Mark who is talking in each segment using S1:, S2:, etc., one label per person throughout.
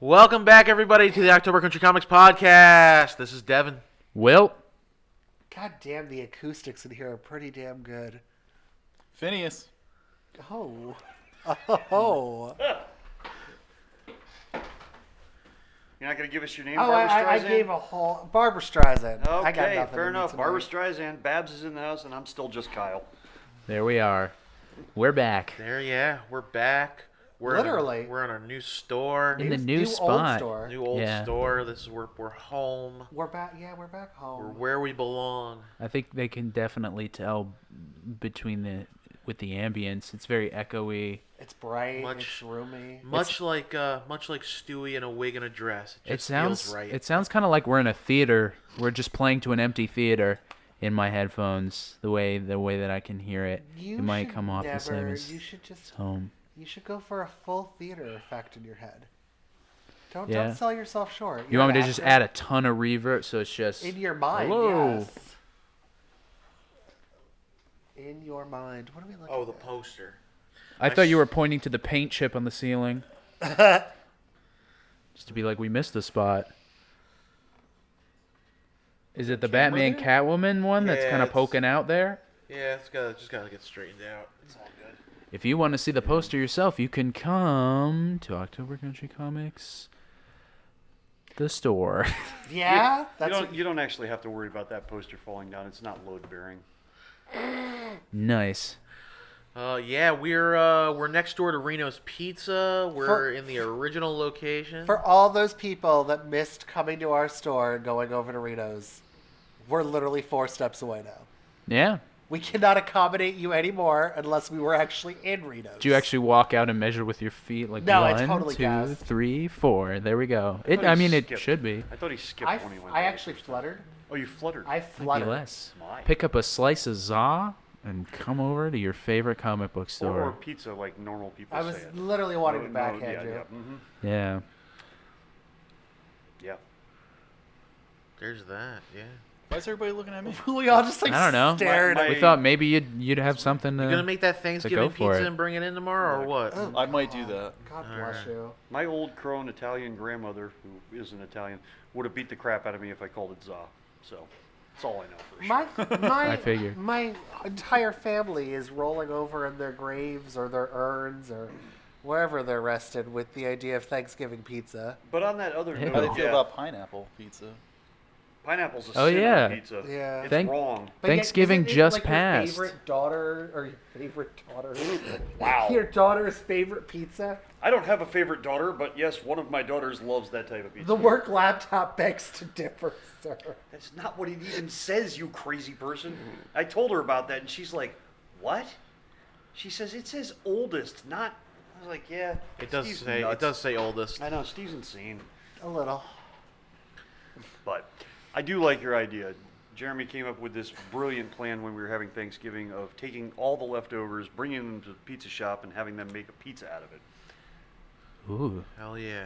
S1: Welcome back, everybody, to the October Country Comics Podcast. This is Devon.
S2: Will.
S3: God damn, the acoustics in here are pretty damn good.
S4: Phineas.
S3: Oh. Oh.
S5: You're not going to give us your name,
S3: Oh,
S5: Barbara Streisand?
S3: I gave a whole... Barbara Streisand. I got
S5: Okay,
S3: nothing
S5: fair
S3: to do
S5: enough.
S3: tonight.
S5: Barbara Streisand, Babs is in the house, and I'm still just Kyle.
S2: There we are. We're back.
S1: We're back.
S3: Literally.
S1: We're in our new store.
S2: In the new
S3: old
S2: spot.
S3: store.
S1: New old store. This is where we're home.
S3: We're back. Yeah, we're back home.
S1: We're where we belong.
S2: I think they can definitely tell with the ambience. It's very echoey.
S3: It's bright. It's roomy.
S1: Much like Stewie in a wig and a dress. It just feels right.
S2: It sounds kind of like we're in a theater. We're just playing to an empty theater in my headphones. The way that I can hear it, it might come off the same as home.
S3: You should go for a full theater effect in your head. Don't sell yourself short.
S2: You want me to just add a ton of reverb so it's just
S3: in your mind?
S2: Hello.
S3: Yes. In your mind. What are we looking at?
S1: Oh, the poster.
S2: I thought you were pointing to the paint chip on the ceiling. Just to be like, we missed a spot. Is it the Batman Catwoman one that's kind of poking out there?
S1: Yeah, it's just gotta get straightened out. It's all good.
S2: If you want to see the poster yourself, you can come to October Country Comics, the store.
S3: Yeah?
S5: You don't actually have to worry about that poster falling down. It's not load-bearing.
S2: Nice.
S1: We're next door to Reno's Pizza. We're in the original location.
S3: For all those people that missed coming to our store and going over to Reno's, we're literally 4 steps away now.
S2: Yeah.
S3: We cannot accommodate you anymore unless we were actually in Reno's.
S2: Do you actually walk out and measure with your feet? Like
S3: No, I
S2: 1,
S3: totally
S2: 2,
S3: gasped.
S2: 3, 4. There we go. It should be.
S5: I thought he skipped when he went.
S3: I actually fluttered.
S5: Oh, you fluttered.
S3: I fluttered.
S2: Less.
S5: My.
S2: Pick up a slice of za and come over to your favorite comic book store.
S5: Or pizza, like normal people
S3: I
S5: say
S3: was
S5: it.
S3: literally wanting to backhand
S5: yeah,
S3: you.
S5: Yeah. Mm-hmm.
S2: Yeah.
S5: Yeah.
S1: There's that. Yeah.
S4: Why is everybody looking at me?
S3: We all just
S2: I don't know.
S3: stared.
S2: We thought maybe you'd have something to.
S1: You gonna make that Thanksgiving
S2: for
S1: pizza
S2: it.
S1: and bring it in tomorrow, or what?
S3: Oh,
S4: I might do that.
S3: God bless you.
S5: My old crone Italian grandmother, who isn't Italian, would have beat the crap out of me if I called it za. So, that's all I know for sure.
S3: My
S2: I figured.
S3: my entire family is rolling over in their graves or their urns or wherever they're rested with the idea of Thanksgiving pizza.
S5: But on that other
S2: Yeah.
S5: note,
S4: How do you feel about pineapple pizza?
S5: pineapple's a
S2: Oh,
S5: sin
S2: yeah.
S5: on pizza.
S3: Yeah.
S5: It's wrong.
S3: But yet,
S2: Thanksgiving
S3: isn't it
S2: just
S3: like
S2: passed.
S3: Your favorite daughter or your favorite daughter?
S5: Wow.
S3: Your daughter's favorite pizza?
S5: I don't have a favorite daughter, but yes, one of my daughters loves that type of pizza.
S3: The work laptop begs to differ, sir.
S5: That's not what it even says, you crazy person. I told her about that, and she's like, what? She says, it says oldest, not... I was like, yeah.
S1: It does
S5: Steve's
S1: say
S5: nuts.
S1: it does say oldest.
S5: I know, Steve's insane.
S3: A little.
S5: But I do like your idea. Jeremy came up with this brilliant plan when we were having Thanksgiving of taking all the leftovers, bringing them to the pizza shop, and having them make a pizza out of it.
S2: Ooh.
S1: Hell yeah.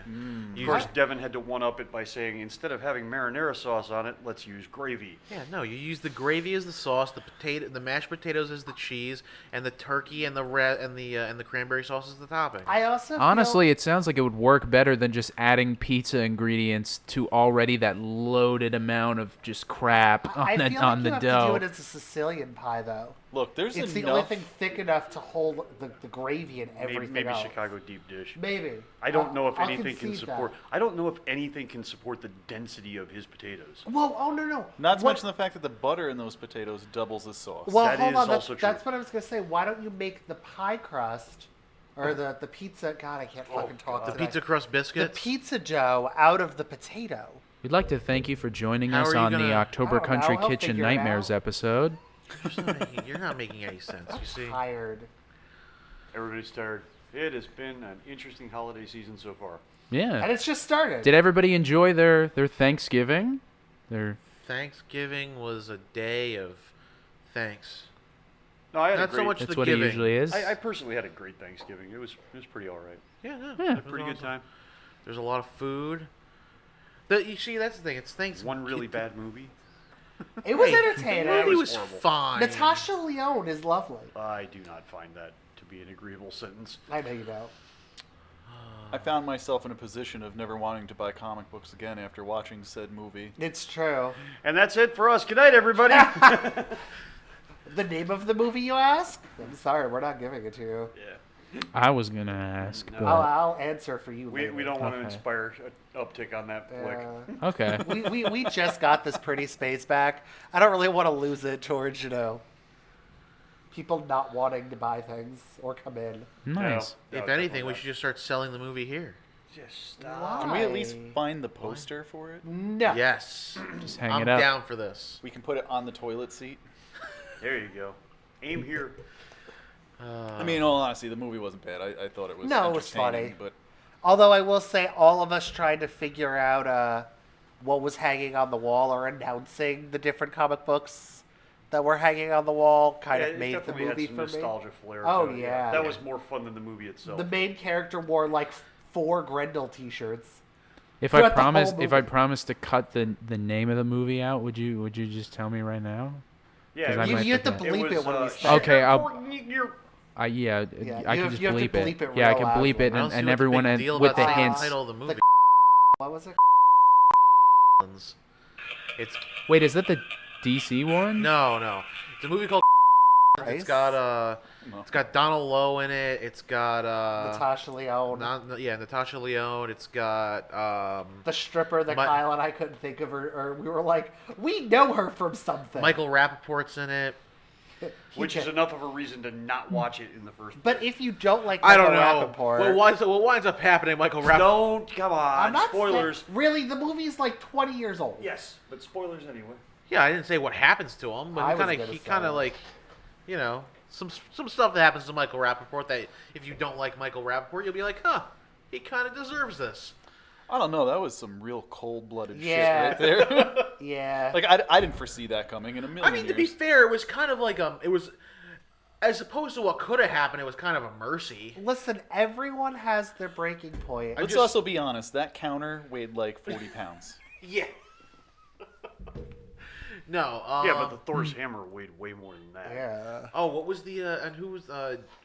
S5: Of course, Devon had to one-up it by saying, instead of having marinara sauce on it, let's use gravy.
S1: Yeah, no, you use the gravy as the sauce, the mashed potatoes as the cheese, and the turkey and the cranberry sauce as the topping.
S3: I also
S2: Honestly, it sounds like it would work better than just adding pizza ingredients to already that loaded amount of just crap
S3: I
S2: on
S3: feel
S2: the
S3: like you have to do
S2: dough.
S3: it as a Sicilian pie, though.
S4: Look, there's
S3: It's
S4: enough.
S3: the only thing thick enough to hold the gravy and
S5: Maybe,
S3: everything
S5: maybe
S3: else.
S5: Chicago deep dish.
S3: Maybe.
S5: I don't know if
S3: I'll
S5: anything can
S3: concede
S5: support.
S3: that.
S5: I don't know if anything can support the density of his potatoes.
S3: Well, oh no.
S4: Not to
S3: What-
S4: mention the fact that the butter in those potatoes doubles as sauce.
S3: Well,
S5: That
S3: hold
S5: is
S3: on.
S5: also true.
S3: That's what I was gonna say. Why don't you make the pie crust or the pizza? God, I can't fucking talk.
S5: God.
S1: the
S3: today.
S1: pizza crust
S3: The
S1: biscuits.
S3: pizza dough out of the potato.
S2: We'd like to thank you for joining
S1: How
S2: us
S1: are you
S2: on
S1: gonna-
S2: the
S1: I
S2: October
S3: don't know,
S2: Country
S3: I'll
S2: Kitchen
S3: figure it
S2: Nightmares
S3: out.
S2: episode.
S1: You're not making any sense. You see.
S3: Tired.
S5: Everybody's tired. It has been an interesting holiday season so far.
S3: And
S2: Yeah.
S3: it's just started.
S2: Did everybody enjoy their Thanksgiving?
S1: Thanksgiving was a day of thanks.
S5: No, I had
S1: Not
S5: a
S1: so
S5: great,
S1: much
S2: That's
S1: the
S2: what
S1: giving.
S2: it usually is.
S5: I personally had a great Thanksgiving. It was pretty all right.
S1: Yeah, no,
S2: Yeah.
S1: it was
S5: Pretty good
S1: awesome.
S5: time.
S1: There's a lot of food. You see, that's the thing. It's thanks.
S5: One really bad movie.
S3: It was
S1: Hey,
S3: entertaining.
S1: The movie
S5: was
S1: was
S5: horrible.
S1: fine.
S3: Natasha Lyonne is lovely.
S5: I do not find that to be an agreeable sentence.
S3: I know you don't.
S4: I found myself in a position of never wanting to buy comic books again after watching said movie.
S3: It's true.
S5: And that's it for us. Good night, everybody.
S3: The name of the movie, you ask? I'm sorry, we're not giving it to you.
S5: Yeah.
S2: I was gonna ask,
S5: No.
S2: but
S3: I'll answer for you
S5: We
S3: later.
S5: don't want to
S2: Okay.
S5: inspire an uptick on that flick.
S2: okay.
S3: We just got this pretty space back. I don't really want to lose it towards, people not wanting to buy things or come in.
S2: Nice.
S5: No,
S1: If
S5: definitely
S1: anything, we
S5: not.
S1: should just start selling the movie here.
S5: Just stop.
S4: Can we at least
S3: Why?
S4: find the poster for it?
S3: No.
S1: Yes.
S2: Just hang
S1: I'm
S2: it up.
S1: down for this.
S4: We can put it on the toilet seat.
S5: There you go. Aim here.
S4: I mean, in all honesty, the movie wasn't bad. I thought it was
S3: No, it was
S4: entertaining,
S3: funny.
S4: But
S3: Although I will say, all of us trying to figure out what was hanging on the wall or announcing the different comic books that were hanging on the wall kind
S5: Yeah,
S3: of
S5: it
S3: made the
S5: definitely
S3: movie
S5: had some
S3: for me.
S5: nostalgia flair.
S3: Oh,
S5: to it,
S3: yeah.
S5: That was more fun than the movie itself.
S3: The main character wore like 4 Grendel T-shirts.
S2: If
S3: Throughout
S2: I
S3: the
S2: promised,
S3: whole
S2: if I
S3: movie.
S2: promised to cut the name of the movie out, would you just tell me right now?
S5: yeah,
S2: 'Cause I
S5: it
S3: You,
S2: might
S3: you have to
S2: forget.
S3: bleep it,
S5: was,
S3: when we say
S2: Okay, I'll-
S5: you're-
S2: Yeah,
S3: Yeah,
S2: I
S3: you
S2: can
S3: have-
S2: just
S3: you have to
S2: bleep it.
S3: bleep it
S2: Yeah, I
S3: real
S2: can
S3: loud.
S2: bleep it,
S1: I don't see
S2: and
S1: what
S2: everyone
S1: the big deal
S2: with
S1: about
S2: the
S1: saying
S2: hints.
S1: title of the movie.
S3: What was it?
S1: It's
S2: Wait, is that the DC one?
S1: no. It's a movie called. It's
S3: Nice.
S1: got
S4: No.
S1: it's got Donald Lowe in it. It's got
S3: Natasha Lyonne.
S1: Natasha Lyonne. It's got
S3: The stripper that
S1: Mi-
S3: Kyle and I couldn't think of her, or we were like, we know her from something.
S1: Michael Rappaport's in it.
S3: He
S5: which is
S3: just-
S5: enough of a reason to not watch it in the first
S3: But
S5: place.
S3: if you don't like
S1: I
S3: Michael
S1: don't know.
S3: Rappaport,
S1: What winds up happening, Michael Rappaport?
S5: Don't, come on,
S3: I'm not
S5: spoilers.
S3: saying- really, the movie's like 20 years old.
S5: Yes, but spoilers anyway.
S1: Yeah, I didn't say what happens to him, but
S3: I was
S1: he
S3: gonna
S1: kind
S3: say.
S1: of like, some stuff that happens to Michael Rappaport that if you don't like Michael Rappaport, you'll be like, huh, he kind of deserves this.
S4: I don't know. That was some real cold-blooded
S3: Yeah.
S4: shit right there.
S3: Yeah.
S4: Like I didn't foresee that coming in a million
S1: I mean, to be
S4: years.
S1: fair, it was kind of like it was, as opposed to what could have happened, it was kind of a mercy.
S3: Listen, everyone has their breaking point.
S4: Let's
S1: just-
S4: also be honest. That counter weighed like 40 pounds.
S1: Yeah. No.
S5: Yeah, but the Thor's hammer weighed way more than that.
S3: Yeah.
S1: Oh, what was the and who was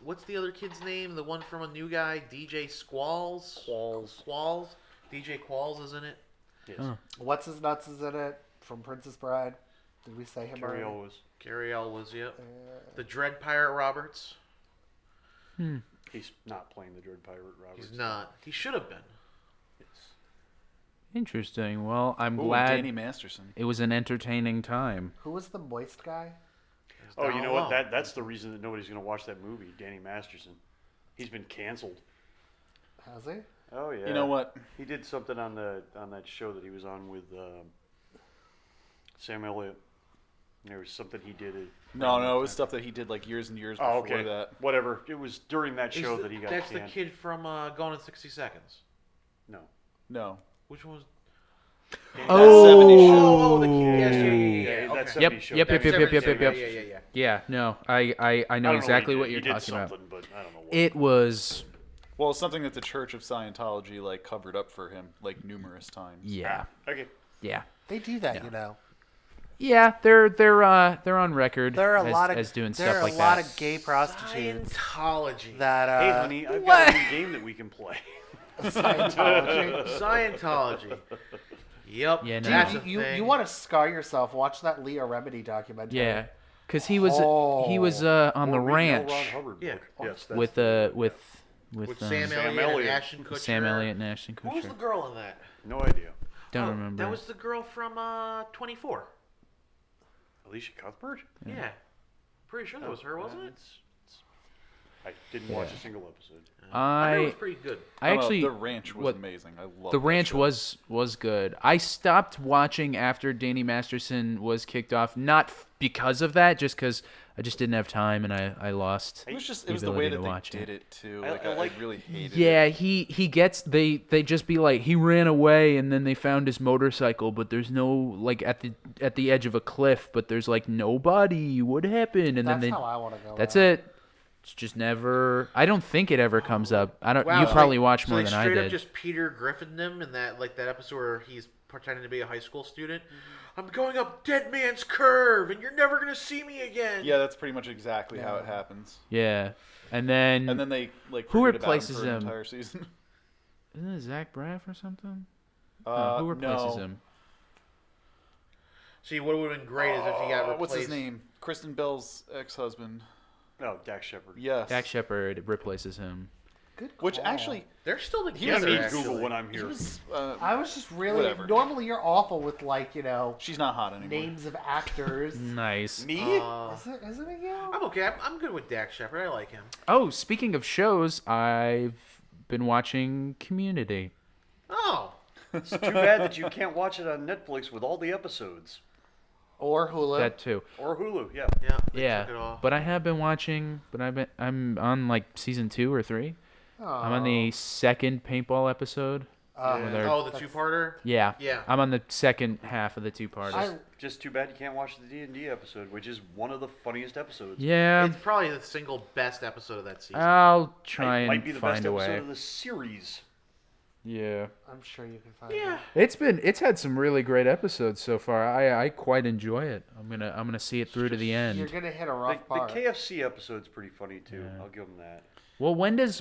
S1: what's the other kid's name? The one from a new guy, DJ Squalls. Qualls. DJ Qualls is in it.
S5: Yes.
S2: Oh.
S3: What's his nuts is in it from Princess Bride? Did we say him
S5: Carrie
S3: already?
S5: Elwes.
S1: Gary Elwes, yep. The Dread Pirate Roberts.
S5: He's not playing the Dread Pirate Roberts.
S1: He's not. He should have been.
S5: Yes.
S2: Interesting. Well, I'm
S4: Ooh,
S2: glad
S4: Danny Masterson.
S2: it was an entertaining time.
S3: Who was the moist guy?
S5: Oh, you know what?
S1: Donald Lowe.
S5: That's the reason that nobody's going to watch that movie, Danny Masterson. He's been canceled.
S3: Has he?
S5: Oh yeah.
S4: You know what?
S5: He did something on that show that he was on with Sam Elliott. There was something he did.
S4: No, it was stuff that he did like years and years before
S5: Oh, okay.
S4: that.
S5: Whatever. It was during that
S1: Is
S5: show
S1: the-
S5: that he got
S1: That's
S5: canned.
S1: the kid from Gone in 60 Seconds.
S5: No.
S4: No.
S1: Which one was?
S2: Oh,
S1: the kid. Yes, yeah.
S5: Yeah, that
S1: Okay.
S5: 70s show.
S2: Yep,
S5: That
S2: yep,
S5: was
S2: yep,
S5: 70s
S2: yep.
S1: Yeah.
S2: Yeah, no, I
S5: I
S2: know
S5: don't
S2: exactly
S5: what
S2: what
S5: he
S2: you're
S5: did. He
S2: talking
S5: did
S2: about.
S5: something, but I don't know what.
S2: It was,
S4: Well, it's something that the Church of Scientology like covered up for him like numerous times.
S2: yeah,
S5: Okay.
S2: yeah,
S3: They do that, you know.
S2: yeah. They're on record
S3: There are a
S2: as,
S3: lot of
S2: as doing
S3: there
S2: stuff
S3: are
S2: like
S3: a lot
S2: that.
S3: of gay prostitutes
S1: Scientology.
S3: that
S5: Hey, honey, I've
S2: what?
S5: got a new game that we can play.
S3: Scientology.
S1: Scientology. Yep.
S2: Yeah, no.
S1: That's a
S3: you
S1: thing.
S3: want to scar yourself? Watch that Leah Remedy documentary.
S2: Yeah, because he was on the
S5: Or read
S2: ranch
S5: Ron Hubbard
S1: Yeah.
S5: book. Yes, that's
S2: with
S5: the-
S2: with
S1: with
S2: Sam
S1: Sam Elliott and
S5: Elliott.
S1: Ashton Kutcher.
S2: and Ashton
S1: Who was the
S2: Kutcher.
S1: girl in that?
S5: No idea.
S2: Don't
S1: Oh,
S2: remember.
S1: That was the girl from 24.
S5: Alicia Cuthbert?
S1: Yeah. Pretty sure that was her, wasn't it?
S5: I didn't watch
S2: Yeah.
S5: a single episode.
S1: I heard it was
S2: I
S1: pretty good.
S2: I
S4: No,
S2: actually
S4: the ranch was
S2: what-
S4: amazing. I love
S2: The
S4: that
S2: ranch
S4: show.
S2: was good. I stopped watching after Danny Masterson was kicked off, not because of that, just because I just didn't have time and I lost.
S4: It was just
S2: the
S4: it was the way
S2: ability
S4: that
S2: to
S4: they
S2: watch
S4: did
S2: it.
S4: it too.
S5: I-
S4: Like
S5: I
S4: I,
S5: like-
S4: really hated
S2: Yeah,
S4: it.
S2: he gets they just be like he ran away and then they found his motorcycle, but there's no like at the edge of a cliff, but there's like nobody. What happened? And
S3: That's
S2: then they
S3: how I want to go.
S2: that's
S3: out.
S2: it. It's just never. I don't think it ever comes up. I don't.
S1: Wow,
S2: you
S1: so
S2: probably
S1: they-
S2: watch
S1: so
S2: more
S1: they
S2: than I
S1: straight up
S2: did.
S1: just Peter Griffined him in that that episode where he's pretending to be a high school student. I'm going up Dead Man's Curve, and you're never gonna see me again.
S4: Yeah, that's pretty much exactly how it happens.
S2: Yeah, and then
S4: And then they like
S2: Who
S4: forget about
S2: replaces
S4: for an
S2: him?
S4: entire season.
S2: Isn't it Zach Braff or something? No, who replaces him?
S1: See, what would have been great is if he got replaced.
S4: What's his name? Kristen Bell's ex-husband.
S5: No, Dax Shepard.
S4: Yes.
S2: Dak Shepard replaces him.
S3: Good call.
S4: Which actually,
S1: They're still
S5: You
S1: together.
S5: need
S1: actually.
S5: Google when I'm here.
S3: I was just really.
S4: Whatever.
S3: Normally, you're awful with
S4: she's not hot anymore.
S3: names of actors.
S2: Nice.
S5: Me?
S3: Isn't it you?
S1: I'm okay. I'm good with Dax Shepard. I like him.
S2: Oh, speaking of shows, I've been watching Community.
S1: Oh,
S5: It's too bad that you can't watch it on Netflix with all the episodes.
S3: Or Hulu.
S2: That too.
S5: Or Hulu, yeah.
S1: yeah. They
S2: Yeah,
S1: took it off.
S2: but I have been watching. I'm on like season 2 or 3. I'm on the second paintball episode. where they're-
S1: Oh, the two-parter.
S2: Yeah.
S1: Yeah.
S2: I'm on the second half of the 2-parter.
S5: Just too bad you can't watch the D&D episode, which is one of the funniest episodes.
S2: Yeah.
S1: It's probably the single best episode of that season.
S2: I'll try
S5: It might
S2: and
S5: be the
S2: find
S5: best
S2: a
S5: episode
S2: way.
S5: of the series.
S2: Yeah.
S3: I'm sure you can find
S1: yeah.
S2: It's had some really great episodes so far. I quite enjoy it. I'm gonna see it through to the
S3: it. You're
S2: end.
S3: gonna hit a
S5: The,
S3: rough
S5: the
S3: part.
S5: KFC episode's pretty funny, too.
S2: Yeah.
S5: I'll give them that.
S2: Well, when does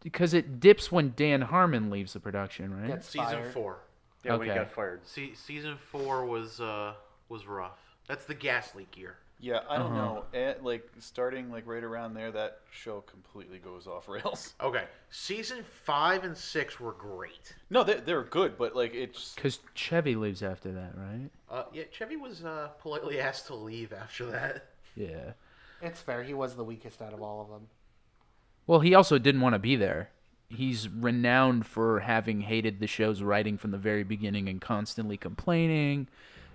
S2: because it dips when Dan Harmon leaves the production, right?
S3: Gets
S1: Season
S3: fired.
S1: 4.
S5: Yeah, when he
S2: Okay.
S5: got fired.
S1: Season 4 was rough. That's the gas leak year.
S4: Yeah, I don't know. Starting right around there, that show completely goes off rails.
S1: Okay. Season 5 and 6 were great.
S4: No, they're good, but it's
S2: Because Chevy leaves after that, right?
S1: Yeah, Chevy was politely asked to leave after that.
S2: Yeah.
S3: It's fair. He was the weakest out of all of them.
S2: Well, he also didn't want to be there. He's renowned for having hated the show's writing from the very beginning and constantly complaining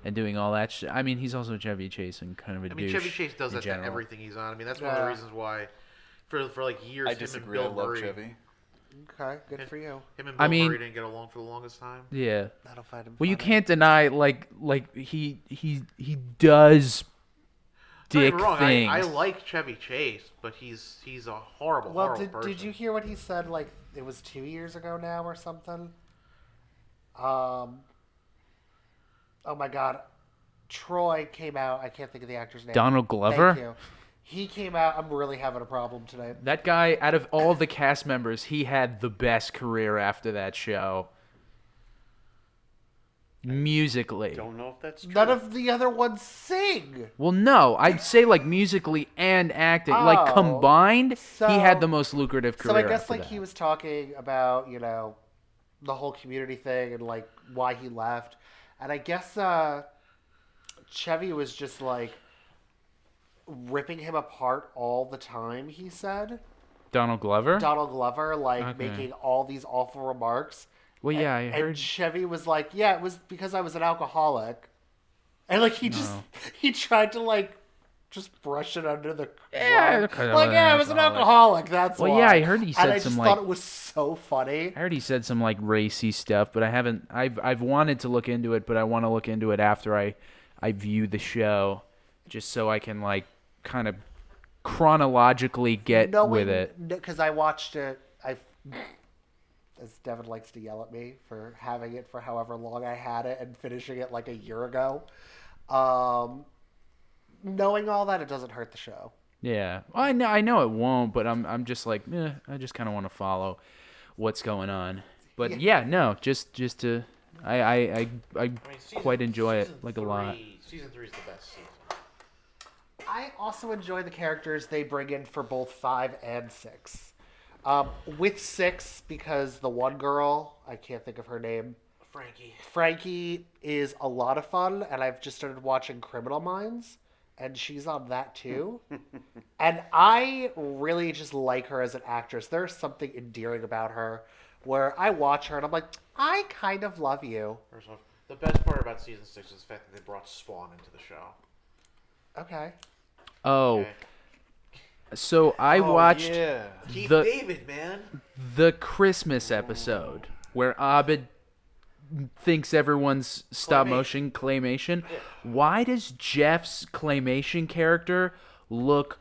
S2: and doing all that shit. I mean, he's also Chevy Chase and kind of a
S1: I mean,
S2: douche
S1: Chevy Chase does
S2: in
S1: that to
S2: general.
S1: everything he's on. I mean, that's one of the reasons why, for years,
S4: I
S1: him
S4: disagree.
S1: and
S4: I
S1: Bill
S4: love
S1: Murray,
S4: Chevy.
S3: Okay, good for you.
S1: him and
S2: I
S1: Bill
S2: mean-
S1: Murray didn't get along for the longest time.
S2: Yeah.
S3: That'll find him.
S2: Well, you
S3: funny.
S2: can't deny he does
S1: Don't get
S2: dick
S1: me wrong,
S2: things.
S1: I like Chevy Chase, but he's a horrible,
S3: Well,
S1: horrible person.
S3: did you hear what he said? It was 2 years ago now or something. Oh my God, Troy came out. I can't think of the actor's name.
S2: Donald Glover?
S3: Thank you. He came out. I'm really having a problem tonight.
S2: That guy, out of all the cast members, he had the best career after that show. Musically.
S5: Don't know if that's true.
S3: None of the other ones sing.
S2: Well, no, I'd say musically and acting,
S3: Oh.
S2: combined,
S3: So-
S2: he had the most lucrative career.
S3: So I guess
S2: after that.
S3: he was talking about the whole community thing and why he left, and I guess Chevy was just ripping him apart all the time. He said
S2: Donald Glover.
S3: Donald Glover
S2: Okay.
S3: making all these awful remarks.
S2: Well, yeah, I
S3: And
S2: heard.
S3: Chevy was like, "Yeah, it was because I was an alcoholic," and he tried to just brush it under the
S2: Yeah,
S3: rug.
S2: kind of
S3: Like,
S2: an
S3: yeah, I was an
S2: alcoholic.
S3: alcoholic. That's
S2: Well,
S3: why.
S2: yeah, I heard he
S3: and
S2: said
S3: I just
S2: some,
S3: thought it was so funny.
S2: I heard he said some racy stuff, but I haven't. I've wanted to look into it, but I want to look into it after I view the show, just so I can kind of chronologically get with it.
S3: Because I watched it. As Devon likes to yell at me for having it for however long I had it and finishing it a year ago. Knowing all that, it doesn't hurt the show.
S2: Yeah, well, I know it won't, but I'm just I just kind of want to follow what's going on. But yeah, no, just to I quite enjoy it a lot.
S1: Season 3 is the best season.
S3: I also enjoy the characters they bring in for both 5 and 6. With 6, because the one girl, I can't think of her name, Frankie is a lot of fun, and I've just started watching Criminal Minds, and she's on that too. And I really just like her as an actress. There's something endearing about her where I watch her and I'm like, I kind of love you.
S1: First off, the best part about season 6 is the fact that they brought Spawn into the show.
S3: Okay.
S2: Oh,
S1: Okay.
S2: so I watched
S4: Yeah.
S1: Keith
S2: the
S1: David, man.
S2: the Christmas episode where Abed thinks everyone's stop motion claymation. Why does Jeff's claymation character look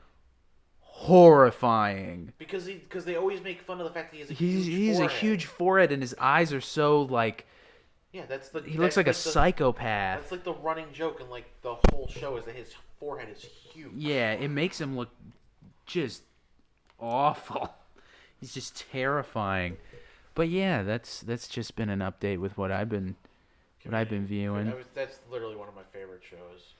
S2: horrifying?
S1: Because they always make fun of the fact that he has a
S2: He's
S1: huge
S2: a
S1: forehead.
S2: huge forehead and his eyes are so
S1: Yeah, that's the.
S2: he looks like a psychopath.
S1: That's the running joke in the whole show is that his forehead is huge.
S2: Yeah, it makes him look just awful. He's just terrifying. But yeah, that's just been an update with what I've been viewing.
S1: That's literally one of my favorite shows.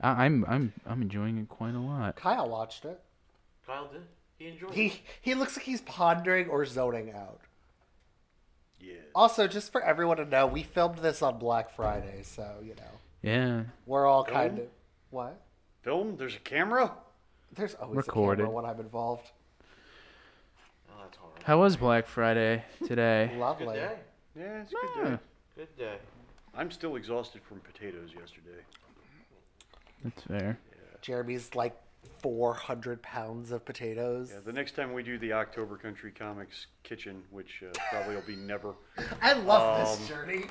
S2: I'm enjoying it quite a lot.
S3: Kyle watched it.
S1: Kyle did. He enjoyed it.
S3: He looks like he's pondering or zoning out.
S5: Yeah.
S3: Also, just for everyone to know, we filmed this on Black Friday, so
S2: Yeah.
S3: we're all
S5: Film?
S3: kind of what?
S5: Film? There's a camera?
S3: There's always
S2: Recorded.
S3: a camera when I'm involved.
S1: Oh, that's horrible.
S2: How was Black Friday today?
S1: Good
S3: Lovely.
S1: day.
S5: Yeah, it's a good day.
S1: Good day.
S5: I'm still exhausted from potatoes yesterday.
S2: That's fair.
S3: Jeremy's like 400 pounds of potatoes.
S5: Yeah, the next time we do the October Country Comics kitchen, which probably will be never,
S3: I love this journey.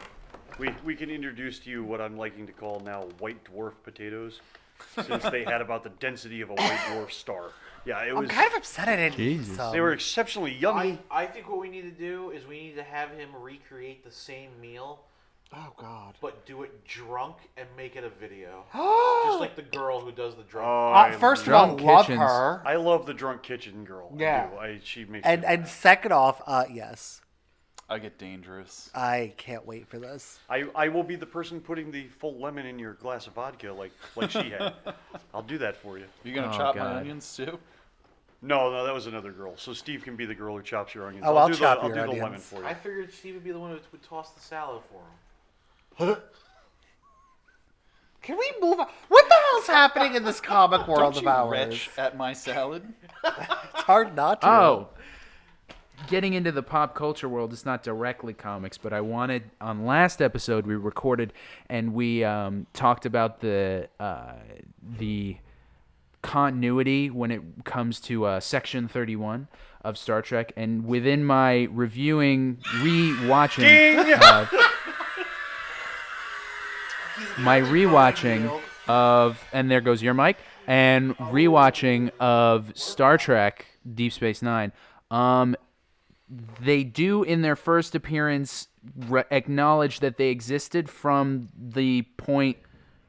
S5: we can introduce to you what I'm liking to call now white dwarf potatoes, since they had about the density of a white dwarf star. Yeah, it
S3: I'm
S5: was.
S3: kind of upset I didn't eat
S2: Jesus.
S3: some.
S5: They were exceptionally yummy.
S1: I think what we need to do is we need to have him recreate the same meal,
S3: Oh God.
S1: but do it drunk and make it a video. Just
S3: Just
S1: like the girl who does the drunk.
S3: first of all,
S2: Drunk
S3: love
S2: kitchens.
S3: her.
S5: I love the drunk kitchen girl.
S3: Yeah.
S5: I do. She makes
S3: And second off, yes,
S4: I get dangerous.
S3: I can't wait for this.
S5: I will be the person putting the full lemon in your glass of vodka like she had. I'll do that for you.
S4: You gonna
S2: Oh,
S4: chop my
S2: God.
S4: onions too?
S5: No, that was another girl. So Steve can be the girl who chops your onions.
S3: Oh, I'll
S5: do
S3: chop
S5: I'll
S3: your
S5: do the lemon
S3: onions.
S5: for you.
S1: I figured Steve would be the one who would toss the salad for him.
S3: Can we move on? What the hell's happening in this comic world
S4: Don't
S3: of
S4: you
S3: ours?
S4: retch at my salad?
S3: It's hard not to.
S2: Oh, getting into the pop culture world, it's not directly comics, but I wanted, on last episode we recorded and we talked about the continuity when it comes to Section 31 of Star Trek, and within my rewatching my rewatching of, and there goes your mic, and rewatching of Star Trek Deep Space Nine, they do in their first appearance acknowledge that they existed from the point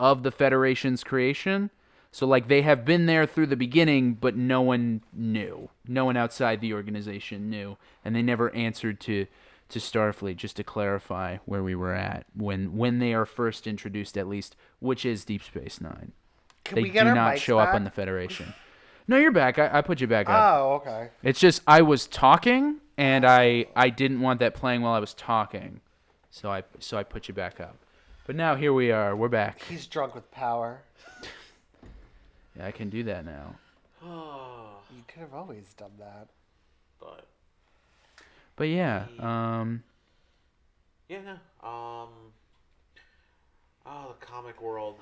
S2: of the Federation's creation. So like they have been there through the beginning, but no one knew. No one outside the organization knew, and they never answered to Starfleet, just to clarify where we were at when they are first introduced, at least, which is Deep Space Nine.
S3: Can
S2: They
S3: we get
S2: do
S3: our
S2: not
S3: mics
S2: show up
S3: back?
S2: on the Federation. No, you're back. I put you back up.
S3: Oh, okay.
S2: It's just I was talking and I didn't want that playing while I was talking, so I put you back up. But now here we are. We're back.
S3: He's drunk with power.
S2: Yeah, I can do that now.
S3: You could have always done that.
S2: But yeah,
S1: Yeah, no. The comic world.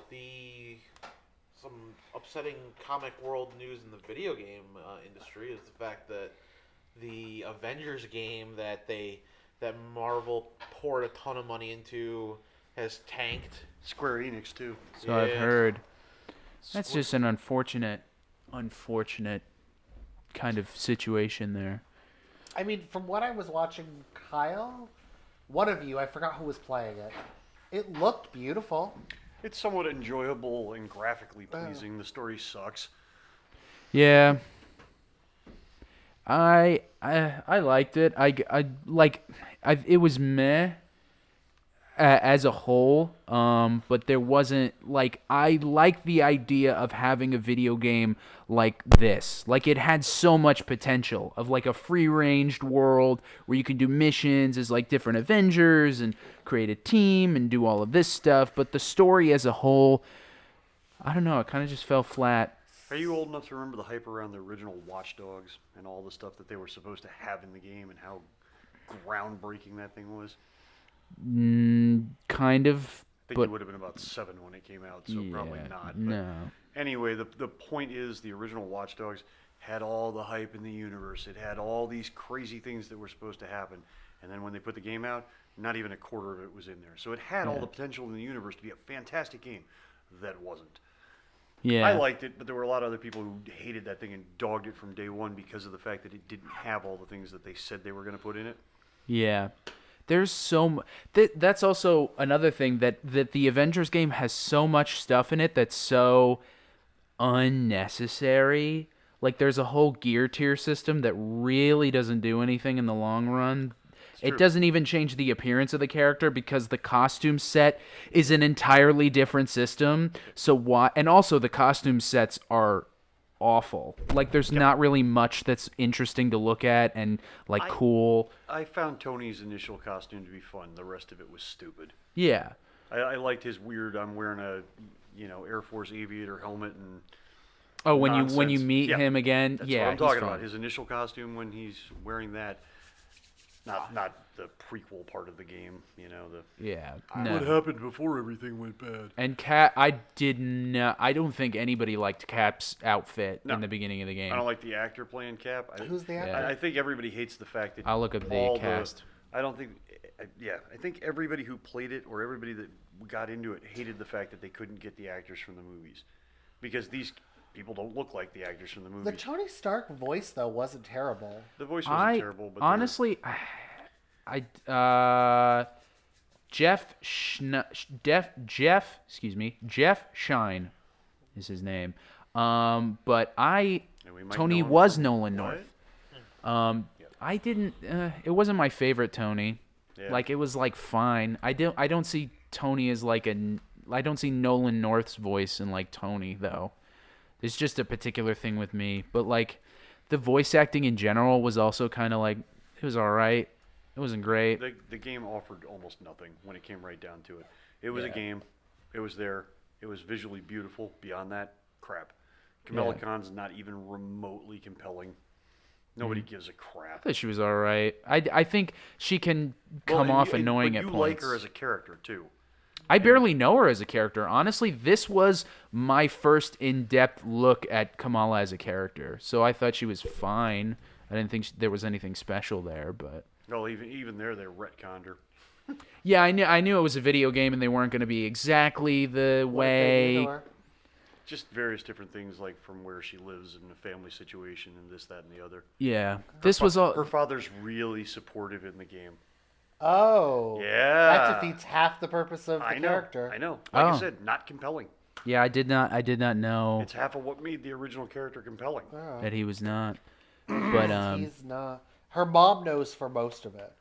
S1: Some upsetting comic world news in the video game industry is the fact that the Avengers game that Marvel poured a ton of money into has tanked.
S5: Square Enix too.
S2: so I've
S1: Yeah.
S2: heard. That's just an unfortunate kind of situation there.
S3: I mean, from what I was watching, Kyle, one of you, I forgot who was playing it. It looked beautiful.
S5: It's somewhat enjoyable and graphically pleasing. The story sucks.
S2: Yeah. I liked it. It was meh as a whole, but there wasn't I like the idea of having a video game like this. Like it had so much potential of like a free-ranged world where you can do missions as like different Avengers and create a team and do all of this stuff, but the story as a whole, I don't know, it kind of just fell flat.
S5: Are you old enough to remember the hype around the original Watch Dogs and all the stuff that they were supposed to have in the game and how groundbreaking that thing was?
S2: Kind of,
S5: I think
S2: but
S5: you would have been about 7 when it came out, so probably
S2: yeah,
S5: not. But
S2: no.
S5: anyway, the point is the original Watch Dogs had all the hype in the universe. It had all these crazy things that were supposed to happen. And then when they put the game out, not even a quarter of it was in there. So it had all the potential in the universe to be a fantastic game. That wasn't.
S2: Yeah.
S5: I liked it, but there were a lot of other people who hated that thing and dogged it from day one because of the fact that it didn't have all the things that they said they were going to put in it.
S2: Yeah. There's so that's also another thing that the Avengers game has so much stuff in it that's so unnecessary. Like there's a whole gear tier system that really doesn't do anything in the long run. It doesn't even change the appearance of the character because the costume set is an entirely different system. So why? And also the costume sets are awful. Like there's not really much that's interesting to look at and like cool.
S5: I found Tony's initial costume to be fun. The rest of it was stupid.
S2: Yeah.
S5: I liked his weird. I'm wearing a, Air Force aviator helmet and.
S2: Oh, when you
S5: nonsense.
S2: meet him again,
S5: That's
S2: yeah,
S5: what I'm talking
S2: he's
S5: about.
S2: fun.
S5: His initial costume when he's wearing that. Not the prequel part of the game.
S2: Yeah.
S5: What
S2: No.
S5: happened before everything went bad.
S2: And Cap, I don't think anybody liked Cap's outfit
S5: No.
S2: in the beginning of the game.
S5: I don't like the actor playing Cap.
S3: Who's the actor?
S2: Yeah.
S5: I think everybody hates the fact that
S2: I'll look up the
S5: all
S2: cast.
S5: I don't think. I think everybody who played it or everybody that got into it hated the fact that they couldn't get the actors from the movies, because these people don't look like the actors from the movies.
S3: The Tony Stark voice though wasn't terrible.
S5: The voice wasn't terrible, but
S2: honestly, Jeff Shine is his name. But
S5: we might
S2: Tony
S5: know him
S2: was
S5: from
S2: Nolan
S5: what?
S2: North. I didn't. It wasn't my favorite Tony.
S5: Yeah.
S2: Like it was like fine. I don't see Tony as like I don't see Nolan North's voice in like Tony though. It's just a particular thing with me. But like the voice acting in general was also kind of like it was all right. It wasn't great.
S5: The game offered almost nothing when it came right down to it. It was a game. It was there. It was visually beautiful. Beyond that, crap. Kamala Khan's not even remotely compelling. Nobody gives a crap.
S2: I thought she was all right. I think she can come off annoying at
S5: you
S2: points.
S5: like her as a character too.
S2: I barely know her as a character. Honestly, this was my first in-depth look at Kamala as a character. So I thought she was fine. I didn't think there was anything special there, but
S5: Well, even there, they retconned her.
S2: yeah, I knew it was a video game and they weren't going to be exactly the way.
S5: Just various different things, like from where she lives and the family situation and this, that, and the other.
S2: Yeah, this was all.
S5: Her father's really supportive in the game.
S3: Oh.
S5: Yeah.
S3: That defeats half the purpose of the character.
S5: I know. Like I
S2: Oh.
S5: said, not compelling.
S2: Yeah, I did not know
S5: It's half of what made the original character compelling.
S3: Oh.
S2: that he was not. But
S3: He's not. Her mom knows for most of it.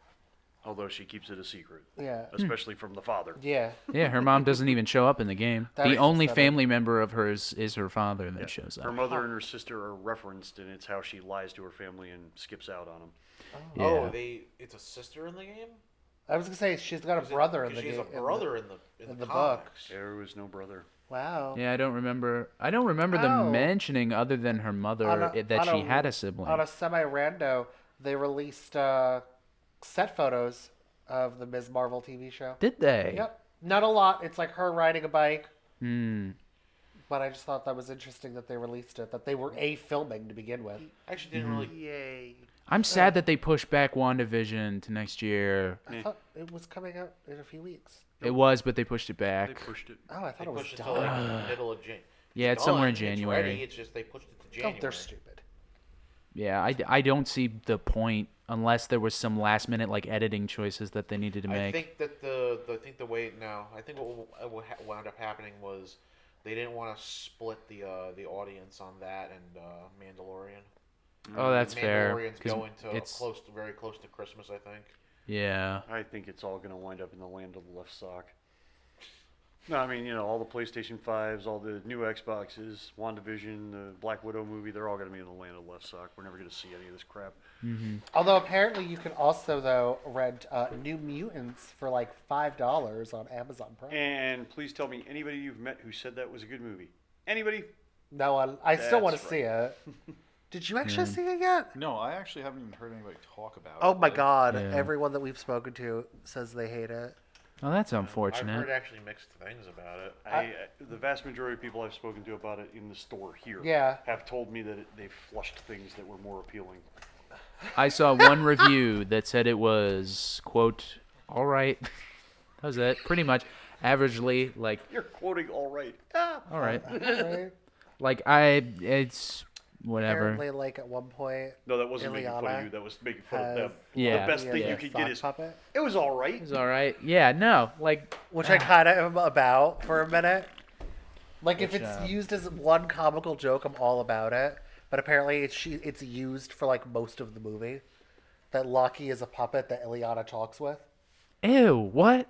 S5: Although she keeps it a secret,
S3: Yeah.
S5: especially from the father.
S3: Yeah.
S2: yeah, her mom doesn't even show up in the game.
S3: That
S2: The
S3: is
S2: only
S3: upsetting.
S2: family member of hers is her father that shows
S5: Her
S2: up.
S5: mother and her sister are referenced, and it's how she lies to her family and skips out on them.
S2: Yeah.
S1: Oh, it's a sister in the game?
S3: I was gonna say she's got a brother in the
S1: She
S3: game.
S1: has a brother in the
S3: book.
S1: comics.
S5: There was no brother.
S3: Wow.
S2: Yeah, I don't remember them
S3: Oh.
S2: mentioning other than her mother that she had a sibling.
S3: On a semi-rando, they released set photos of the Ms. Marvel TV show.
S2: Did they?
S3: Yep. Not a lot. It's like her riding a bike.
S2: Hmm.
S3: But I just thought that was interesting that they released it, that they were filming to begin with.
S1: Actually, didn't really.
S5: Yay.
S2: I'm sad that they pushed back WandaVision to next year.
S3: I thought it was coming out in a few weeks.
S2: It was, but they pushed it
S5: They
S2: back.
S5: pushed it.
S3: Oh, I
S1: They
S3: thought it was
S1: pushed it to
S3: done.
S1: like the middle of January.
S2: Yeah, it's somewhere in
S1: It's ready,
S2: January.
S1: it's just they pushed it to
S3: Oh,
S1: January.
S3: they're stupid.
S2: Yeah, I don't see the point unless there was some last minute like editing choices that they needed to make.
S1: I think that the way now I think what wound up happening was they didn't want to split the audience on that and Mandalorian.
S2: Oh, that's fair.
S1: Mandalorian's
S2: 'cause
S1: going to
S2: it's
S1: very close to Christmas, I think.
S2: yeah.
S5: I think it's all going to wind up in the land of the left sock. No, I mean, all the PlayStation 5s, all the new Xboxes, WandaVision, the Black Widow movie, they're all going to be in the land of the left sock. We're never going to see any of this crap.
S3: Although apparently you can also though rent New Mutants for like $5 on Amazon Prime.
S5: And please tell me anybody you've met who said that was a good movie. Anybody?
S3: No one. I still want to
S5: That's
S3: see it. Did you actually see it yet?
S4: No, I actually haven't even heard anybody talk about it.
S3: Oh my
S4: Like,
S3: God!
S2: Yeah.
S3: Everyone that we've spoken to says they hate it.
S2: Oh, that's
S1: I've
S2: unfortunate.
S1: heard actually mixed things about it.
S5: The vast majority of people I've spoken to about it in the store here
S3: Yeah.
S5: have told me that they flushed things that were more appealing.
S2: I saw one review that said it was quote all right. That was it. Pretty much averagely like
S5: You're quoting all right.
S2: all right.
S3: Right?
S2: Like it's whatever.
S3: Apparently, like at one point,
S5: No, that wasn't making fun of
S3: Ileana
S5: you. That was making fun of
S3: has
S5: them.
S2: Yeah.
S5: The best thing
S3: a
S5: you could
S3: sock
S5: get is,
S3: puppet,
S5: it was all right.
S2: It was all right. Yeah, no, like
S3: which I kind of am about for a minute. Like if
S2: Which,
S3: it's used as one comical joke, I'm all about it. But apparently, it's used for like most of the movie. that Loki is a puppet that Ileana talks with.
S2: Ew, what?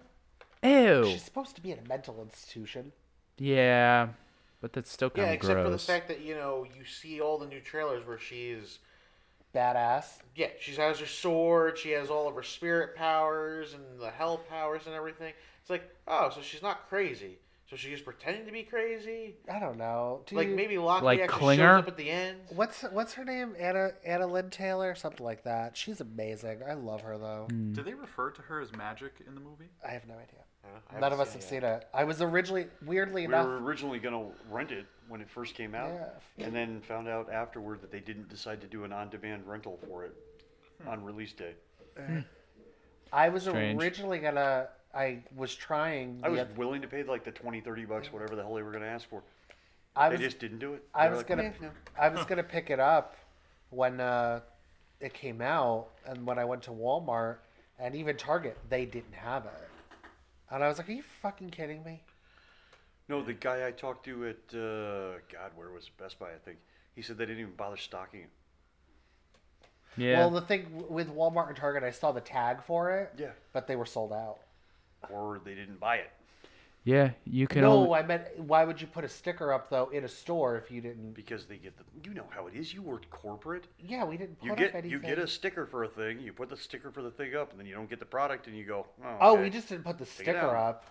S2: Ew.
S3: She's supposed to be in a mental institution.
S2: Yeah, but that's still
S1: Yeah,
S2: kind of
S1: except for the
S2: gross.
S1: fact that, you see all the new trailers where she's...
S3: Badass.
S1: Yeah, she has her sword, she has all of her spirit powers and the hell powers and everything. It's like, oh, so she's not crazy. So she's pretending to be crazy?
S3: I don't know.
S1: Maybe Loki
S2: Like
S1: actually
S2: Klinger?
S1: shows up at the end?
S3: What's her name? Anna Lynn Taylor, something like that. She's amazing. I love her though.
S4: Did they refer to her as magic in the movie?
S3: I have no idea.
S1: I
S3: None
S1: haven't
S3: of us have seen it. I was originally, weirdly
S5: We
S3: enough,
S5: were originally going to rent it when it first came out, and then found out afterward that they didn't decide to do an on-demand rental for it on release day.
S3: I was
S2: Strange.
S3: originally gonna. I was trying.
S5: I was willing to pay like the $20-$30, whatever the hell they were going to ask for.
S3: I
S5: They
S3: was
S5: just didn't do it.
S3: I
S5: They were
S3: was
S5: like,
S3: gonna
S5: "Eh, no."
S3: I was gonna pick it up when it came out, and when I went to Walmart and even Target, they didn't have it. And I was like, "Are you fucking kidding me?"
S5: No, the guy I talked to at God, where was it? Best Buy, I think. He said they didn't even bother stocking it.
S2: Yeah.
S3: Well, the thing with Walmart and Target, I saw the tag for it.
S5: Yeah.
S3: But they were sold out.
S5: Or they didn't buy it
S2: yeah, you can
S3: No,
S2: only...
S3: I meant why would you put a sticker up though in a store if you didn't?
S5: because they get the. You know how it is. You worked corporate.
S3: Yeah, we didn't put
S5: You
S3: up
S5: get
S3: anything.
S5: you get a sticker for a thing. You put the sticker for the thing up, and then you don't get the product, and you go, oh.
S3: Oh,
S5: okay."
S3: we just didn't put the
S5: it
S3: sticker
S5: out.
S3: up.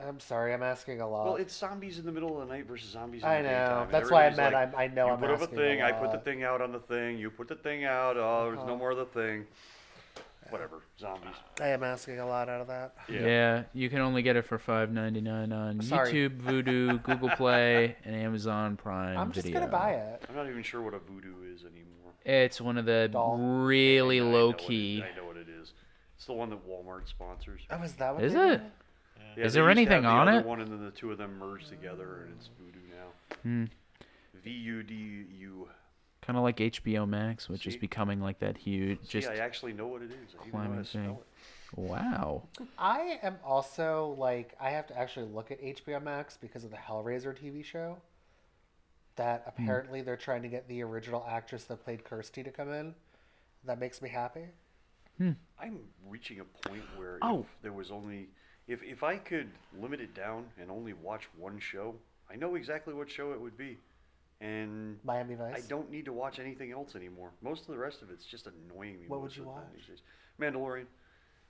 S3: I'm sorry, I'm asking a lot.
S5: Well, it's zombies in the middle of the night versus zombies in
S3: I
S5: the
S3: know.
S5: daytime. and
S3: That's why I
S5: everybody's
S3: meant
S5: like,
S3: I know
S5: you
S3: I'm
S5: put up a
S3: asking
S5: thing.
S3: a
S5: I put the
S3: lot.
S5: thing out on the thing. You put the thing out. Oh, there's no more of the thing. Whatever, zombies.
S3: I am asking a lot out of that.
S2: Yeah, you can only get it for $5.99 on
S3: Sorry.
S2: YouTube, Vudu, Google Play, and Amazon Prime
S3: I'm just
S2: Video.
S3: gonna buy it.
S5: I'm not even sure what a voodoo is anymore.
S2: It's one of the
S3: Doll.
S2: really
S5: I know
S2: low
S5: what it-
S2: key.
S5: I know what it is. It's the one that Walmart sponsors.
S3: Oh, is that what
S2: Is
S3: they
S2: it?
S3: did?
S5: Yeah,
S2: Is
S5: they
S2: there
S5: used to
S2: anything
S5: have the
S2: on
S5: other
S2: it?
S5: One and then the two of them merged together, and it's voodoo now.
S2: Hmm.
S5: VUDU.
S2: Kind of like HBO Max, which is
S5: See?
S2: becoming like that huge.
S5: See,
S2: Just
S5: I actually know what it is. I even know how
S2: climbing
S5: to spell
S2: thing.
S5: it.
S2: Wow.
S3: I am also like I have to actually look at HBO Max because of the Hellraiser TV show. That apparently they're trying to get the original actress that played Kirsty to come in. That makes me happy.
S5: I'm reaching a point where
S2: Oh.
S5: if there was only if I could limit it down and only watch one show, I know exactly what show it would be. And
S3: Miami Vice.
S5: I don't need to watch anything else anymore. Most of the rest of it's just annoying me.
S3: What
S5: most
S3: would you
S5: of the time
S3: watch?
S5: these days. Mandalorian.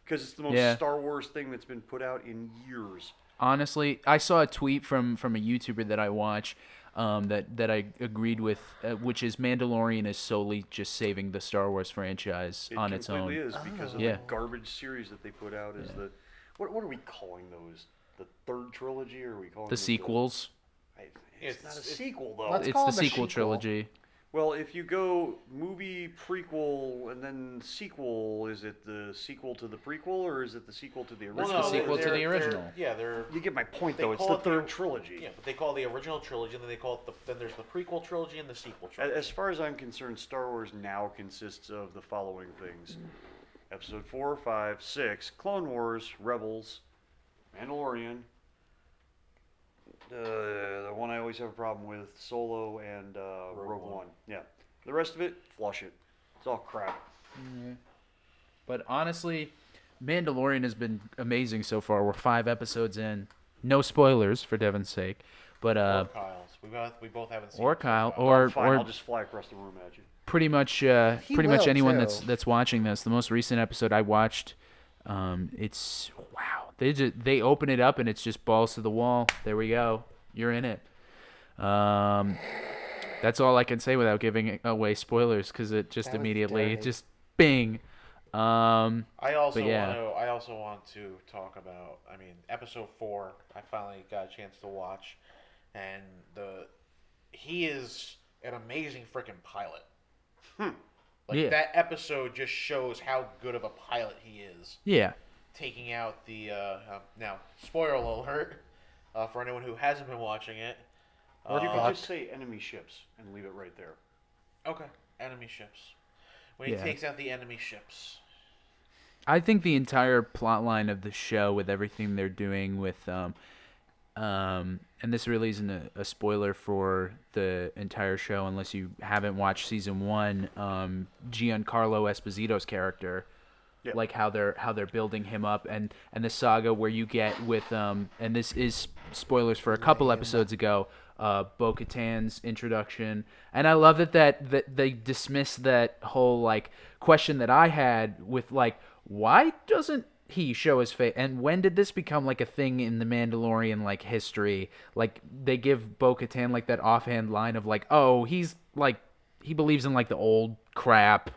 S5: Because it's the most
S2: Yeah.
S5: Star Wars thing that's been put out in years.
S2: Honestly, I saw a tweet from a YouTuber that I watch that I agreed with, which is Mandalorian is solely just saving the Star Wars franchise
S5: It
S2: on its own.
S5: completely is because of
S2: Yeah.
S5: the garbage series that they put out. Is the what are we calling those? The third trilogy, or are we calling
S2: The
S5: it
S2: sequels.
S5: It's not a sequel though.
S3: Let's
S2: It's
S3: call
S2: the
S3: them a
S2: sequel
S3: shequel.
S2: trilogy.
S5: Well, if you go movie, prequel, and then sequel, is it the sequel to the prequel, or is it the sequel to the
S1: Well,
S5: original?
S2: the sequel to the
S1: they're-
S2: original.
S1: Yeah, they're...
S5: You get my point,
S1: They
S5: though. It's
S1: call
S5: the
S1: it the-
S5: third trilogy.
S1: Yeah, but they call it the original trilogy, and then they call it then there's the prequel trilogy and the sequel trilogy.
S5: As far as I'm concerned, Star Wars now consists of the following things: Episode 4, 5, 6, Clone Wars, Rebels, Mandalorian. The one I always have a problem with, Solo and Rogue One. Yeah. The rest of it, flush it. It's all crap.
S2: But honestly, Mandalorian has been amazing so far. We're 5 episodes in. No spoilers for Devon's sake, but
S1: Or Kyle's. We both haven't seen
S2: or
S1: it so
S2: Kyle
S1: far.
S2: or
S5: Fine,
S2: or
S5: I'll just fly across the room at you.
S2: pretty much
S3: will,
S2: anyone
S3: too.
S2: that's watching this. The most recent episode I watched, it's wow. They open it up and it's just balls to the wall. There we go. You're in it. That's all I can say without giving away spoilers because it just
S3: That was
S2: immediately
S3: dirty.
S2: just bing.
S1: I also
S2: But yeah.
S1: want to talk about. I mean, episode 4. I finally got a chance to watch, and he is an amazing freaking pilot. Like
S2: Yeah.
S1: that episode just shows how good of a pilot he is.
S2: Yeah.
S1: Taking out the now spoiler alert for anyone who hasn't been watching it.
S5: Or you
S1: Uh,
S5: could just say enemy ships and leave it right there.
S1: Okay, enemy ships. When he
S2: Yeah.
S1: takes out the enemy ships.
S2: I think the entire plot line of the show with everything they're doing with and this really isn't a spoiler for the entire show unless you haven't watched season 1. Giancarlo Esposito's character,
S5: Yeah.
S2: like how they're building him up, and the saga where you get with and this is spoilers for a couple episodes ago, Bo-Katan's introduction, and I love that they dismiss that whole like question that I had with like, why doesn't he show his face, and when did this become like a thing in the Mandalorian like history? Like they give Bo-Katan like that offhand line of like, oh, he's like, he believes in like the old crap.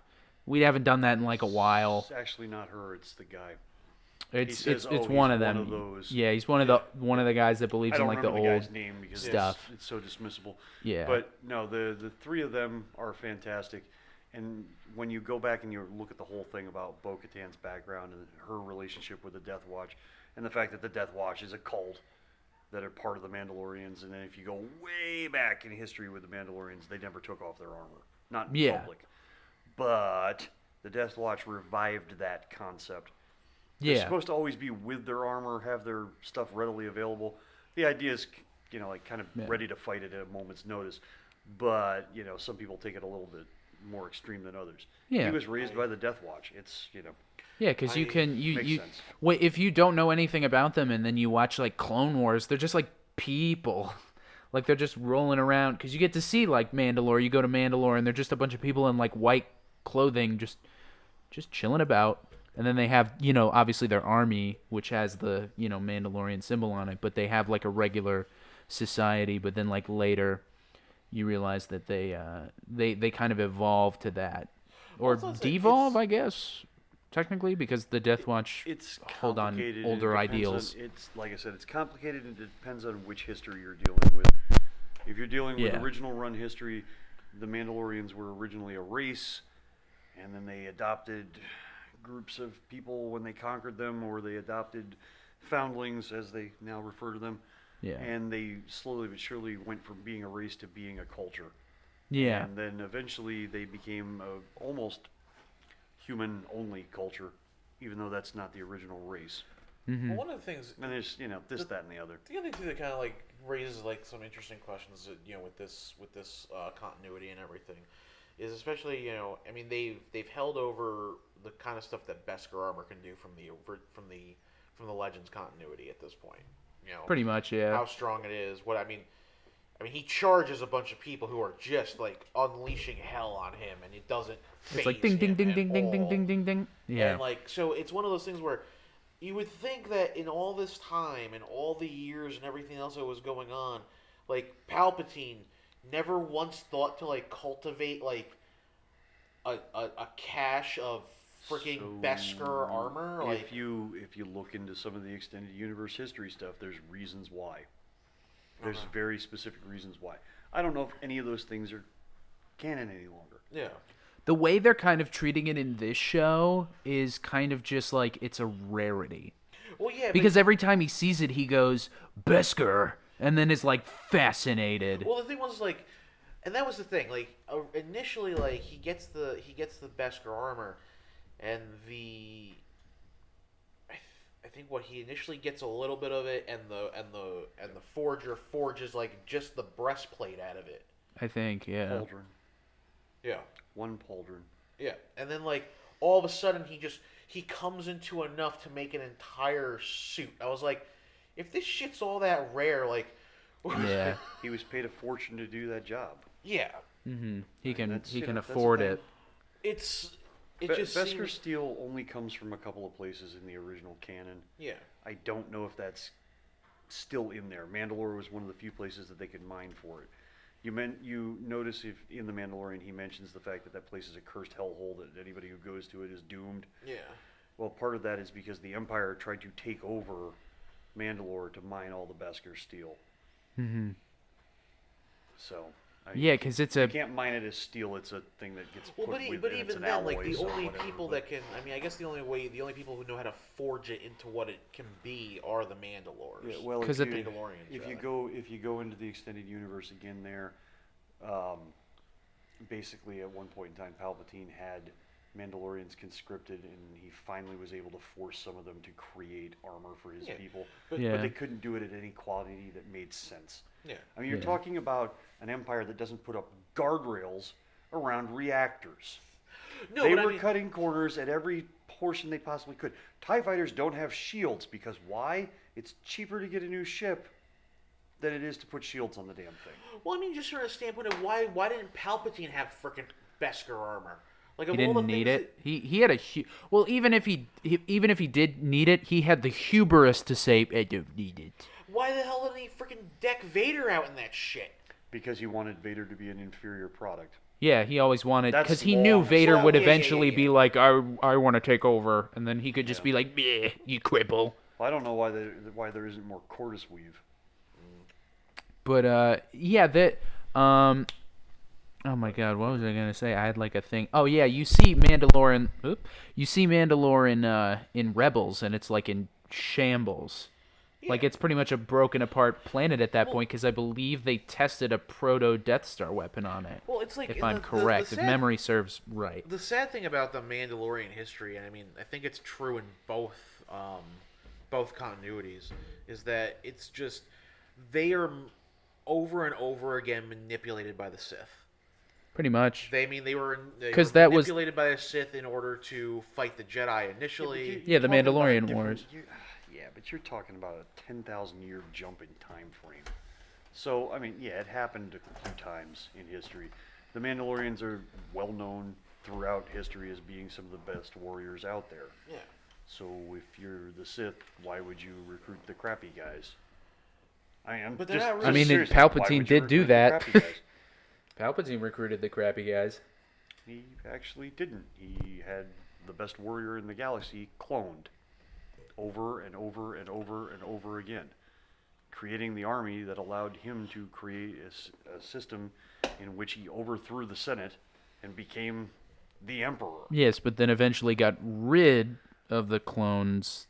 S2: We haven't done that in like a while.
S5: It's actually not her. It's the guy.
S2: It's
S5: says,
S2: it's
S5: "Oh,
S2: one
S5: he's
S2: of them.
S5: one of those."
S2: Yeah, he's one of the guys that believes
S5: I don't
S2: in like the
S5: remember the
S2: old
S5: guy's name because
S2: stuff.
S5: It's so dismissible.
S2: Yeah.
S5: But no, the three of them are fantastic. And when you go back and you look at the whole thing about Bo-Katan's background and her relationship with the Death Watch, and the fact that the Death Watch is a cult that are part of the Mandalorians, and then if you go way back in history with the Mandalorians, they never took off their armor, not in
S2: Yeah.
S5: public. But the Death Watch revived that concept. They're
S2: Yeah.
S5: supposed to always be with their armor, have their stuff readily available. The idea is, like kind of
S2: Yeah.
S5: ready to fight it at a moment's notice. But, some people take it a little bit more extreme than others.
S2: Yeah.
S5: He was raised by the Death Watch. It's,
S2: Yeah, because you can
S5: makes
S2: you
S5: sense.
S2: wait, if you don't know anything about them and then you watch like Clone Wars, they're just like people, like they're just rolling around. Because you get to see like Mandalore, you go to Mandalore and they're just a bunch of people in like white clothing, just chilling about. And then they have obviously their army, which has the Mandalorian symbol on it, but they have like a regular society. But then like later, you realize that they kind of evolve to that, or
S1: Also, it's
S2: devolve, I guess. Technically, because the Death Watch
S5: It's
S2: hold on
S5: complicated.
S2: older
S5: It depends
S2: ideals.
S5: it's like I said, it's complicated and it depends on which history you're dealing with. If you're dealing with
S2: Yeah.
S5: original run history, the Mandalorians were originally a race, and then they adopted groups of people when they conquered them, or they adopted foundlings, as they now refer to them.
S2: Yeah.
S5: And they slowly but surely went from being a race to being a culture.
S2: Yeah.
S5: And then eventually they became a almost human-only culture, even though that's not the original race.
S1: Well, one of the things,
S5: And there's, this, that, and the other.
S1: the other thing that kind of like raises like some interesting questions, with this continuity and everything, is especially I mean they've held over the kind of stuff that Beskar armor can do from the Legends continuity at this point.
S2: Pretty much, yeah.
S1: How strong it is. What I mean, he charges a bunch of people who are just like unleashing hell on him, and it doesn't.
S2: It's like
S1: faze
S2: ding, ding,
S1: him
S2: ding,
S1: at
S2: ding, ding,
S1: all.
S2: ding, ding, ding. Yeah.
S1: And like, so it's one of those things where you would think that in all this time and all the years and everything else that was going on, like Palpatine never once thought to like cultivate like a cache of freaking
S5: So,
S1: Beskar armor. Like,
S5: if you look into some of the extended universe history stuff, there's reasons why. There's very specific reasons why. I don't know if any of those things are canon any longer.
S1: yeah.
S2: The way they're kind of treating it in this show is kind of just like it's a rarity.
S1: Well, yeah.
S2: Because every time he sees it, he goes, Beskar, and then is like fascinated.
S1: Well, the thing was like, and that was the thing. Like initially, like he gets the Beskar armor, and I think what he initially gets a little bit of it, and the forger forges like just the breastplate out of it.
S2: I think, yeah.
S5: Pauldron.
S1: Yeah,
S5: One pauldron.
S1: yeah, and then like all of a sudden he comes into enough to make an entire suit. I was like, if this shit's all that rare, like,
S2: Yeah.
S5: He was paid a fortune to do that job.
S1: yeah,
S2: Mm-hmm. He can
S5: That's,
S2: he
S5: you
S2: can
S5: know, that's the
S2: afford
S5: thing.
S2: it.
S1: it just
S5: Beskar
S1: seems,
S5: steel only comes from a couple of places in the original canon.
S1: yeah.
S5: I don't know if that's still in there. Mandalore was one of the few places that they could mine for it. You notice if in the Mandalorian he mentions the fact that place is a cursed hellhole, that anybody who goes to it is doomed.
S1: Yeah.
S5: Well, part of that is because the Empire tried to take over Mandalore to mine all the Beskar steel.
S2: Mm-hmm.
S5: So
S2: Yeah, because it's
S5: you
S2: a
S5: can't mine it as steel. It's a thing that gets
S1: Well,
S5: put
S1: but,
S5: with
S1: but
S5: it. It's
S1: even
S5: an
S1: then, like
S5: alloy,
S1: the
S5: so
S1: only
S5: whatever,
S1: people
S5: but-
S1: that can, I only people who know how to forge it into what it can be are the Mandalores.
S5: Yeah, well,
S2: 'Cause
S5: if
S2: at
S5: you,
S2: the-
S1: Mandalorians.
S5: if you
S1: rather.
S5: go into the extended universe again, there, basically at one point in time, Palpatine had Mandalorians conscripted, and he finally was able to force some of them to create armor for his
S1: Yeah,
S5: people.
S1: but-
S2: Yeah.
S5: But they couldn't do it at any quality that made sense.
S1: Yeah.
S5: I mean, you're
S2: Yeah.
S5: talking about an empire that doesn't put up guardrails around reactors.
S1: No,
S5: They
S1: but I
S5: were
S1: mean,
S5: cutting corners at every portion they possibly could. TIE fighters don't have shields because why? It's cheaper to get a new ship than it is to put shields on the damn thing.
S1: well, I mean, just from a standpoint of why didn't Palpatine have frickin' Beskar armor? Like,
S2: He
S1: of all the
S2: didn't need
S1: things
S2: it. He had a well, even if he did need it, he had the hubris to say, "I don't need it."
S1: why the hell didn't he frickin' deck Vader out in that shit?
S5: Because he wanted Vader to be an inferior product.
S2: Yeah, he always wanted
S5: That's
S2: because he knew
S5: long.
S2: Vader
S1: So,
S2: would
S1: yeah,
S2: eventually
S1: yeah.
S2: be like, "I want to take over," and then he could just be like, "Bleh, you cripple."
S5: Well, I don't know why there isn't more Cordis weave.
S2: But yeah, that oh my God, what was I gonna say? I had like a thing. Oh yeah, you see Mandalorian. You see Mandalorian in Rebels, and it's like in shambles. Like
S1: Yeah.
S2: it's pretty much a broken apart planet at that point because I believe they tested a proto Death Star weapon on it.
S1: Well, it's like
S2: If I'm
S1: the
S2: correct, if
S1: sad-
S2: memory serves right.
S1: The sad thing about the Mandalorian history, and I mean, I think it's true in both continuities, is that it's just they are over and over again manipulated by the Sith.
S2: Pretty much.
S1: They were
S2: 'Cause that was-
S1: manipulated by the Sith in order to fight the Jedi initially.
S2: Yeah, the
S5: You're talking about a
S2: Mandalorian
S5: different-
S2: Wars.
S5: Yeah, but you're talking about a 10,000 year jump in time frame. So, I mean, yeah, it happened a few times in history. The Mandalorians are well known throughout history as being some of the best warriors out there.
S1: Yeah.
S5: So, if you're the Sith, why would you recruit the crappy guys?
S1: But they're not really-
S2: I mean,
S5: seriously, why
S2: Palpatine
S5: would you
S2: did do
S5: recruit the
S2: that.
S5: crappy guys?
S2: Palpatine recruited the crappy guys.
S5: He actually didn't. He had the best warrior in the galaxy cloned over and over and over and over again, creating the army that allowed him to create a system in which he overthrew the Senate and became the Emperor.
S2: Yes, but then eventually got rid of the clones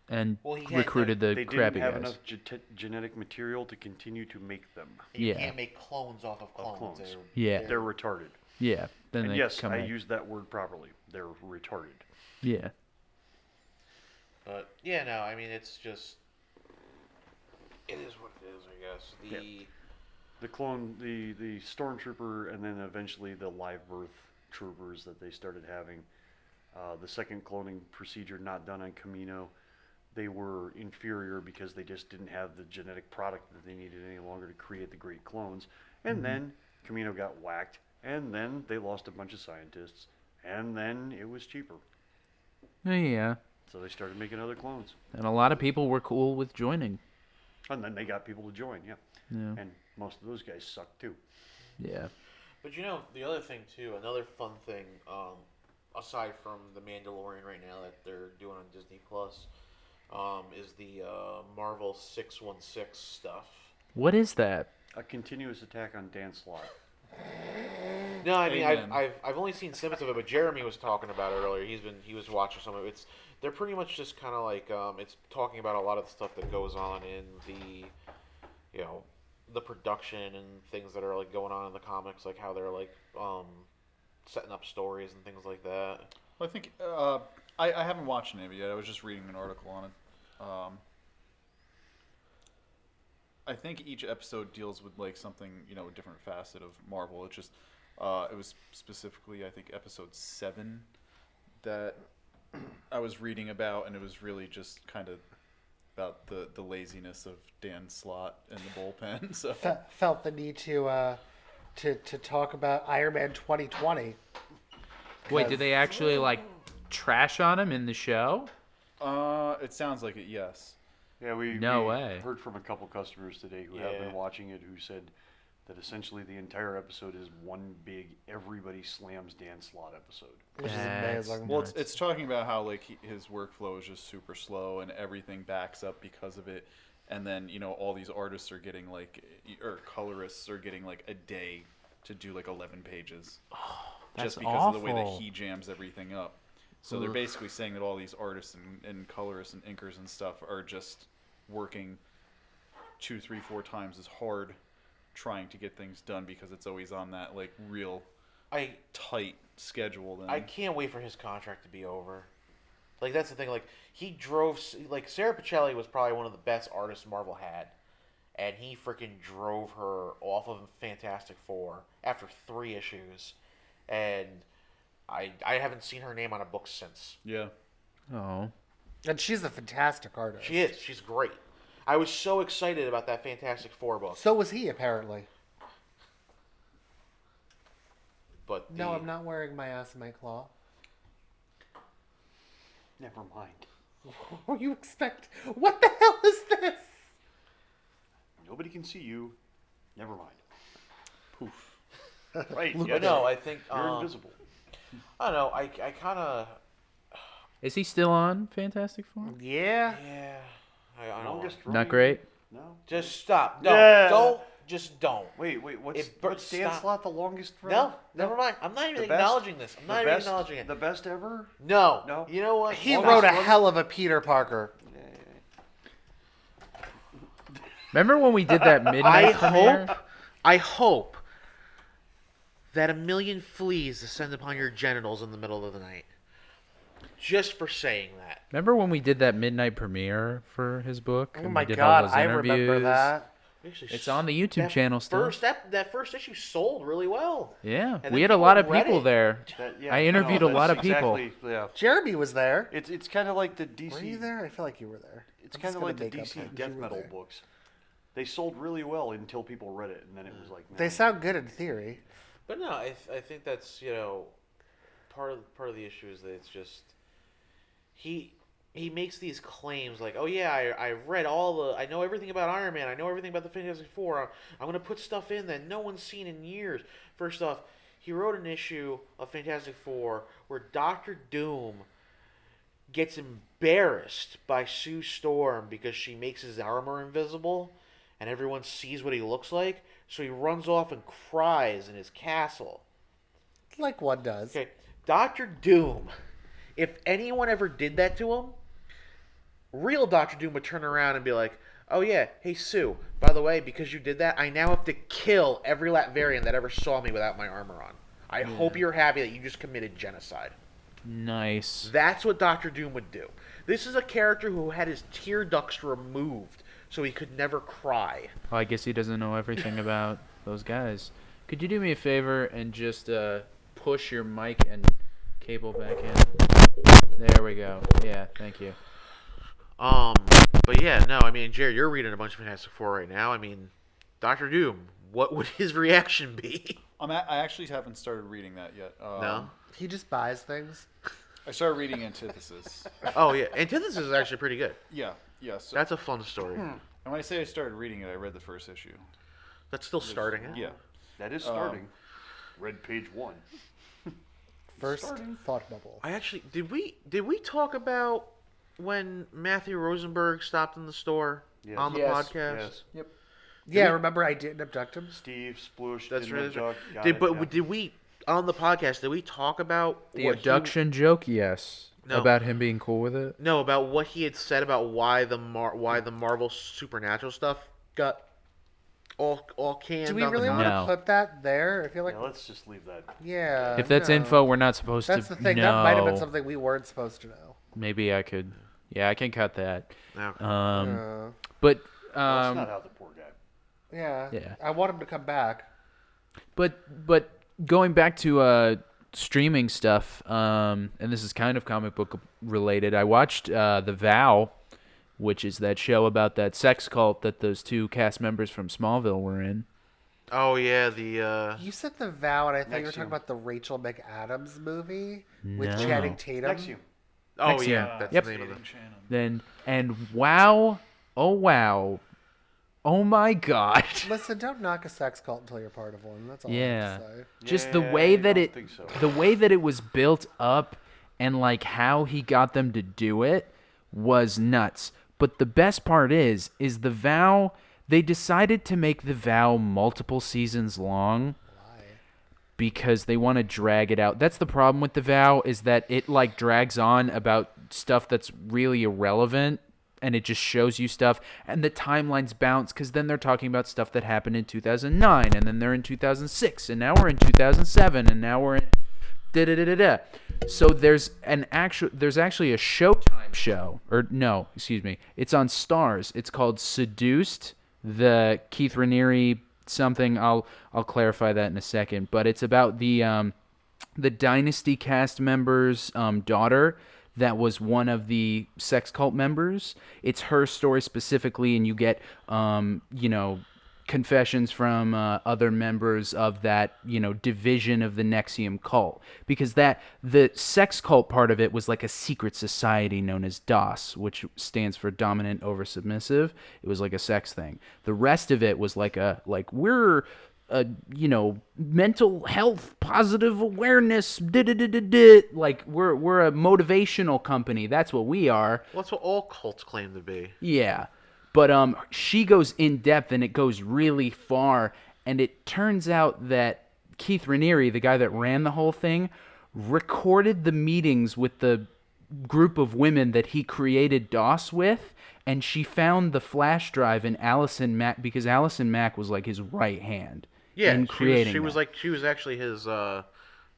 S2: and
S1: Well, he had
S2: recruited the
S5: They
S2: crappy
S5: didn't have
S2: guys.
S5: enough genetic material to continue to make them.
S1: You
S2: Yeah.
S1: can't make clones off of clones.
S5: clones.
S1: They're-
S2: Yeah.
S5: They're retarded.
S2: Yeah. Then
S5: And
S2: they
S5: yes,
S2: come
S5: I
S2: in.
S5: used that word properly. They're retarded.
S2: Yeah.
S1: But yeah, no, I mean it's just it is what it is, I guess.
S5: The clone, the stormtrooper, and then eventually the live birth troopers that they started having. The second cloning procedure not done on Camino, they were inferior because they just didn't have the genetic product that they needed any longer to create the great clones. And then Camino got whacked, and then they lost a bunch of scientists, and then it was cheaper.
S2: Yeah.
S5: So they started making other clones.
S2: And a lot of people were cool with joining.
S5: And then they got people to join, yeah.
S2: Yeah.
S5: And most of those guys suck too.
S2: Yeah.
S1: But you know, the other thing too, another fun thing, aside from the Mandalorian right now that they're doing on Disney Plus, is the Marvel 616 stuff.
S2: What is that?
S5: A continuous attack on Dan Slott.
S1: No, I mean
S4: Amen.
S1: I've only seen snippets of it, but Jeremy was talking about it earlier. He was watching some of it. They're pretty much just kind of like it's talking about a lot of the stuff that goes on in the production and things that are like going on in the comics, like how they're like setting up stories and things like that.
S4: Well, I think I haven't watched any of it yet. I was just reading an article on it. I think each episode deals with like something, a different facet of Marvel. It just it was specifically I think episode 7 that I was reading about, and it was really just kind of about the laziness of Dan Slott in the bullpen. So
S3: Felt the need to talk about Iron Man 2020.
S2: Wait, did they actually like trash on him in the show?
S4: it sounds like it. Yes.
S5: Yeah, we
S2: No way.
S5: heard from a couple customers today who have
S1: Yeah.
S5: been watching it who said that essentially the entire episode is one big everybody slams Dan Slott episode.
S3: Which is
S2: That's
S3: amazing.
S4: Well,
S2: nuts.
S4: it's talking about how like his workflow is just super slow and everything backs up because of it, and then all these artists are getting like, or colorists are getting like a day to do like 11 pages,
S2: that's
S4: just because of the way that
S2: awful.
S4: he jams everything up. So they're basically saying that all these artists and colorists and inkers and stuff are just working 2, 3, 4 times as hard trying to get things done because it's always on that like real tight schedule. Then
S1: I can't wait for his contract to be over. Like, that's the thing. Like, he drove... Like, Sarah Pichelli was probably one of the best artists Marvel had. And he freaking drove her off of Fantastic Four after 3 issues. And I haven't seen her name on a book since.
S4: Yeah.
S2: Oh.
S3: And she's a fantastic artist.
S1: She is. She's great. I was so excited about that Fantastic Four book.
S3: So was he, apparently.
S1: But
S3: No, I'm not wearing my ass in my claw.
S5: Never mind.
S3: What do you expect? What the hell is this?
S5: Nobody can see you. Never mind.
S4: Poof.
S5: Right.
S1: But
S5: Yes.
S1: no, I think...
S5: You're invisible.
S1: I don't know. I kind of...
S2: Is he still on Fantastic Four?
S3: Yeah.
S1: Yeah. I don't...
S5: Longest
S2: Not
S5: running-
S2: great.
S5: No.
S1: Just stop. No.
S5: Yeah.
S1: Don't. Just don't.
S5: Wait. What's
S1: Stop.
S5: Dan Slott the longest?
S1: No. Never mind. I'm not even
S5: The best-
S1: acknowledging this. I'm not even acknowledging it.
S5: The best ever?
S1: No.
S5: No.
S1: You know what?
S3: He
S1: Stop.
S3: wrote a hell of a Peter Parker.
S2: Remember when we did that midnight premiere?
S1: I hope that 1,000,000 fleas descend upon your genitals in the middle of the night. Just for saying that.
S2: Remember when we did that midnight premiere for his book?
S3: Oh
S2: and
S3: my
S2: we did all
S3: god,
S2: those
S3: I remember
S2: interviews?
S3: that.
S1: Actually,
S2: It's on the YouTube channel still.
S1: That first issue sold really well.
S2: Yeah,
S1: And
S2: we
S1: then
S2: had a lot of
S1: people read
S2: people
S1: it.
S2: there. I interviewed a lot of people.
S5: Yeah.
S3: Jeremy was there.
S5: It's kind of like the DC.
S3: Were you there? I feel like you were there.
S5: It's
S3: I'm
S5: kind
S3: just
S5: of
S3: gonna
S5: like the
S3: make up
S5: DC
S3: things.
S5: death
S3: You were
S5: metal
S3: there.
S5: books. They sold really well until people read it, and then it was like.
S3: They
S5: man.
S3: sound good in theory.
S1: But no, I think that's, part of the issue is that it's just he makes these claims like, oh yeah, I read I know everything about Iron Man, I know everything about the Fantastic Four, I'm gonna put stuff in that no one's seen in years. First off, he wrote an issue of Fantastic Four where Doctor Doom gets embarrassed by Sue Storm because she makes his armor invisible and everyone sees what he looks like, so he runs off and cries in his castle.
S3: Like one does.
S1: Okay, Doctor Doom, if anyone ever did that to him, real Doctor Doom would turn around and be like, oh yeah, hey Sue, by the way, because you did that, I now have to kill every Latvarian that ever saw me without my armor on. I hope you're happy that you just committed genocide.
S2: Nice.
S1: That's what Doctor Doom would do. This is a character who had his tear ducts removed so he could never cry.
S2: Well, I guess he doesn't know everything about those guys. Could you do me a favor and just push your mic and cable back in? There we go. Yeah, thank you.
S1: But yeah, no, I mean, Jared, you're reading a bunch of Fantastic Four right now. I mean, Doctor Doom, what would his reaction be?
S4: I actually haven't started reading that yet.
S1: No?
S3: He just buys things.
S4: I started reading Antithesis.
S1: Oh yeah, Antithesis is actually pretty good.
S4: Yeah. So,
S1: That's a fun story.
S4: and when I say I started reading it, I read the first issue.
S1: That's still starting it.
S4: Yeah.
S5: That is starting. Read page 1.
S3: First
S5: Starting.
S3: thought bubble.
S1: I actually did we talk about when Matthew Rosenberg stopped in the store
S5: Yes.
S1: on the
S2: Yes.
S1: podcast?
S5: Yes.
S4: Yep.
S3: Yeah, remember I didn't abduct him?
S5: Steve Sploosh.
S1: That's
S5: didn't
S1: right.
S5: abduct, got
S1: Did,
S5: it,
S1: but
S5: yeah.
S1: did we on the podcast? Did we talk about
S2: The
S1: what he-
S2: abduction joke, yes.
S1: No.
S2: About him being cool with it.
S1: No, about what he had said about why the Marvel Supernatural stuff got all canned.
S3: Do we
S1: on
S3: really
S1: the
S3: want
S2: No.
S3: to put that there? I feel like,
S5: Yeah, let's just leave that.
S3: yeah.
S2: If that's
S3: no.
S2: info we're not supposed
S3: That's
S2: to
S3: the thing.
S2: know,
S3: That might have been something we weren't supposed to know.
S2: maybe I could. Yeah, I can cut that.
S1: Okay.
S2: But
S5: Well, it's not out the poor guy.
S3: Yeah.
S2: Yeah.
S3: I want him to come back.
S2: But going back to streaming stuff, and this is kind of comic book related. I watched The Vow, which is that show about that sex cult that those 2 cast members from Smallville were in.
S1: Oh yeah, the
S3: You said The Vow, and I thought you were
S5: Nexium.
S3: talking about the Rachel McAdams movie with
S2: No.
S3: Channing Tatum.
S5: Nexium.
S1: oh
S2: Nexium.
S1: yeah, that's
S2: Yep.
S1: the name of the.
S2: Then wow, oh my god.
S3: Listen, don't knock a sex cult until you're part of one. That's all I
S2: Yeah.
S3: have to say.
S2: Just the
S5: Yeah,
S2: way
S5: I
S2: that
S5: don't
S2: it
S5: think so.
S2: the way that it was built up and like how he got them to do it was nuts. But the best part is The Vow, they decided to make The Vow multiple seasons long
S3: Why?
S2: because they want to drag it out. That's the problem with The Vow, is that it like drags on about stuff that's really irrelevant and it just shows you stuff, and the timelines bounce because then they're talking about stuff that happened in 2009, and then they're in 2006, and now we're in 2007, and now we're in da-da-da-da-da. So there's actually a Showtime show, or no, excuse me, it's on Stars. It's called Seduced, the Keith Raniere something. I'll clarify that in a second, but it's about the Dynasty cast member's daughter that was one of the sex cult members. It's her story specifically, and you get confessions from other members of that division of the NXIVM cult, because the sex cult part of it was like a secret society known as DOS, which stands for dominant over submissive. It was like a sex thing. The rest of it was like we're mental health, positive awareness, like we're a motivational company. That's what we are.
S1: Well, that's what all cults claim to be.
S2: Yeah. But she goes in depth, and it goes really far, and it turns out that Keith Raniere, the guy that ran the whole thing, recorded the meetings with the group of women that he created DOS with, and she found the flash drive in Allison Mack, because Allison Mack was like his right hand.
S1: Yeah,
S2: in creating
S1: she was actually his. I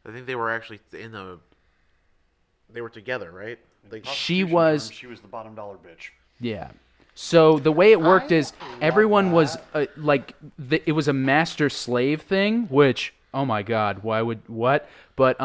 S1: think they were actually they were together, right?
S2: She was
S5: the bottom dollar bitch.
S2: Yeah. So the way it worked is everyone was it was a master slave thing, which, oh my God, what? But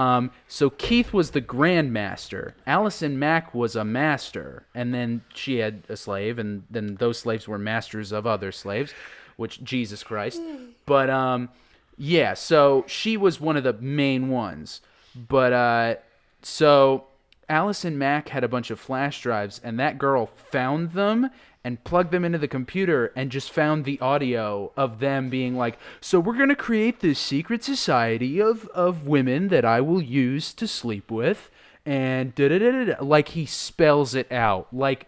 S2: so Keith was the grandmaster. Allison Mack was a master, and then she had a slave, and then those slaves were masters of other slaves, which, Jesus Christ. But yeah, so she was one of the main ones. But so Allison Mack had a bunch of flash drives, and that girl found them and plugged them into the computer and just found the audio of them being like, so we're going to create this secret society of women that I will use to sleep with, and da-da-da-da-da. Like, he spells it out. Like,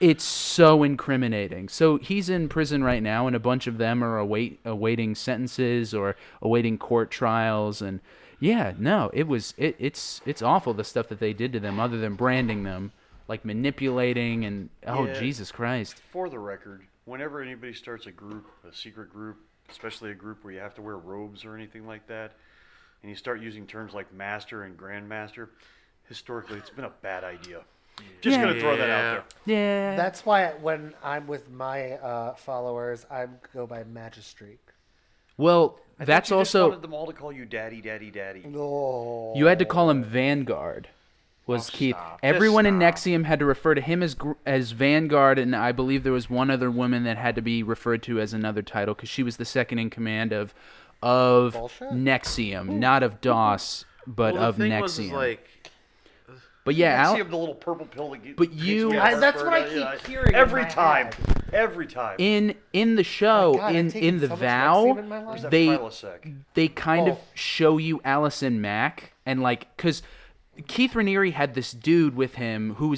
S2: it's so incriminating. So he's in prison right now, and a bunch of them are awaiting sentences or awaiting court trials, and yeah, no, it's awful, the stuff that they did to them, other than branding them. Like manipulating and Jesus Christ.
S5: For the record, whenever anybody starts a group, a secret group, especially a group where you have to wear robes or anything like that, and you start using terms like master and grandmaster, historically it's been a bad idea. Just gonna throw that out there.
S2: Yeah.
S3: That's why when I'm with my followers, I go by Magistrate.
S2: Well,
S5: I
S2: that's
S5: thought you just
S2: also
S5: wanted them all to call you daddy, daddy, daddy.
S3: No.
S2: you had to call him Vanguard. Was Keith?
S1: Stop.
S2: Everyone in
S1: Stop.
S2: NXIVM had to refer to him as Vanguard, and I believe there was one other woman that had to be referred to as another title because she was the second in command of
S3: Bullshit?
S2: NXIVM, not of DOS, but
S1: Well,
S2: of
S1: the thing was, is
S2: NXIVM.
S1: like,
S2: But yeah,
S5: I see the little purple pill that gets.
S2: But you-
S3: That's what I keep hearing in
S5: every
S3: my
S5: time.
S3: head.
S5: Every time.
S2: in the show,
S3: My God, I've
S2: in
S3: taken
S2: the
S3: so much
S2: vow,
S3: Nexium in my life.
S5: Where's that
S2: they
S5: Prilosec?
S2: they kind of
S3: Oh.
S2: show you Allison Mack, and like, because Keith Raniere had this dude with him who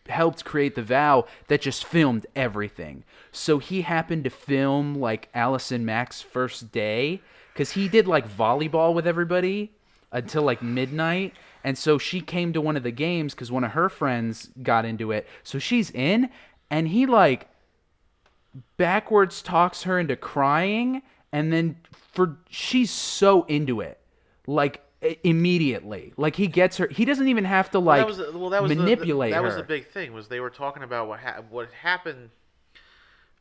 S2: helped create the vow that just filmed everything. So he happened to film like Allison Mack's first day because he did like volleyball with everybody until like midnight. And so she came to one of the games because one of her friends got into it. So she's in, and he like backwards talks her into crying, and then she's so into it, like immediately. Like he gets her. He doesn't even have to like manipulate her.
S1: That was the big thing. Was they were talking about what happened.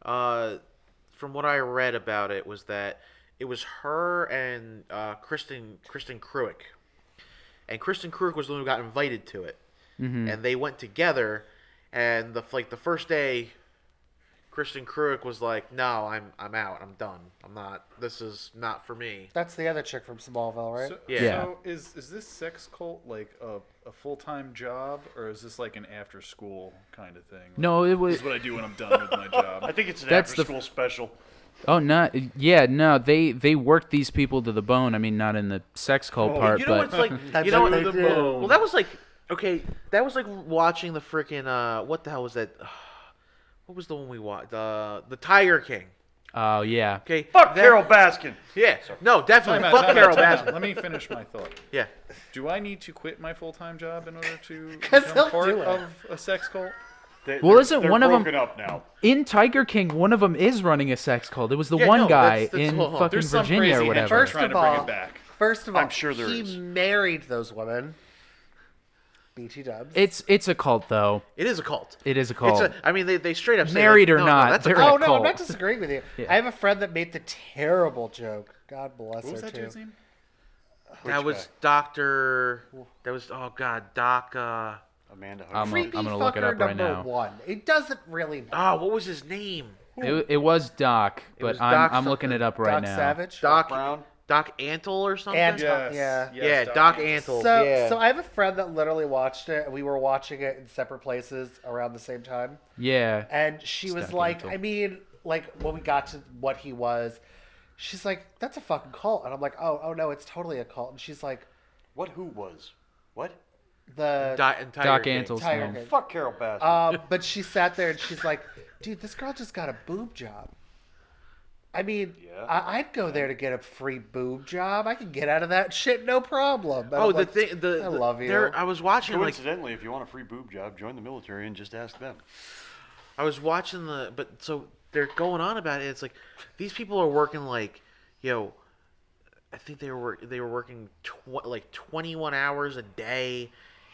S1: From what I read about it, was that it was her and Kristen Kruick. And Kristen Kruick was the one who got invited to it, and they went together. And the first day, Kristen Kruick was like, "No, I'm out. I'm done. I'm not. This is not for me."
S3: That's the other chick from Smallville, right?
S2: Yeah.
S4: So is this sex cult like a full-time job, or is this like an after-school kind of thing?
S2: No, it was.
S4: This is what I do when I'm done with my job.
S5: I think it's an
S2: That's the-
S5: after-school special.
S2: Oh, no, yeah, no, they worked these people to the bone. I mean, not in the sex cult part,
S1: You know
S2: but
S1: what's like?
S3: I
S1: You know
S3: bet
S1: what?
S3: they did.
S1: Well, that was like okay. That was like watching the freaking what the hell was that? What was the one we watched? The Tiger King.
S2: oh yeah,
S1: Okay.
S5: Fuck Carol Baskin.
S1: Yeah. No, definitely.
S4: Time out,
S1: Fuck
S4: time
S1: Carol
S4: out, time out.
S1: Baskin.
S4: Let me finish my thought.
S1: Yeah.
S4: Do I need to quit my full-time job in order to
S3: 'Cause
S4: become
S3: he'll
S4: part
S3: do it.
S4: of a sex cult?
S2: Well, isn't
S5: they're
S2: one of them
S5: broken up now?
S2: in Tiger King? One of them is running a sex cult. It was the
S1: Yeah,
S2: one
S1: no,
S2: guy
S1: that's
S2: in
S1: hold on.
S2: fucking
S4: There's some
S2: Virginia
S4: crazy
S2: or whatever.
S4: henchman
S3: First
S4: trying
S3: of
S4: to bring
S3: all-
S4: it back.
S3: First of all,
S5: I'm sure there
S3: he
S5: is.
S3: married those women. BT Dubs.
S2: It's a cult though.
S1: It is a cult.
S2: It is a cult.
S1: I mean, they straight up say,
S2: Married
S1: like,
S2: or
S1: no,
S2: not,
S1: that's a
S2: they're
S1: cult.
S3: Oh
S2: a
S3: no,
S2: cult.
S3: I'm not disagreeing with you.
S2: Yeah.
S3: I have a friend that made the terrible joke. God bless
S4: What was
S3: her
S4: that
S3: too.
S4: dude's name?
S1: That was
S5: guy?
S1: Doctor. That was Doc.
S5: Amanda.
S2: I'm
S3: Creepy
S2: gonna look it
S3: fucker
S2: up right
S3: number
S2: now.
S3: 1. It doesn't really matter.
S1: Oh, what was his name?
S2: It was Doc,
S1: was
S2: but
S1: Doc
S2: I'm looking it up right
S3: Doc
S2: now.
S3: Savage.
S1: Doc
S5: Brown.
S1: Doc Antle or something.
S3: Antle.
S4: Yes.
S3: Yeah.
S1: Yeah,
S4: Yes,
S1: Doc
S4: Antle.
S1: Antle.
S3: So,
S1: yeah.
S3: so I have a friend that literally watched it, and we were watching it in separate places around the same time.
S2: Yeah.
S3: And she was
S2: Doc
S3: like,
S2: Antle.
S3: I mean, like when we got to what he was, she's like, "That's a fucking cult," and I'm like, "Oh no, it's totally a cult." And she's like,
S5: Who was? What?
S3: "The
S1: Tiger
S2: Doc
S1: King.
S2: Antle's
S3: Tiger
S2: name.
S3: King."
S5: Fuck Carol Baskin.
S3: But she sat there and she's like, "Dude, this girl just got a boob job." I mean,
S5: Yeah.
S3: I'd go there to get a free boob job. I can get out of that shit no problem. And
S1: Oh,
S3: I'm like,
S1: the
S3: I love you.
S1: there- I was watching like
S5: Coincidentally, if you want a free boob job, join the military and just ask them.
S1: I was watching but so they're going on about it. It's like these people are working like, I think they were working like 21 hours a day,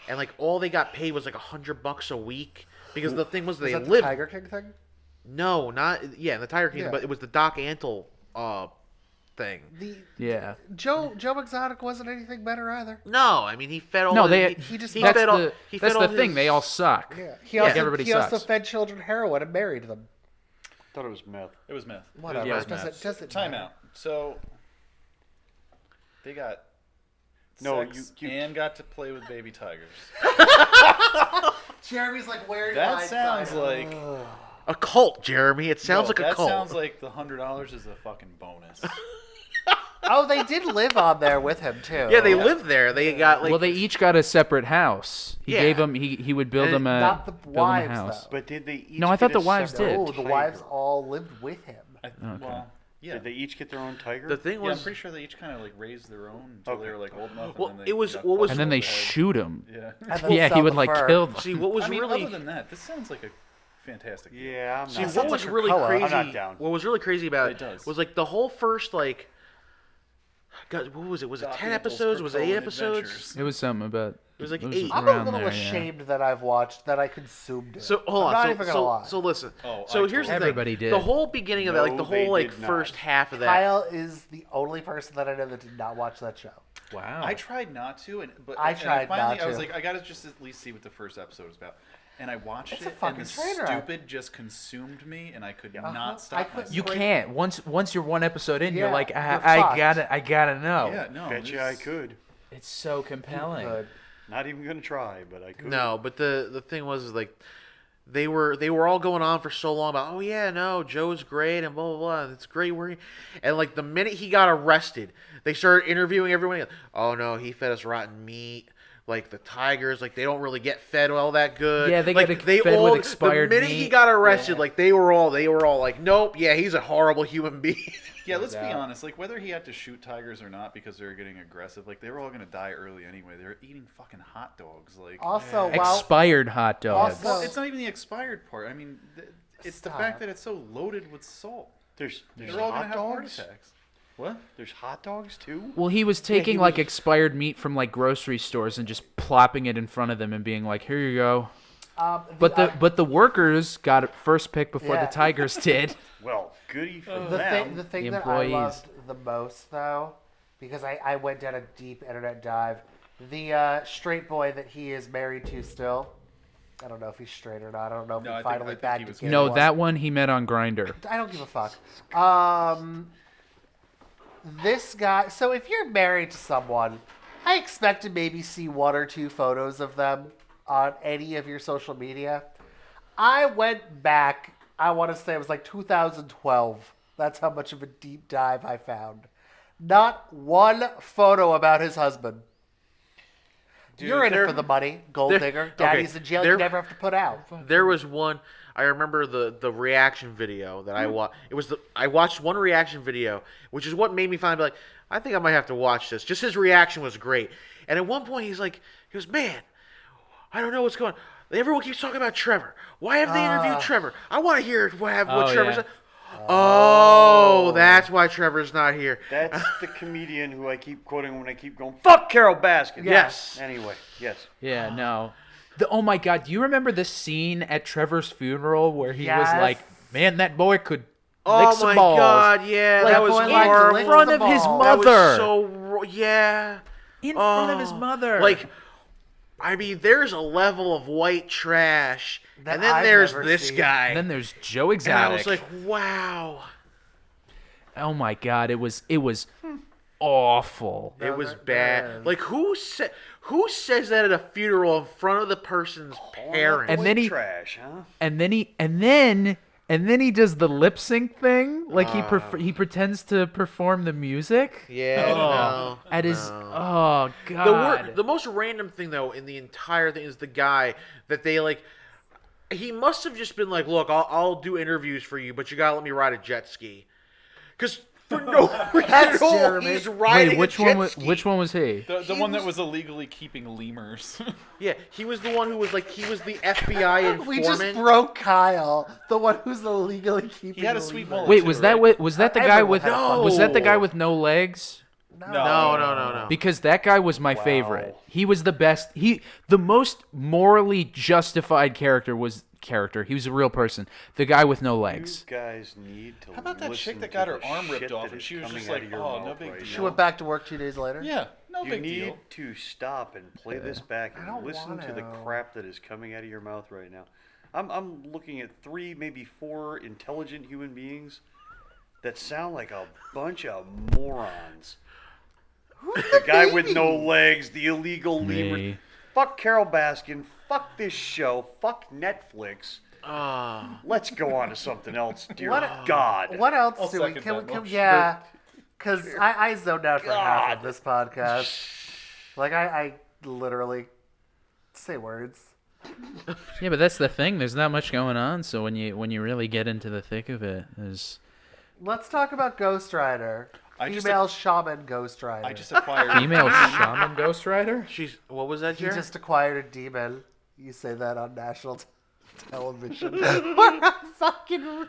S1: and like all they got paid was like $100 a week because the thing was
S3: Is
S1: they
S3: that the
S1: lived.
S3: Tiger King thing?
S1: No, not yeah, in the Tiger King,
S3: Yeah.
S1: but it was the Doc Antle thing.
S3: The
S2: Yeah.
S3: Joe Exotic wasn't anything better either.
S1: No, I mean he fed all.
S2: No,
S1: the,
S3: he just-
S2: that's
S1: fed all,
S2: the
S1: he
S2: that's
S1: fed
S2: the
S1: all
S2: thing.
S1: his-
S2: They all suck.
S3: Yeah,
S2: Like, everybody
S3: he also
S2: sucks.
S3: fed children heroin and married them.
S5: Thought it was meth.
S4: It was meth.
S3: Whatever.
S2: Yeah,
S3: It doesn't
S4: Time
S3: matter.
S4: out. So they got
S5: No,
S4: sex
S5: you-
S4: and got to play with baby tigers.
S3: Jeremy's like, where did
S4: That
S3: I
S4: sounds
S3: sign?
S4: like
S1: A cult, Jeremy. It sounds
S4: No,
S1: like a
S4: that
S1: cult.
S4: sounds like the $100 is a fucking bonus.
S3: Oh, they did live on there with him too.
S1: yeah, they lived there. They got like
S2: Well, they each got a separate house. He
S1: Yeah.
S2: gave them. He would build
S1: And
S2: them a
S3: not the
S2: build them a
S3: wives,
S2: house.
S3: though.
S5: But did they each
S2: No, I thought
S5: get a
S2: the wives
S5: separate
S2: did.
S3: Oh, the wives
S5: tiger?
S3: all lived with him.
S4: Well, yeah.
S5: Did they each get their own tiger?
S1: the thing
S4: Yeah, I'm
S1: was
S4: pretty sure they each kind of like raised their own until they
S5: Okay.
S4: were like old enough.
S1: Well,
S4: and then they
S1: it was-
S4: got
S1: what was-
S2: And then they
S4: fucked in the
S2: shoot him.
S4: head.
S3: And then
S2: Yeah,
S3: sell
S2: he would
S3: the
S2: like
S3: fur.
S2: kill them.
S1: see what was
S4: I mean,
S1: really
S4: other than that, this sounds like a fantastic deal.
S5: yeah, I'm
S1: see
S5: not.
S1: what
S3: sounds
S1: was
S3: like
S1: really
S3: Krakoa. I'm
S1: crazy.
S5: not down.
S1: What was really crazy about
S4: It does.
S1: was like the whole first like. God, what was it? Was it
S4: Doc
S1: 10
S4: Antle's
S1: episodes? Was it 8
S4: Krakoan
S1: episodes?
S4: Adventures.
S2: It was something about.
S1: It was like 8.
S3: I'm a
S2: around
S3: little
S2: there, yeah.
S3: ashamed that I've watched that I consumed it.
S1: So hold
S3: I'm
S1: on.
S3: not
S1: so,
S3: even gonna
S1: so,
S3: lie.
S1: so listen.
S4: Oh,
S1: so
S4: I
S1: here's the
S4: totally-
S1: thing.
S2: Everybody did.
S1: The whole beginning of that, like the
S5: No, they
S1: whole like
S5: did not.
S1: first half of that.
S3: Kyle is the only person that I know that did not watch that show.
S2: Wow.
S4: I tried not to, but
S3: I
S4: and
S3: tried
S4: finally,
S3: not
S4: I was
S3: to.
S4: like, I gotta just at least see what the first episode is about. And I watched
S3: It's a
S4: it, and
S3: fucking
S4: the
S3: train wreck.
S4: stupid just consumed me, and I could
S3: Uh-huh.
S4: not
S3: I
S4: stop
S3: couldn't-
S4: myself.
S2: You
S3: Great.
S2: can't. Once you're one episode in, you're
S3: Yeah,
S2: like,
S3: you're
S2: I
S3: fucked.
S2: gotta know.
S4: Yeah, no.
S5: Betcha I could.
S2: It's so compelling.
S3: Good.
S5: Not even gonna try, but I could.
S1: No, but the thing was is like they were all going on for so long about oh yeah no Joe's great and blah blah blah and it's great working and like the minute he got arrested they started interviewing everyone. Oh no, he fed us rotten meat. Like the tigers, like they don't really get fed all that good.
S2: Yeah, they
S1: like,
S2: get fed with expired
S1: The minute he
S2: meat.
S1: got arrested,
S3: Yeah.
S1: like they were all like, nope, yeah, he's a horrible human being.
S4: Yeah, let's be
S2: doubt.
S4: honest. Like whether he had to shoot tigers or not because they were getting aggressive, like they were all gonna die early anyway. They were eating fucking hot dogs. Like,
S3: Also, while
S2: Expired hot dogs.
S3: Also-
S4: well, it's not even the expired part. I mean, it's the
S3: Stop.
S4: fact that it's so loaded with salt.
S5: There's
S4: They're all gonna
S5: hot
S4: have heart
S5: dogs.
S4: attacks. What?
S5: There's hot dogs too.
S2: Well, he was taking
S3: he
S2: like
S3: was-
S2: expired meat from like grocery stores and just plopping it in front of them and being like, "Here you go." But the workers got it first pick before
S3: Yeah.
S2: the Tigers did.
S5: Well, goody for
S3: the
S5: them.
S3: thing
S2: The
S3: that I
S2: employees.
S3: loved the most though, because I went down a deep internet dive, the straight boy that he is married to still. I don't know if he's straight or not. I don't know if
S4: No, I
S3: he
S4: think-
S3: finally
S4: I think
S3: bagged
S4: he
S3: a
S4: was
S3: kid.
S2: No,
S3: or
S2: that one he met on Grinder.
S3: I don't give a fuck. This guy. So if you're married to someone, I expect to maybe see one or two photos of them on any of your social media. I went back. I want to say it was like 2012. That's how much of a deep dive I found. Not one photo about his husband.
S1: Dude,
S3: You're in it
S1: there-
S3: for the money, gold
S1: there-
S3: digger.
S1: okay,
S3: Daddy's in jail. You
S1: there-
S3: never have to put out.
S1: There was one. I remember the reaction video that I watched. It was I watched one reaction video, which is what made me finally be like, I think I might have to watch this. Just his reaction was great. And at one point, he goes, man, I don't know what's going on. Everyone keeps talking about Trevor. Why have they interviewed Trevor? I want to hear what
S2: Oh,
S1: Trevor
S2: yeah.
S1: said. Oh, that's why Trevor's not here.
S5: That's the comedian who I keep quoting when I keep going, fuck Carol Baskin.
S1: Yes.
S5: Anyway, yes.
S2: Yeah, no. Oh my God, do you remember the scene at Trevor's funeral where he was
S3: Yes.
S2: like, man, that boy could lick
S1: Oh
S2: some
S1: my
S2: balls.
S1: God, yeah,
S3: Like,
S1: that was
S3: boy, like,
S1: horrible.
S3: lick
S2: In front
S3: the
S2: of his
S3: ball.
S1: That
S2: mother.
S1: was so yeah.
S2: In front of his
S1: Oh,
S2: mother.
S1: Like, I mean, there's a level of white trash,
S3: That
S1: and then
S3: I've
S1: there's
S3: never
S1: this
S3: seen.
S1: guy.
S2: And then there's Joe
S1: and I
S2: Exotic.
S1: was like, wow.
S2: oh my God, it was awful.
S1: It was
S3: there
S1: bad.
S3: is.
S1: Like, who says that at a funeral in front of the person's parents?
S2: And then he-
S5: trash, huh?
S2: And then he does the lip sync thing, like he pretends to perform the music.
S1: yeah, no,
S2: At his
S1: no.
S2: oh God.
S1: The most random thing though in the entire thing is the guy that they like. He must have just been like, "Look, I'll do interviews for you, but you gotta let me ride a jet ski," because for no reason
S3: That's
S1: at all,
S3: Jeremy.
S1: he's riding
S2: Wait, which
S1: a jet
S2: one was
S1: ski.
S2: which one was he?
S4: The one that was illegally keeping lemurs.
S1: Yeah, he was the one who was like he was the FBI informant.
S3: We just broke Kyle, the one who's illegally keeping.
S4: He had a
S3: the
S4: sweet
S3: lemur.
S4: mullet.
S2: Wait,
S4: too,
S2: was that
S4: right?
S2: was that the guy
S3: Everyone
S2: with
S3: had fun.
S2: was that the guy
S1: No.
S2: with no legs?
S1: No.
S2: Because that guy was my favorite. He was the best. The most morally justified character. He was a real person. The guy with no
S5: You
S2: legs.
S5: guys need to
S4: How about that chick
S5: listen
S4: that
S5: to
S4: got her
S5: the
S4: arm ripped
S5: shit
S4: off
S5: that
S4: and
S5: is
S4: she was
S5: coming
S4: just
S5: out
S4: like,
S5: of your
S4: oh,
S5: mouth
S4: no big
S5: right
S4: deal.
S3: She
S5: now.
S3: went back to work 2 days later.
S4: Yeah, no
S5: You
S4: big
S5: need
S4: deal.
S5: to stop and play this back
S3: I don't
S5: and listen to the
S3: wanna.
S5: crap that is coming out of your mouth right now. I'm looking at 3, maybe 4 intelligent human beings that sound like a bunch of morons. The guy with no legs, the illegal lemur.
S2: Me.
S5: Fuck Carol Baskin. Fuck this show. Fuck Netflix. Let's go on to something else, dear God.
S3: What else
S4: I'll
S3: do we?
S4: second
S3: Can we?
S4: that
S3: Can,
S4: motion.
S3: yeah, because I zoned out for half of
S5: God.
S3: this podcast. Like I literally say words.
S2: Yeah, but that's the thing. There's not much going on. So when you really get into the thick of it, there's
S3: Let's talk about Ghost Rider.
S4: I just-
S3: Female shaman Ghost Rider.
S4: I just acquired.
S2: female shaman Ghost Rider.
S1: She's what was that,
S3: He
S1: Jerry?
S3: just acquired a demon. You say that on national television. What a fucking.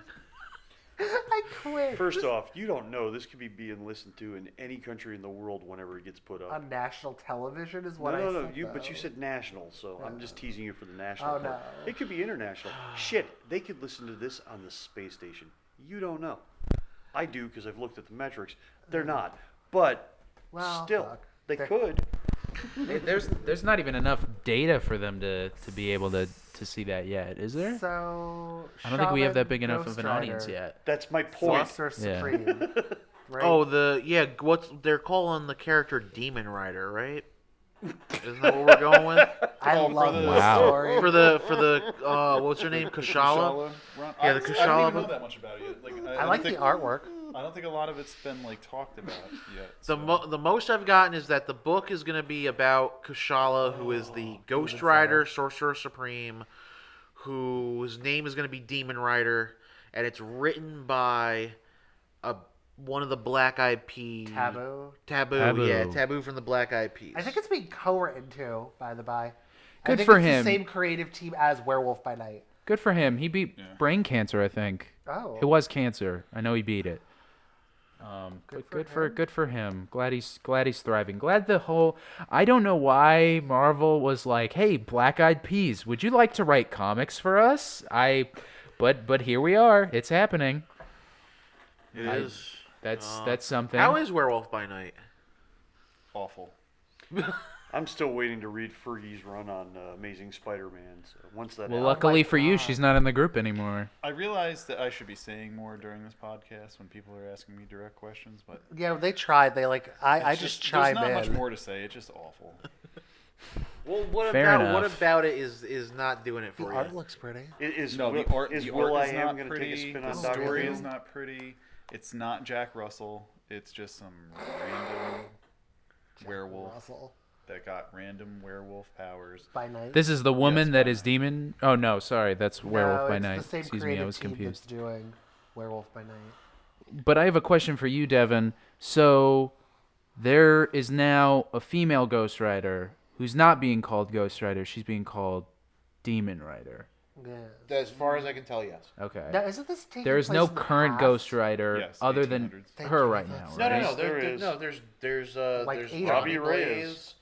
S3: I quit.
S5: First off, you don't know this could be being listened to in any country in the world whenever it gets put up.
S3: On national television is what
S5: No,
S3: I
S5: no,
S3: said.
S5: but you
S3: though.
S5: said national, so I'm just teasing you for the national
S3: Oh,
S5: part.
S3: no.
S5: It could be international. Shit, they could listen to this on the space station. You don't know. I do because I've looked at the metrics. They're not. But
S3: Well,
S5: still,
S3: fuck.
S5: they
S3: They're-
S5: could.
S2: There's not even enough data for them to be able to see that yet, is there?
S3: So.
S2: I don't think we have that
S3: Shaman
S2: big enough
S3: Ghost
S2: of an audience
S3: Rider,
S2: yet.
S5: That's my point.
S3: Sorcerer
S2: Yeah.
S3: Supreme. Right?
S1: Oh, what's they're calling the character Demon Rider, right? Isn't that what we're going with?
S3: I
S4: Oh,
S3: love
S4: for
S3: this
S4: the-
S2: Wow.
S3: story.
S1: For the what's her name? Kashala?
S4: Run.
S1: Yeah, the
S4: I don't
S1: Kashala
S4: even know
S1: book.
S4: that much about it. Like,
S3: I
S4: don't
S3: like the
S4: think,
S3: artwork.
S4: I don't think a lot of it's been like talked about yet.
S1: The most I've gotten is that the book is going to be about Kashala, who is the Ghost Rider, Sorcerer Supreme, whose name is going to be Demon Rider, and it's written by one of the Black Eyed Peas.
S3: Taboo.
S1: Taboo, yeah,
S2: Taboo.
S1: Taboo from the Black Eyed Peas.
S3: I think it's being co-written too, by the by. I
S2: Good
S3: think
S2: for
S3: it's
S2: him.
S3: The same creative team as Werewolf by Night.
S2: Good for him. He beat brain cancer, I think.
S3: Oh.
S2: It was cancer. I know he beat it.
S3: Good
S2: But
S3: for him.
S2: good for him. Glad he's thriving. Glad the whole. I don't know why Marvel was like, "Hey, Black Eyed Peas, would you like to write comics for us?" But here we are. It's happening.
S1: It is.
S2: That's something.
S1: How is Werewolf by Night?
S4: Awful.
S5: I'm still waiting to read Fergie's run on Amazing Spider-Man. So once that
S2: Well,
S5: happens,
S2: luckily for you, she's not in the group anymore.
S4: I realize that I should be saying more during this podcast when people are asking me direct questions, but
S3: Yeah, they tried. They like. I
S4: it's
S3: just chime
S4: there's not
S3: in.
S4: much more to say. It's just awful.
S1: Well, what
S2: Fair
S1: about
S2: enough.
S1: is not doing it
S3: The
S1: for
S3: art
S1: you?
S3: looks pretty.
S5: is
S4: No,
S5: Will,
S4: the art.
S5: is
S4: The
S5: Will
S4: art
S5: I
S4: is
S5: Am
S4: not
S5: going to take a
S4: pretty.
S5: spin
S4: The
S5: on Doctor
S4: story
S5: Who?
S4: is not pretty. It's not Jack Russell. It's just some random werewolf
S3: Russell
S4: that got random werewolf powers.
S3: by Night.
S2: This is the woman
S4: Yes,
S2: that
S4: by
S2: is
S4: Night.
S2: demon. Oh no, sorry, that's Werewolf
S3: no,
S2: by
S3: it's
S2: Night.
S3: The same
S2: Excuse me,
S3: creative
S2: I was
S3: team
S2: confused.
S3: That's doing Werewolf by Night.
S2: But I have a question for you, Devon. So there is now a female Ghost Rider who's not being called Ghost Rider. She's being called Demon Rider.
S3: Yeah.
S1: As far as I can tell, yes.
S2: Okay.
S3: Now, isn't this taking
S2: There is
S3: place
S2: no
S3: in the
S2: current
S3: past?
S2: Ghost Rider
S4: Yes,
S2: other than
S4: 1800s.
S3: Thank
S2: her
S3: you,
S2: right
S3: that's-
S2: now,
S1: No,
S2: right?
S1: no, no.
S5: There is.
S1: There's
S3: Like
S1: there's
S3: 8
S1: Johnny
S5: Robbie Reyes.
S1: Blaze.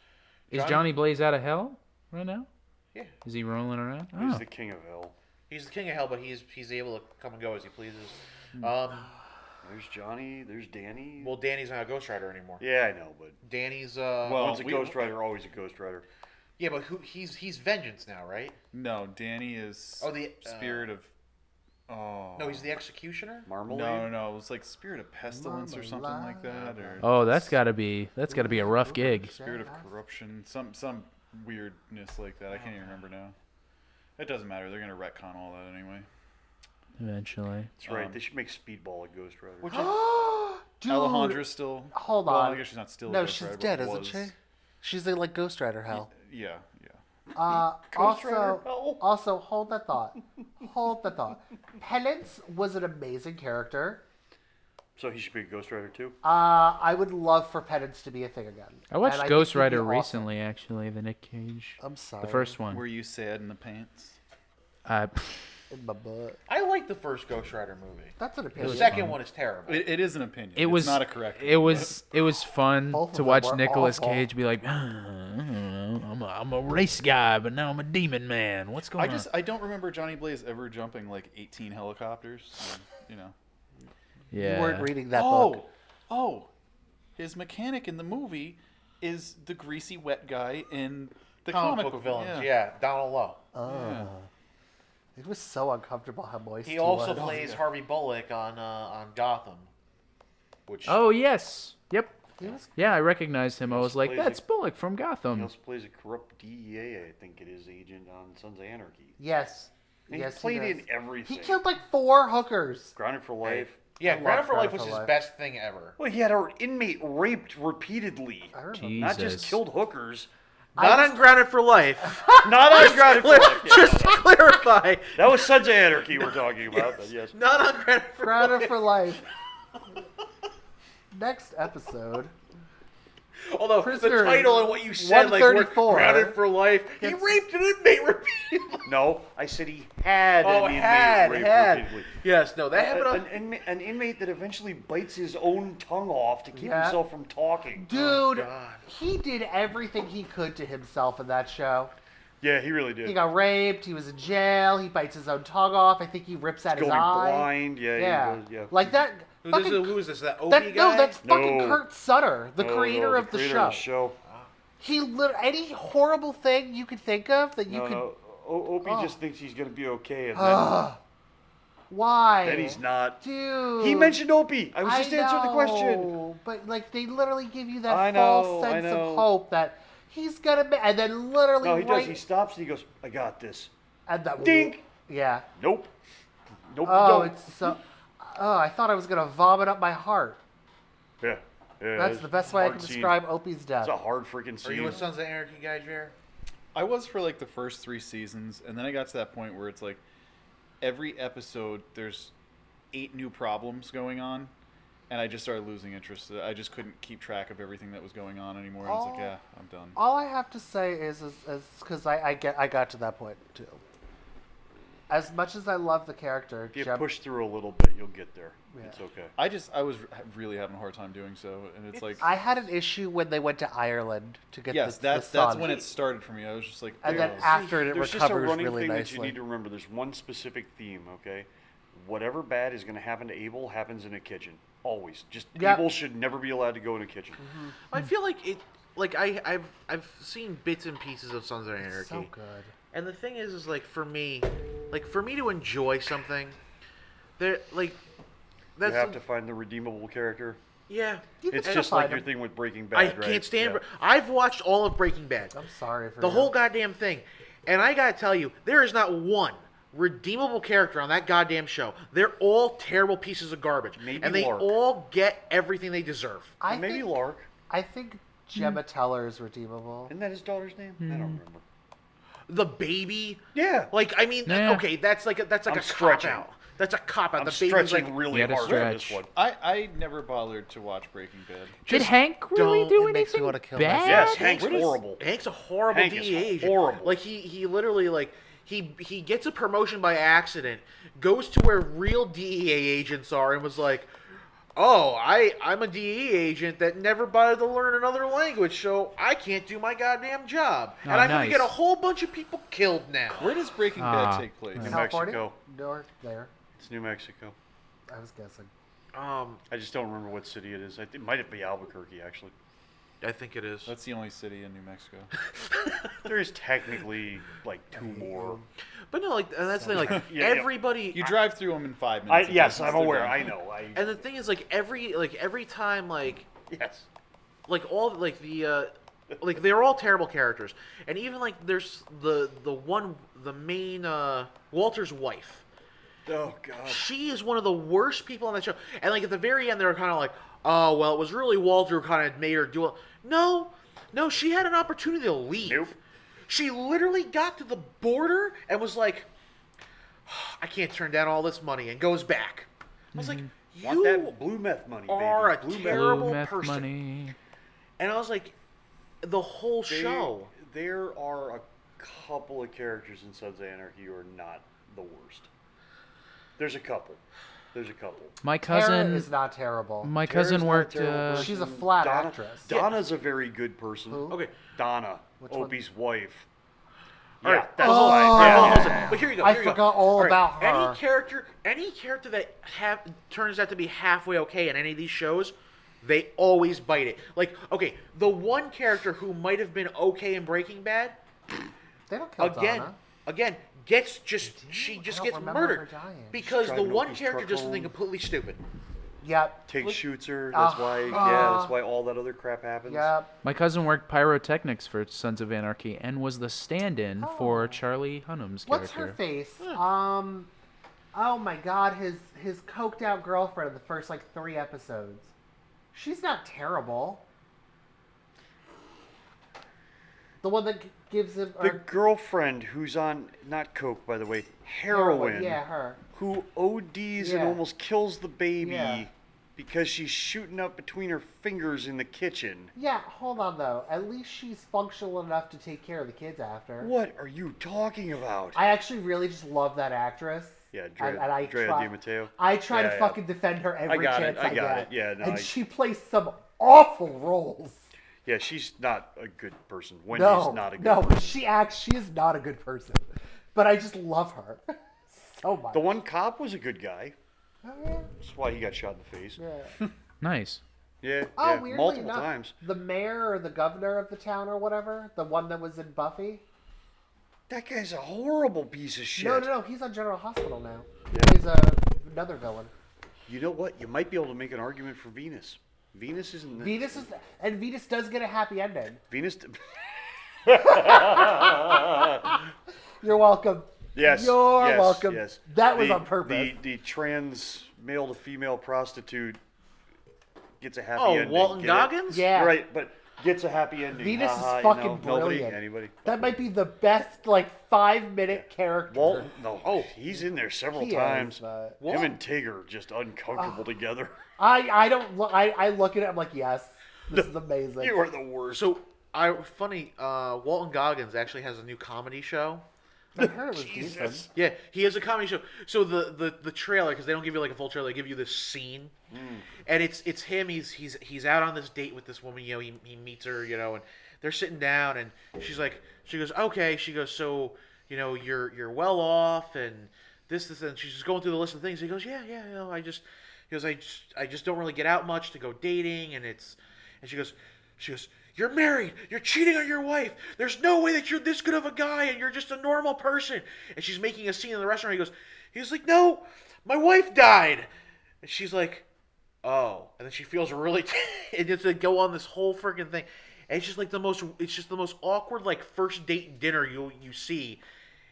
S2: Is Johnny Blaze out of hell right now?
S1: Yeah,
S2: Is he rolling around?
S5: He's
S2: Oh.
S5: the king of hell.
S1: he's the king of hell, but he's able to come and go as he pleases.
S5: There's Johnny. There's Danny.
S1: Well, Danny's not a Ghost Rider anymore.
S5: Yeah, I know, but
S1: Danny's
S4: Well,
S5: once a Ghost Rider, always a Ghost Rider.
S1: yeah, but he's Vengeance now, right?
S4: No, Danny is
S1: Oh, the,
S4: spirit of. Oh.
S1: No, he's the Executioner.
S5: Marmalade.
S4: No, it was like spirit of pestilence or something like that, or
S2: Oh, that's gotta be a rough gig.
S4: spirit of corruption, some weirdness like that. I can't even remember now. It doesn't matter. They're gonna retcon all that anyway.
S2: Eventually.
S5: That's right. They should make Speedball a Ghost Rider.
S1: Which
S3: Dude,
S4: Alejandra's still.
S3: hold
S4: well,
S3: on.
S4: I guess she's not still. a
S3: No,
S4: Ghost
S3: she's
S4: Rider,
S3: dead,
S4: but
S3: isn't
S4: was.
S3: she? She's in like Ghost Rider hell.
S4: Yeah.
S5: Ghost Rider hell.
S3: Also, hold that thought. Hold that thought. Penance was an amazing character.
S5: So he should be a Ghost Rider too.
S3: I would love for Penance to be a thing again.
S2: I watched
S3: And think
S2: Ghost
S3: he'd be
S2: Rider
S3: awesome.
S2: recently, actually, the Nick Cage.
S3: I'm sorry.
S2: The first one.
S4: Were you sad in the pants?
S3: In my butt.
S1: I like the first Ghost Rider movie.
S3: That's an
S1: The
S3: opinion.
S1: second one is terrible.
S4: It is an opinion.
S2: It was
S4: It's not a correct.
S2: It was fun
S3: Both of
S2: to
S3: them
S2: watch
S3: were
S2: Nicolas
S3: awful.
S2: Cage be like, I'm a race guy, but now I'm a demon man. What's going on?
S4: I don't remember Johnny Blaze ever jumping like 18 helicopters. And, you know.
S2: Yeah.
S3: You weren't reading that book.
S4: Oh, his mechanic in the movie is the greasy wet guy in the
S1: Comic book villains. Yeah, Donald Lowe.
S4: Yeah.
S3: It was so uncomfortable how moist
S1: He also
S3: was.
S1: plays Harvey Bullock on Gotham, which
S2: Oh yes. Yep.
S3: He was-
S2: Yeah, I recognized him. I was like,
S5: plays
S2: that's
S5: a-
S2: Bullock from
S5: He
S2: Gotham.
S5: also plays a corrupt DEA, I think it is, agent on Sons of Anarchy.
S3: Yes.
S5: And
S3: Yes,
S5: he played
S3: does.
S5: in everything.
S3: He killed like 4 hookers.
S5: Grounded for Life.
S1: yeah,
S3: I
S1: Grounded
S3: love
S1: for Life
S3: Grounded
S1: was
S3: for
S1: his
S3: Life.
S1: best thing ever.
S5: Well, he had our inmate raped repeatedly.
S3: I remember.
S5: Not just
S2: Jesus.
S5: killed hookers.
S1: Not on Grounded for Life.
S5: Not on Grounded for Life. Yeah,
S1: Just to clarify,
S5: that was Sons of Anarchy we're talking about, but yes.
S1: not on Grounded for
S3: Grounded
S1: Life.
S3: for life. Next episode.
S1: Although
S3: Prisoner
S1: the title and what you said, like we're
S3: 134.
S1: Grounded for Life, he
S3: Gets-
S1: raped an inmate repeatedly.
S5: No, I said he had
S1: Oh,
S5: an inmate
S1: had.
S5: raped repeatedly.
S1: Yes, no, that happened on.
S5: An inmate that eventually bites his own tongue off to keep
S3: Yeah.
S5: himself from talking.
S3: Dude,
S1: God.
S3: he did everything he could to himself in that show.
S5: Yeah, he really did.
S3: He got raped. He was in jail. He bites his own tongue off. I think he rips out his
S5: Going
S3: eye.
S5: blind. Yeah,
S3: Yeah.
S5: He goes, yeah.
S3: Like that. Fucking,
S1: Who is this? That Opie
S3: that
S1: guy?
S3: no, that's fucking
S5: No.
S3: Kurt Sutter, the
S5: No,
S3: creator
S5: no,
S3: of the
S5: creator
S3: show.
S5: of the show.
S3: He any horrible thing you could think of that you
S5: No,
S3: could.
S5: no. Opie
S3: Oh.
S5: just thinks he's gonna be okay, and
S3: Ugh. Why?
S5: then he's not.
S3: Dude.
S5: He mentioned Opie. I was just answering the question.
S3: know, but like they literally give you that
S5: I
S3: false
S5: know, I
S3: sense
S5: know.
S3: of hope that he's gonna be, and then literally
S5: No, he
S3: right,
S5: does. He stops and he goes, "I got this."
S3: and that
S5: Dink.
S3: Yeah.
S5: Nope. Nope.
S3: Oh,
S5: you don't.
S3: it's so. Oh, I thought I was gonna vomit up my heart.
S5: Yeah. Yeah.
S3: That's
S5: it's
S3: the best way I
S5: hard
S3: can
S5: scene.
S3: describe Opie's death.
S5: It's a hard freaking scene.
S1: Are you a Sons of Anarchy guy, Jer?
S4: I was for like the first 3 seasons, and then I got to that point where it's like every episode there's 8 new problems going on, and I just started losing interest. I just couldn't keep track of everything that was going on anymore. I was like,
S3: Oh.
S4: yeah, I'm done.
S3: All I have to say is because I got to that point too. As much as I love the character,
S5: If you
S3: Jem-
S5: push through a little bit, you'll get there.
S3: Yeah.
S5: It's okay.
S4: I was really having a hard time doing so, and it's like,
S3: I had an issue when they went to Ireland to get
S4: yes,
S3: the
S4: that's
S3: sun.
S4: when it started for me. I was just like,
S3: And then
S4: "Ugh."
S3: after it
S5: There's just a
S3: recovers
S5: running
S3: really
S5: thing that
S3: nicely.
S5: you need to remember. There's one specific theme, okay? Whatever bad is going to happen to Abel happens in a kitchen. Always. Just
S3: Yep.
S5: Abel should never be allowed to go in a kitchen.
S1: I feel like it. Like I've seen bits and pieces of Sons of Anarchy.
S3: So good.
S1: And the thing is like for me to enjoy something, there like
S5: You
S1: that's
S5: have to find the redeemable character.
S1: yeah.
S3: You can
S5: It's
S3: still
S5: just like
S3: find
S5: your
S3: him.
S5: thing with Breaking Bad,
S1: I
S5: right?
S1: can't stand.
S5: Yeah.
S1: I've watched all of Breaking Bad,
S3: I'm sorry for
S1: the
S3: you.
S1: whole goddamn thing, and I gotta tell you, there is not one redeemable character on that goddamn show. They're all terrible pieces of garbage,
S5: Maybe
S1: and they
S5: Lark.
S1: all get everything they deserve.
S3: I
S5: Maybe
S3: think,
S5: Lark.
S3: I think Gemma Teller is redeemable.
S5: Isn't that his daughter's name? I don't remember.
S1: The baby,
S5: Yeah.
S1: like I mean,
S2: Yeah.
S1: okay, that's like
S5: I'm
S1: a cop
S5: stretching.
S1: out. That's a cop out.
S5: I'm
S1: The baby's
S5: stretching
S1: like
S5: really
S2: You gotta
S5: hard for this
S2: stretch.
S5: one.
S4: I never bothered to watch Breaking Bad.
S2: Did Hank really
S1: don't-
S2: do
S3: it makes me
S2: anything
S3: wanna kill
S2: bad?
S3: myself.
S5: Yes, Hank's
S1: What is-
S5: horrible.
S1: Hank's a horrible
S5: Hank is
S1: DEA agent.
S5: horrible.
S1: Like he literally like he gets a promotion by accident, goes to where real DEA agents are, and was like, "Oh, I'm a DEA agent that never bothered to learn another language, so I can't do my goddamn job, and I'm going to get a whole bunch of people killed now."
S4: Where does Breaking Bad take place?
S5: New
S3: California?
S5: Mexico.
S3: North there.
S5: It's New Mexico.
S3: I was guessing.
S5: I just don't remember what city it is. It might be Albuquerque, actually.
S1: I think it is.
S4: That's the only city in New Mexico.
S5: There is technically like 2 more.
S1: But no, like, and that's the thing, like,
S5: Yeah.
S1: everybody.
S4: You drive through them in 5 minutes.
S5: Yes, I'm aware. I know.
S1: And the thing is, like, every time, like,
S5: Yes.
S1: like all like the like they're all terrible characters, and even like there's the main Walter's wife.
S5: Oh God.
S1: She is one of the worst people on that show. And like at the very end, they were kind of like, "Oh well, it was really Walter who kind of made her do it." No, she had an opportunity to leave.
S5: Nope.
S1: She literally got to the border and was like, "I can't turn down all this money," and goes back. I was like, "You
S5: Want that blue meth money, baby.
S1: are a
S5: Blue meth.
S1: terrible
S2: Blue meth
S1: person."
S2: money.
S1: And I was like, the whole show.
S5: There are a couple of characters in Sons of Anarchy who are not the worst. There's a couple.
S2: My
S3: Tara
S2: cousin
S3: is not terrible.
S2: My
S5: Tara's
S2: cousin
S5: not a
S2: worked.
S5: terrible person.
S3: She's a flat
S5: Donna,
S3: actress.
S5: Donna's a very good person.
S3: Who?
S1: Okay.
S5: Donna,
S3: Which one?
S5: Opie's wife.
S1: All
S5: Yeah,
S1: right.
S5: that's
S3: Oh.
S5: fine.
S1: All right,
S5: Yeah,
S1: hold on,
S5: yeah,
S1: hold on.
S5: yeah.
S1: But here you go.
S3: I
S1: here you go.
S3: forgot all
S1: right,
S3: about her.
S1: Any character that turns out to be halfway okay in any of these shows, they always bite it. Like, okay, the one character who might have been okay in Breaking Bad,
S3: They don't kill Donna.
S1: again, gets just she just
S3: don't
S1: gets
S3: remember
S1: murdered
S3: her dying.
S1: because the
S5: driving
S1: one
S5: Opie's
S1: character
S5: truck
S1: does something
S5: home.
S1: completely stupid.
S3: Yep.
S5: Tig shoots her. That's why. Yeah, that's why all that other crap happens.
S3: Yep.
S2: My cousin worked pyrotechnics for Sons of Anarchy and was the stand-in
S3: Oh.
S2: for Charlie Hunnam's
S3: What's
S2: character.
S3: her face? Oh my God, his coked out girlfriend in the first like 3 episodes. She's not terrible. The one that gives him
S5: The girlfriend who's on not coke, by the way, heroin.
S3: Yeah, her.
S5: Who ODs and
S3: Yeah.
S5: almost kills the baby
S3: Yeah.
S5: because she's shooting up between her fingers in the kitchen.
S3: Yeah, hold on though. At least she's functional enough to take care of the kids after.
S5: What are you talking about?
S3: I actually really just love that actress.
S5: Yeah,
S3: and I
S5: Drea
S3: try,
S5: Di Matteo.
S3: I try
S5: Yeah,
S3: to
S5: yeah.
S3: fucking defend her every
S5: got
S3: chance
S5: it, I got
S3: get.
S5: it. Yeah, no,
S3: and
S5: I-
S3: she plays some awful roles.
S5: Yeah, she's not a good person. Wendy's
S3: No,
S5: not a good
S3: no,
S5: person.
S3: but she is not a good person. But I just love her so much.
S5: The one cop was a good guy.
S3: Oh, yeah.
S5: That's why he got shot in the face.
S3: Yeah.
S2: Nice.
S5: Yeah,
S3: Oh,
S5: yeah,
S3: weirdly
S5: multiple
S3: enough,
S5: times.
S3: the mayor or the governor of the town or whatever, the one that was in Buffy.
S5: That guy's a horrible piece of shit.
S3: No, he's on General Hospital now.
S5: Yeah.
S3: He's another villain.
S5: You know what? You might be able to make an argument for Venus. Venus isn't.
S3: And Venus does get a happy ending.
S5: Venus.
S3: You're welcome.
S5: Yes.
S3: You're
S5: yes,
S3: welcome.
S5: Yes.
S3: That was on purpose.
S5: The trans male to female prostitute gets a happy
S1: Oh,
S5: ending.
S1: Walton
S5: Get it?
S1: Goggins?
S3: Yeah.
S5: Right, but gets a happy ending.
S3: Venus
S5: Ha ha,
S3: is fucking
S5: nobody,
S3: brilliant.
S5: anybody.
S3: That might be the best 5-minute character.
S5: Walton, no. Oh, he's in there several
S3: He is,
S5: times.
S3: but-
S5: Him and Tigger are just uncomfortable together.
S3: I don't look. I look at it. I'm like, yes, this is amazing.
S5: You are the worst.
S1: So, Walton Goggins actually has a new comedy show.
S3: I heard it was
S5: Jesus.
S3: decent.
S1: Yeah, he has a comedy show. So the trailer, because they don't give you like a full trailer, they give you this scene, and it's him. He's out on this date with this woman. You know, he meets her. You know, and they're sitting down, and she goes, okay. She goes, so you know, you're well off, and this, and she's just going through the list of things. He goes, yeah. You know, I just don't really get out much to go dating, and she goes. You're married. You're cheating on your wife. There's no way that you're this good of a guy and you're just a normal person. And she's making a scene in the restaurant. He was like, no, my wife died. And she's like, oh. And then she feels really, and it's like go on this whole freaking thing. And it's just like the most awkward like first date dinner you see.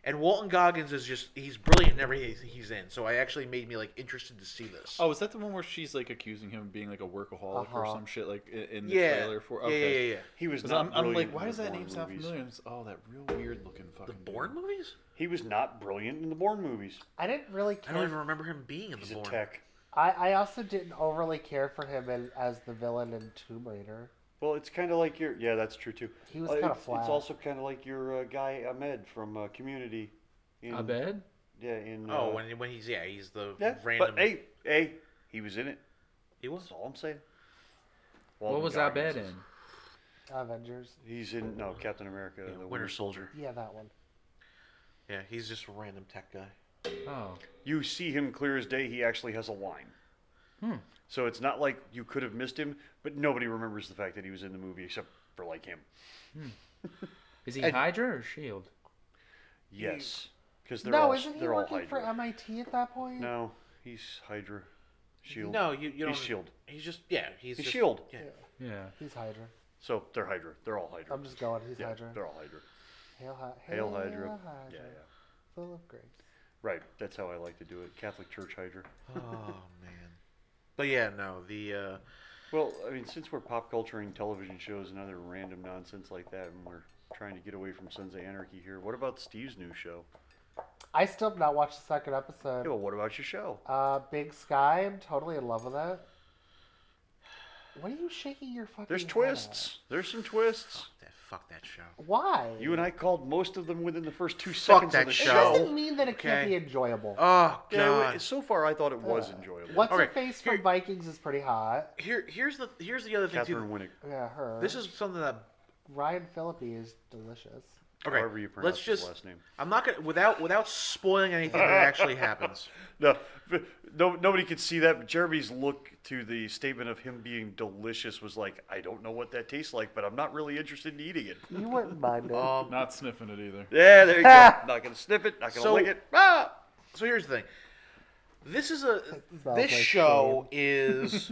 S1: And Walton Goggins he's brilliant in everything he's in. So I actually made me like interested to see this.
S4: Oh, is that the one where she's like accusing him of being like a workaholic or
S3: Uh-huh.
S4: some shit like in the
S1: yeah.
S4: trailer for?
S1: Yeah,
S4: Okay.
S1: yeah.
S5: He was
S4: 'Cause
S5: not
S4: I'm
S5: brilliant
S4: like, why
S5: in
S4: does
S5: the
S4: that
S5: Bourne
S4: name sound
S5: movies.
S4: familiar? It's, that real weird looking fucking.
S1: The Bourne movies?
S5: He was not brilliant in the Bourne movies.
S3: I didn't really
S1: I don't
S3: care.
S1: even remember him being in
S5: He's
S1: the
S5: a
S1: Bourne.
S5: tech.
S3: I also didn't overly care for him as the villain in Tomb Raider.
S5: Well, it's kind of like yeah, that's true too.
S3: He was kinda
S5: It's
S3: flat.
S5: also kind of like your guy Ahmed from Community.
S2: Abed?
S5: Yeah, in.
S1: When he's the
S5: Yeah,
S1: random.
S5: but hey, he was in it.
S1: He was.
S5: That's all I'm saying.
S2: What
S5: Walton
S2: was
S5: Goggins
S2: Abed
S5: is-
S2: in?
S3: Avengers.
S5: He's in Captain America, the
S1: Winter Soldier.
S3: Yeah, that one.
S1: Yeah, he's just a random tech guy.
S2: Oh.
S5: You see him clear as day. He actually has a line. So it's not like you could have missed him, but nobody remembers the fact that he was in the movie except for like him.
S2: Is he Hydra or Shield?
S5: Yes, because
S3: Isn't he
S5: they're all
S3: working
S5: Hydra.
S3: for MIT at that point?
S5: No, he's Hydra. Shield.
S1: No, you don't.
S5: He's Shield.
S1: He's just he's just,
S5: Shield.
S1: Yeah.
S2: Yeah.
S3: He's Hydra.
S5: So they're Hydra. They're all Hydra.
S3: I'm just going. He's
S5: yeah,
S3: Hydra.
S5: they're all Hydra.
S3: Hail
S5: Hydra.
S3: Hydra.
S5: Yeah.
S3: Full of grace.
S5: Right. That's how I like to do it. Catholic Church Hydra.
S1: Oh man. But yeah, no, the
S5: Well, I mean, since we're pop culturing television shows and other random nonsense like that, and we're trying to get away from Sons of Anarchy here, what about Steve's new show?
S3: I still have not watched the second
S5: Yeah,
S3: episode.
S5: well, what about your show?
S3: Big Sky. I'm totally in love with it. What are you shaking your fucking
S5: There's
S3: head
S5: twists. There's some twists.
S1: fuck that show.
S3: at? Why?
S5: You and I called most of them within the first 2
S1: Fuck
S5: seconds
S1: that
S5: of the
S3: It
S1: show.
S5: show.
S3: doesn't mean that it can't
S1: Okay.
S3: be enjoyable.
S1: Oh
S5: Yeah,
S1: god.
S5: so far I thought it was enjoyable.
S3: What's her
S1: Okay,
S3: face
S1: here-
S3: from Vikings is pretty hot.
S1: Here's the other thing
S5: Catherine
S1: too.
S5: Winnick.
S3: Yeah, her.
S1: This is something that
S3: Ryan Phillippe is delicious.
S1: okay.
S5: However you pronounce
S1: Let's
S5: his
S1: just.
S5: last name.
S1: I'm not gonna without spoiling anything that actually happens.
S5: No, nobody could see that, but Jeremy's look to the statement of him being delicious was like, I don't know what that tastes like, but I'm not really interested in eating it.
S3: You wouldn't mind it.
S4: Not sniffing it either.
S5: Yeah, there you go. Not going to sniff it, not going to
S1: So-
S5: lick it. Ah!
S1: So here's the thing. This
S3: smells like
S1: show is.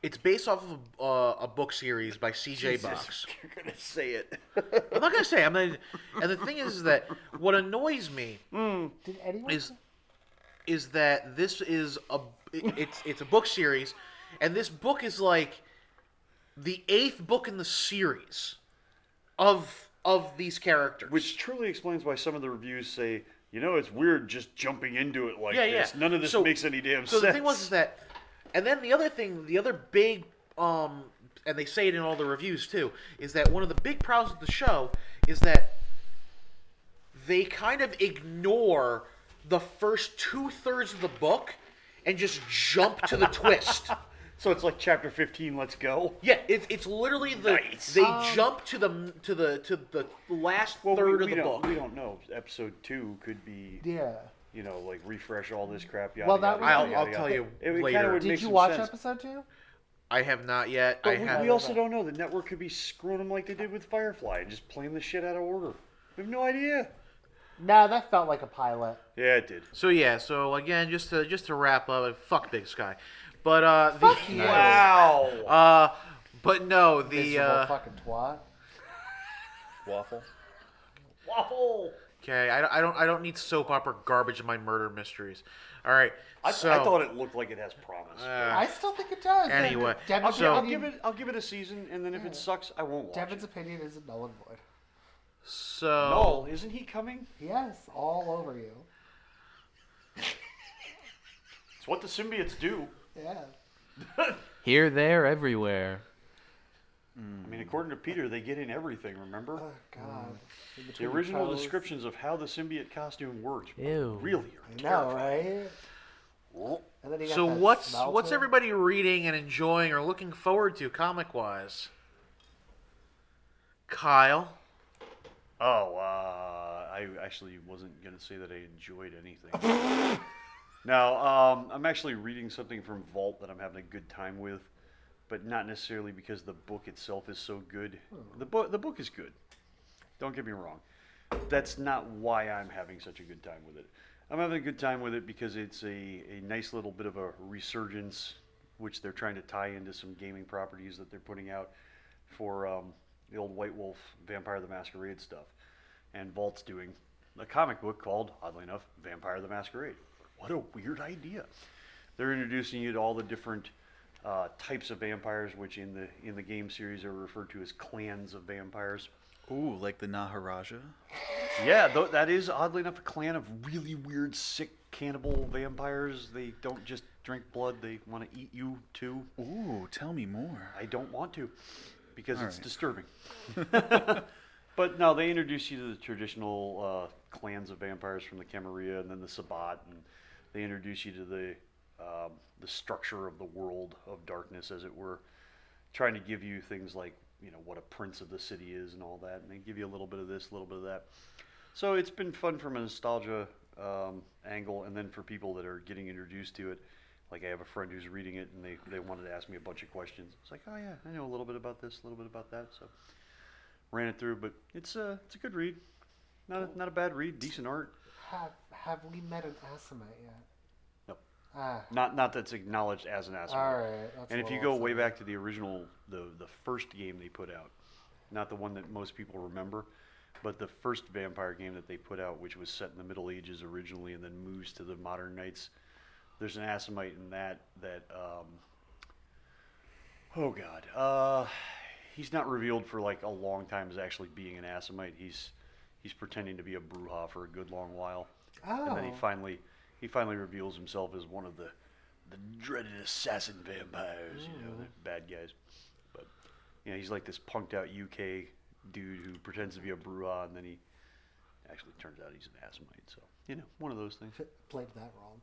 S1: It's based off of a book series by C.J. Box.
S5: You're going to say it.
S1: I'm not gonna say. I'm not. And the thing is that what annoys me
S3: Did anyone?
S1: is that this is it's a book series, and this book is like the 8th book in the series of these characters.
S5: Which truly explains why some of the reviews say, you know, it's weird just jumping into it like
S1: Yeah,
S5: this.
S1: yeah.
S5: None of this
S1: So-
S5: makes any damn
S1: so
S5: sense.
S1: the thing was is that, and then the other big and they say it in all the reviews too, is that one of the big problems with the show is that they kind of ignore the first 2/3 of the book and just jump to the twist.
S5: So it's like chapter 15, let's go.
S1: Yeah, it's literally
S5: Nice.
S1: they jump to the last third of the book.
S5: We don't know. Episode 2 could be,
S3: Yeah.
S5: you know, like refresh all this crap. Yada,
S3: Well, that
S5: yada,
S3: was-
S5: yada,
S1: I'll
S5: yada,
S1: tell
S5: yada.
S1: you
S5: It kinda
S1: later.
S5: would make
S3: Did you
S5: some
S3: watch
S5: sense.
S3: episode 2?
S1: I have not yet.
S5: But
S1: I
S5: we
S1: have.
S5: also don't know. The network could be screwing them like they did with Firefly and just playing the shit out of order. We have no idea.
S3: No, that felt like a pilot.
S5: Yeah, it did.
S1: So yeah, so again, just to wrap up, fuck Big Sky, but the
S3: you.
S5: Wow.
S1: but no,
S3: Miserable fucking twat.
S4: Waffle.
S5: Waffle.
S1: okay, I don't need soap opera garbage in my murder mysteries. All right,
S5: I
S1: so
S5: thought it looked like it has promise.
S3: I still think it does.
S1: Anyway,
S3: Devin's,
S1: so-
S5: I'll give it a season, and then if it sucks, I won't watch
S3: Devin's
S5: it.
S3: opinion is null and void.
S1: so
S5: No, isn't he coming?
S3: Yes, all over you.
S5: It's what the symbiotes do.
S3: Yeah.
S2: Here, there, everywhere.
S5: I mean, according to Peter, they get in everything. Remember?
S3: Oh God. In
S5: The
S3: between
S5: original
S3: toes.
S5: descriptions of how the symbiote costume worked
S2: Ew.
S5: really are
S3: I know,
S5: terrifying.
S3: right? And then you got
S1: so
S3: that
S1: what's
S3: smell
S1: what's
S3: to it.
S1: everybody reading and enjoying or looking forward to comic wise? Kyle.
S5: Oh, I actually wasn't going to say that I enjoyed anything. Now, I'm actually reading something from Vault that I'm having a good time with, but not necessarily because the book itself is so good. The book is good. Don't get me wrong. That's not why I'm having such a good time with it. I'm having a good time with it because it's a nice little bit of a resurgence, which they're trying to tie into some gaming properties that they're putting out for the old White Wolf Vampire the Masquerade stuff. And Vault's doing a comic book called, oddly enough, Vampire the Masquerade. What a weird idea. They're introducing you to all the different types of vampires, which in the game series are referred to as clans of vampires.
S4: Ooh, like the Naharaja.
S5: Yeah, that is oddly enough a clan of really weird, sick cannibal vampires. They don't just drink blood; they want to eat you too.
S4: Ooh, tell me more.
S5: I don't want to, because
S4: All
S5: it's
S4: right.
S5: disturbing. But no, they introduce you to the traditional clans of vampires from the Camarilla and then the Sabbat, and they introduce you to the structure of the world of darkness, as it were, trying to give you things like, you know, what a prince of the city is and all that, and they give you a little bit of this, a little bit of that. So it's been fun from a nostalgia angle, and then for people that are getting introduced to it, like I have a friend who's reading it, and they wanted to ask me a bunch of questions. It's like, oh yeah, I know a little bit about this, a little bit about that, so ran it through. But it's a good read, not a bad read, decent art.
S3: Have we met an Asimite yet?
S5: No. Not that's acknowledged as an Asimite.
S3: All right. That's
S5: And if
S3: a
S5: you
S3: little
S5: go way
S3: something.
S5: back to the original, the first game they put out, not the one that most people remember, but the first vampire game that they put out, which was set in the Middle Ages originally and then moves to the modern nights, there's an Asimite in that oh god, he's not revealed for like a long time as actually being an Asimite. He's pretending to be a Bruja for a good long while, and then he finally reveals himself as one of the dreaded assassin vampires, you know, the bad guys. But you know, he's like this punked out UK dude who pretends to be a Bruja, and then he actually turns out he's an Asimite. So you know, one of those things.
S3: Played that wrong.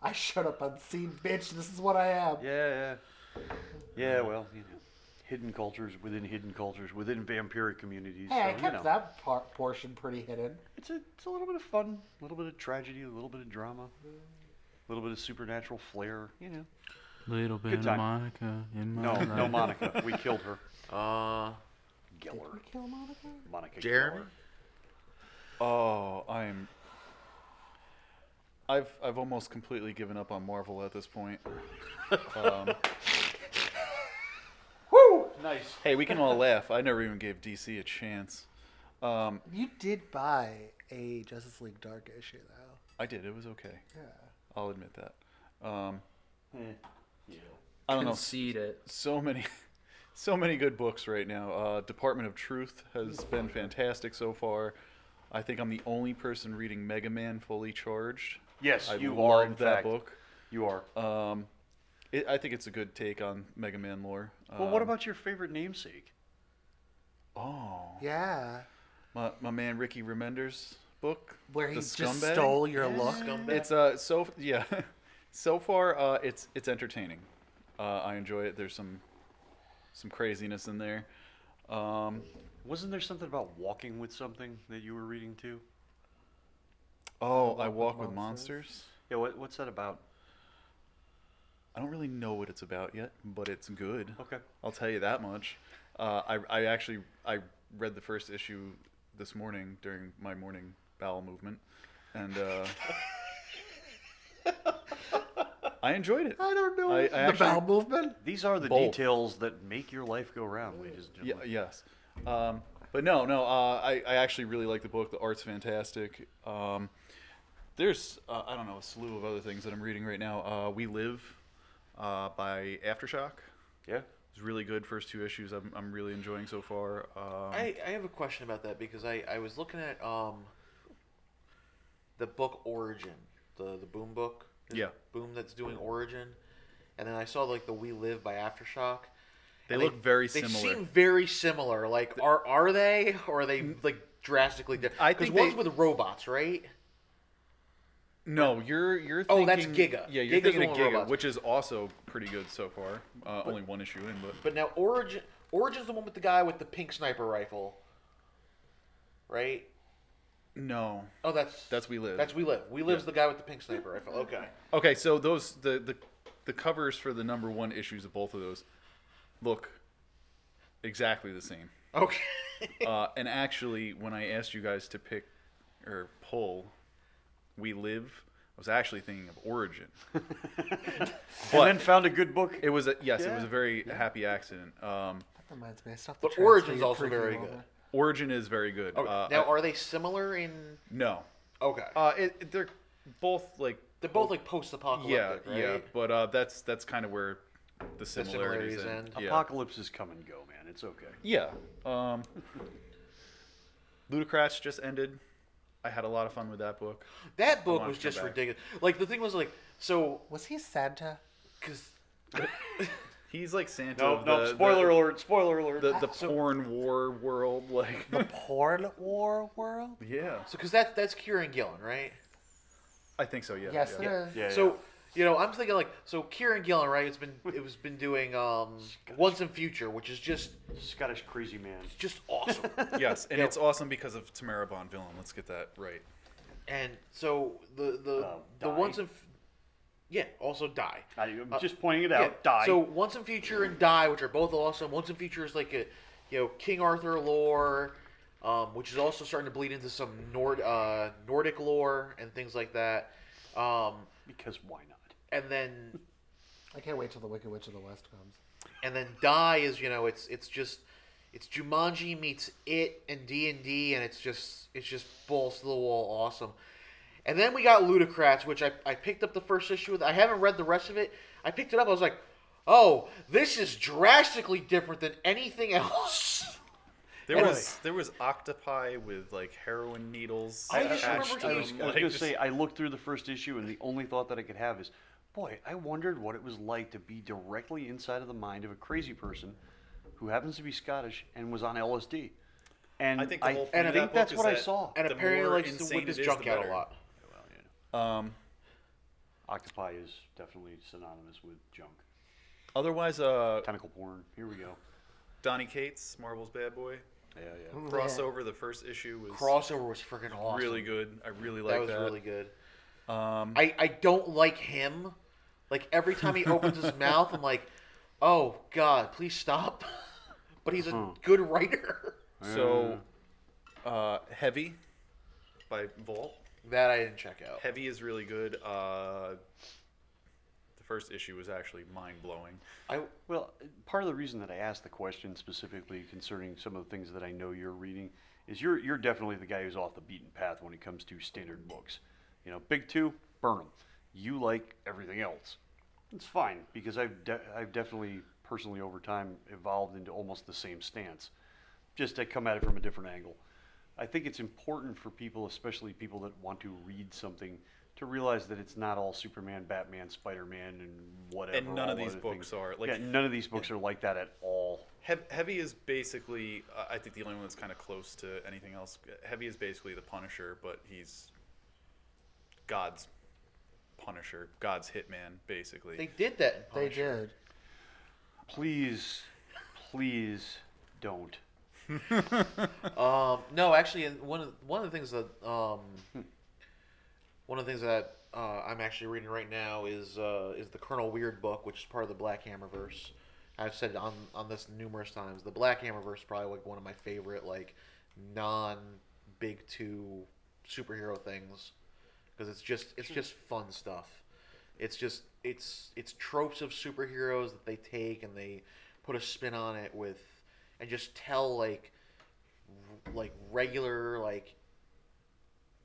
S3: I showed up unseen, bitch. This is what I am.
S5: Yeah. Well, you know, hidden cultures within vampiric communities.
S3: Hey,
S5: so,
S3: I kept that portion pretty hidden.
S5: It's a little bit of fun, a little bit of tragedy, a little bit of drama, a little bit of supernatural flair. You know.
S2: Little bit
S5: Good
S2: of
S5: time.
S2: Monica in my
S5: No,
S2: life.
S5: no Monica. We killed her.
S3: Did
S5: Geller.
S3: we kill Monica?
S5: Monica
S1: Jeremy?
S5: Geller.
S4: Oh, I've almost completely given up on Marvel at this point.
S3: Woo!
S5: Nice.
S4: Hey, we can all laugh. I never even gave DC a chance.
S3: You did buy a Justice League Dark issue, though.
S4: I did. It was okay.
S3: Yeah.
S4: I'll admit that.
S5: Yeah.
S4: I don't know.
S2: Concede it.
S4: So many good books right now. Department of Truth has been fantastic so far. I think I'm the only person reading Mega Man Fully Charged.
S5: Yes,
S4: I
S5: you
S4: love
S5: are. In
S4: that
S5: fact,
S4: book.
S5: you are.
S4: I think it's a good take on Mega Man lore.
S5: Well, what about your favorite namesake?
S4: Oh,
S3: Yeah.
S4: my man Ricky Remender's book,
S3: Where he
S4: The
S3: just
S4: Scumbag?
S3: stole your look.
S1: Scumbag.
S4: It's so far it's entertaining. I enjoy it. There's some craziness in there.
S5: Wasn't there something about walking with something that you were reading too?
S4: Oh, I Walk with Monsters.
S5: Yeah, what's that about?
S4: I don't really know what it's about yet, but it's good.
S5: Okay.
S4: I'll tell you that much. I actually read the first issue this morning during my morning bowel movement, and I enjoyed it.
S3: I don't know.
S4: I
S3: the
S4: actually-
S3: bowel movement?
S5: These are the
S4: Both.
S5: details that make your life go round, ladies and
S4: Yeah,
S5: gentlemen.
S4: yes. But no. I actually really like the book. The art's fantastic. There's I don't know, a slew of other things that I'm reading right now. We Live by Aftershock.
S5: Yeah.
S4: It's really good. First two issues I'm really enjoying so far.
S1: I have a question about that because I was looking at the book Origin, the Boom book. Is
S4: Yeah.
S1: it Boom that's doing Origin, and then I saw like the We Live by Aftershock.
S4: They
S1: and
S4: look very
S1: They
S4: similar.
S1: seem very similar. Like, are they, or are they like drastically different?
S4: I
S1: Because
S4: think
S1: one's
S4: they-
S1: with robots, right?
S4: No, you're thinking.
S1: Oh, that's Giga.
S4: Yeah, you're
S1: Giga's
S4: thinking
S1: the
S4: of
S1: one with
S4: Giga,
S1: robots.
S4: which is also pretty good so far. Only one issue in, but
S1: But now Origin's the one with the guy with the pink sniper rifle, right?
S4: no,
S1: Oh, that's
S4: We Live.
S1: That's We Live. We Live's the guy with the pink sniper rifle. Okay.
S4: Okay, so those the covers for the #1 issues of both of those look exactly the same.
S1: Okay.
S4: And actually, when I asked you guys to pick or pull We Live, I was actually thinking of Origin.
S5: And then found a good book.
S4: It was it was
S5: Yeah,
S4: a very happy accident.
S3: That reminds me. I stopped the
S1: But
S3: transfer
S1: Origin's
S3: you're
S1: also very
S3: freaking
S1: good.
S3: over.
S4: Origin is very good.
S1: Okay. Now, are they similar in?
S4: No,
S1: Okay.
S4: they're both like
S1: They're both like post-apocalyptic, right?
S4: yeah, but that's kind of where the similarities
S1: similarities
S4: end.
S1: end.
S4: Yeah.
S5: Apocalypses come and go, man. It's okay.
S4: Yeah. Ludicrous just ended. I had a lot of fun with that book.
S1: That book
S4: wanted
S1: was
S4: to come
S1: just
S4: back.
S1: ridiculous. Like the thing was like so
S3: Was he Santa?
S1: because
S4: He's like Santa.
S5: No,
S4: of
S5: no.
S4: the,
S5: Spoiler alert! Spoiler alert!
S4: The porn war world, like.
S3: The porn war world?
S4: Yeah.
S1: So because that's Kieran Gillen, right?
S4: I think so. Yeah.
S3: Yes,
S4: yeah.
S3: it is.
S5: Yeah,
S1: So I'm thinking like Kieran Gillen, right? It was been doing Once and Future, which is just
S5: Scottish crazy man.
S1: awesome.
S4: Yes, and it's awesome because of Tamara Bonvillain. Let's get that right.
S1: And so the
S5: Die.
S1: Once and also Die.
S5: I'm just pointing it out. Die.
S1: So Once and Future and Die, which are both awesome. Once and Future is like a King Arthur lore, which is also starting to bleed into some Nordic lore and things like that.
S5: Because why not?
S1: And then
S3: I can't wait till the Wicked Witch of the West comes.
S1: and then Die is it's Jumanji meets It and D&D, and it's just balls to the wall awesome. And then we got Ludocrats, which I picked up the first issue. I haven't read the rest of it. I picked it up. I was like, oh, this is drastically different than anything else.
S4: There was octopi with like heroin needles
S1: I just
S4: attached to
S1: remember
S4: them.
S5: I was
S4: like,
S5: going to
S4: just-
S5: say, I looked through the first issue, and the only thought that I could have is, boy, I wondered what it was like to be directly inside of the mind of a crazy person who happens to be Scottish and was on LSD. And
S4: I think the whole point
S1: and
S4: of
S1: I
S4: that
S1: think
S5: that's
S4: book
S5: what
S4: is
S5: I
S4: that
S5: saw.
S1: And
S4: the
S1: apparently
S4: more
S1: likes to
S4: insane
S1: whip his
S4: it is,
S1: junk
S4: the
S1: out a
S4: better.
S1: lot.
S5: Well, Octopi is definitely synonymous with junk.
S4: Otherwise,
S5: Tentacle porn. Here we go.
S4: Donny Cates, Marvel's Bad Boy
S5: Yeah.
S4: crossover. The first issue was
S1: Crossover was freaking awesome.
S4: really good. I really
S1: That
S4: like
S1: was
S4: that.
S1: really good.
S4: Um,
S1: I don't like him. Like every time he opens his mouth, I'm like, oh God, please stop. But he's a good writer.
S4: so, Heavy by Vault.
S1: That I didn't check out.
S4: Heavy is really good. The first issue was actually mind blowing.
S5: Well, part of the reason that I asked the question specifically concerning some of the things that I know you're reading is you're definitely the guy who's off the beaten path when it comes to standard books. Big two, burn them. You like everything else. It's fine because I've definitely personally over time evolved into almost the same stance. Just I come at it from a different angle. I think it's important for people, especially people that want to read something, to realize that it's not all Superman, Batman, Spider-Man, and whatever.
S4: And none of
S5: all
S4: these
S5: other
S4: books
S5: things.
S4: are. Like,
S5: Yeah, none of these books are like that at all.
S4: Heavy is basically, I think the only one that's kind of close to anything else. Heavy is basically the Punisher, but he's God's Punisher, God's hitman, basically.
S1: They did that in
S3: They
S1: Punisher.
S3: did.
S5: Please don't.
S1: No, actually, and one of the things that I'm actually reading right now is the Colonel Weird book, which is part of the Black Hammerverse. I've said on this numerous times. The Black Hammerverse is probably like one of my favorite like non big two superhero things because it's just fun stuff. It's tropes of superheroes that they take and they put a spin on it with and just tell like regular like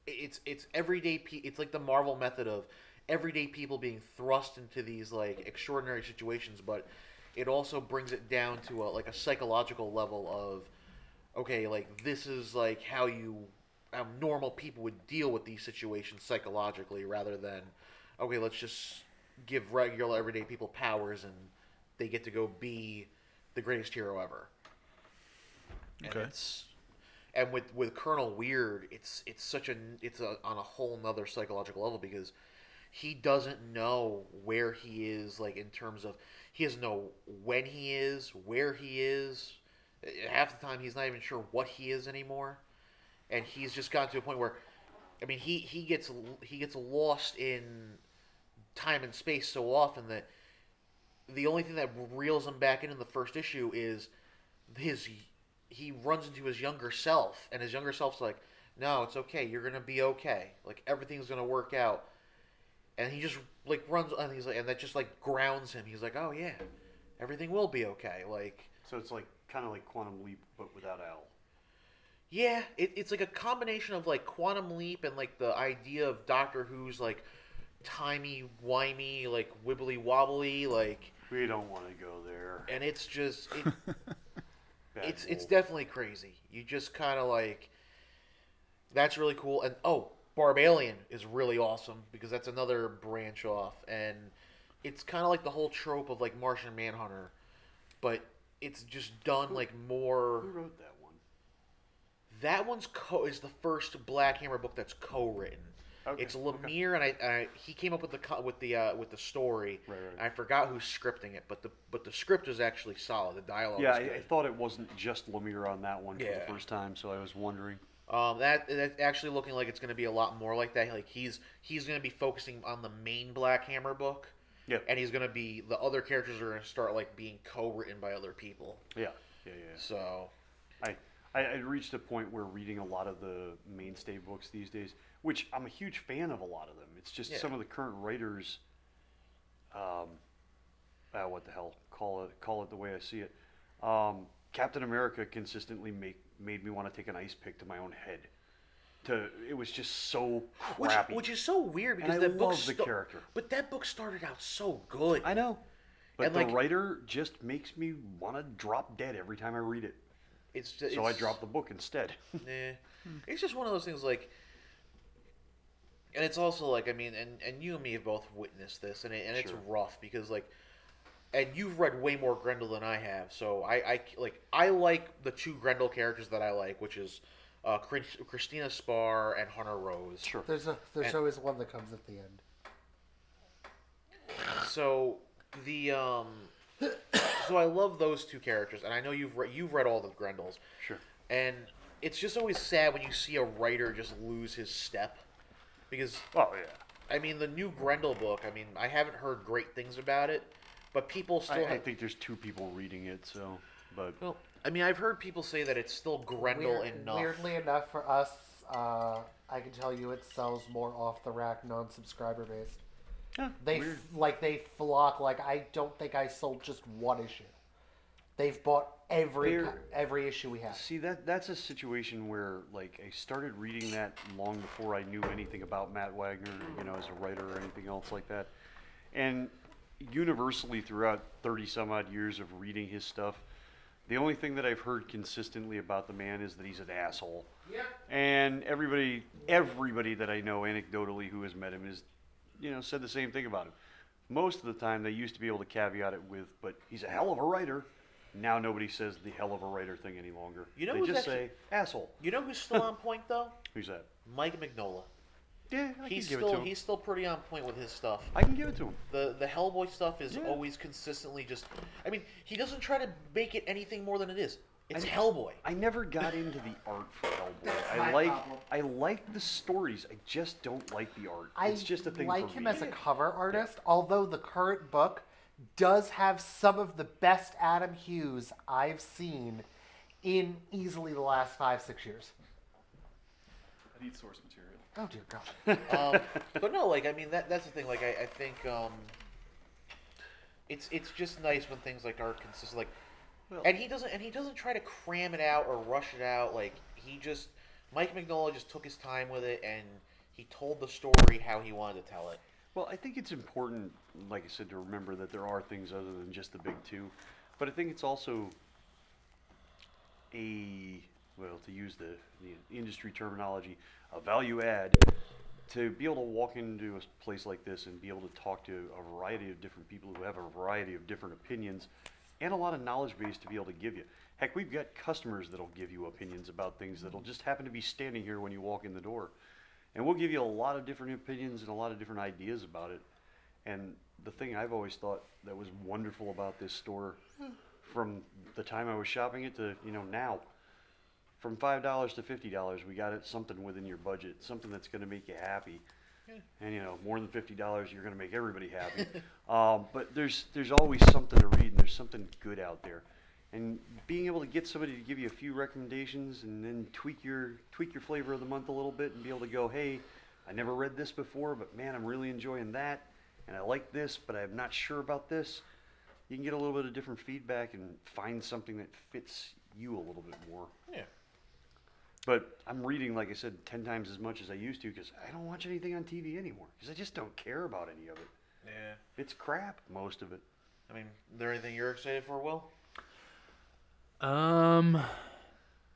S1: it's everyday it's like the Marvel method of everyday people being thrust into these like extraordinary situations, but it also brings it down to a psychological level of okay, like this is like how normal people would deal with these situations psychologically rather than okay, let's just give regular everyday people powers and they get to go be the greatest hero ever.
S4: Okay.
S1: And with Colonel Weird, it's on a whole nother psychological level because he doesn't know where he is, like in terms of he doesn't know when he is, where he is. Half the time he's not even sure what he is anymore, and he's just gotten to a point where, I mean, he gets lost in time and space so often that the only thing that reels him back in the first issue is he runs into his younger self, and his younger self's like, no, it's okay, you're gonna be okay, like everything's gonna work out, and he just like runs, and he's like, and that just like grounds him. He's like, oh yeah, everything will be okay, like.
S5: So it's like kind of like Quantum Leap, but without Al.
S1: Yeah, it's like a combination of like Quantum Leap and like the idea of Doctor Who's like timey-wimey, like wibbly-wobbly, like.
S5: We don't want to go there.
S1: And it's just it's
S5: Wolf.
S1: definitely crazy. You just kind of like that's really cool. And Barbalian is really awesome because that's another branch off, and it's kind of like the whole trope of like Martian Manhunter, but it's just done like more.
S5: Who wrote that one?
S1: That one's is the first Black Hammer book that's co-written.
S5: Okay,
S1: It's Lemire, and he came up with the story.
S5: Right.
S1: I forgot who's scripting it, but the script is actually solid. The dialogue.
S5: Yeah,
S1: is good.
S5: I thought it wasn't just Lemire on that one for
S1: Yeah.
S5: the first time, so I was wondering.
S1: That's actually looking like it's going to be a lot more like that. Like he's going to be focusing on the main Black Hammer book.
S5: Yeah.
S1: And he's going to be the other characters are going to start like being co-written by other people.
S5: Yeah.
S1: So,
S5: I reached a point where reading a lot of the mainstay books these days, which I'm a huge fan of a lot of them. It's just some of the current writers, what the hell, call it the way I see it. Captain America consistently made me want to take an ice pick to my own head. It was just so crappy.
S1: which is so weird because
S5: and I
S1: that book
S5: love the character.
S1: But that book started out so good.
S5: I know. But
S1: And,
S5: the
S1: like-
S5: writer just makes me want to drop dead every time I read it. So I dropped the book instead.
S1: It's just one of those things like, and it's also like, I mean, and you and me have both witnessed this, and it's
S5: Sure.
S1: rough because like, and you've read way more Grendel than I have, so I like the two Grendel characters that I like, which is Christina Spar and Hunter Rose.
S5: Sure.
S3: There's always one that comes at the end.
S1: So so I love those two characters, and I know you've read all the Grendels.
S5: Sure.
S1: And it's just always sad when you see a writer just lose his step, because
S5: Oh yeah.
S1: I mean the new Grendel book. I mean I haven't heard great things about it, but people still.
S5: I think there's 2 people reading it, so but
S1: Well, I mean I've heard people say that it's still Grendel enough.
S3: Weirdly enough for us, I can tell you it sells more off the rack non-subscriber based. They
S5: weird.
S3: they flock. Like I don't think I sold just one issue. They've bought every issue we have.
S5: See that's a situation where like I started reading that long before I knew anything about Matt Wagner, as a writer or anything else like that. And universally throughout 30 some odd years of reading his stuff, the only thing that I've heard consistently about the man is that he's an asshole.
S3: Yep.
S5: And everybody that I know anecdotally who has met him is said the same thing about him. Most of the time they used to be able to caveat it with, but he's a hell of a writer. Now nobody says the hell of a writer thing any longer.
S1: You know
S5: they
S1: who's
S5: just
S1: actually-
S5: say asshole.
S1: You know who's still on point though?
S5: Who's that?
S1: Mike Mignola.
S5: Yeah, I
S1: He's
S5: can give it to him.
S1: still pretty on point with his stuff.
S5: I can give it to him.
S1: The Hellboy stuff is
S5: Yeah.
S1: always consistently just. I mean, he doesn't try to make it anything more than it is. It's Hellboy.
S5: I never got into the art for Hellboy.
S3: That's
S5: I
S3: my
S5: like
S3: problem.
S5: I like the stories. I just don't like the art. It's just a thing
S3: like
S5: for
S3: him
S5: me.
S3: as a cover artist, although the current book does have some of the best Adam Hughes I've seen in easily the last 5-6 years.
S4: I need source material.
S3: Oh dear God.
S1: But no, like I mean that's the thing. Like I think it's just nice when things like are consistent. Like, and he doesn't try to cram it out or rush it out. Like Mike Mignola just took his time with it and he told the story how he wanted to tell it.
S5: Well, I think it's important, like I said, to remember that there are things other than just the big 2. But I think it's also to use the industry terminology, a value add to be able to walk into a place like this and be able to talk to a variety of different people who have a variety of different opinions and a lot of knowledge base to be able to give you. Heck, we've got customers that'll give you opinions about things that'll just happen to be standing here when you walk in the door. And we'll give you a lot of different opinions and a lot of different ideas about it. And the thing I've always thought that was wonderful about this store from the time I was shopping it to, now, from $5 to $50, we got it something within your budget, something that's going to make you happy. And, more than $50, you're going to make everybody happy. But there's always something to read, and there's something good out there. And being able to get somebody to give you a few recommendations and then tweak your flavor of the month a little bit and be able to go, hey, I never read this before, but man, I'm really enjoying that. And I like this, but I'm not sure about this. You can get a little bit of different feedback and find something that fits you a little bit more.
S1: Yeah.
S5: But I'm reading, like I said, 10 times as much as I used to because I don't watch anything on TV anymore because I just don't care about any of it.
S1: Yeah.
S5: It's crap, most of it.
S1: I mean, is there anything you're excited for, Will?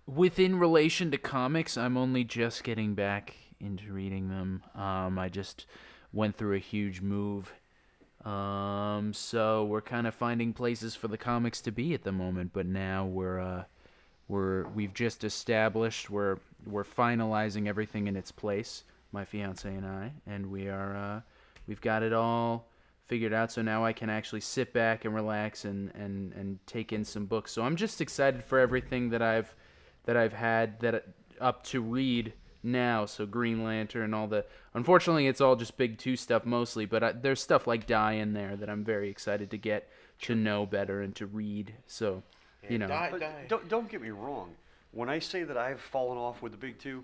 S2: Within relation to comics, I'm only just getting back into reading them. I just went through a huge move So we're kind of finding places for the comics to be at the moment, but now we've just established we're finalizing everything in its place, my fiance and I, and we've got it all figured out. So now I can actually sit back and relax and take in some books. So I'm just excited for everything that I've had that up to read now. So Green Lantern and all the, unfortunately it's all just Big Two stuff mostly, but there's stuff like Die in there that I'm very excited to get to know better and to read. So you know,
S5: But don't get me wrong. When I say that I've fallen off with the Big Two,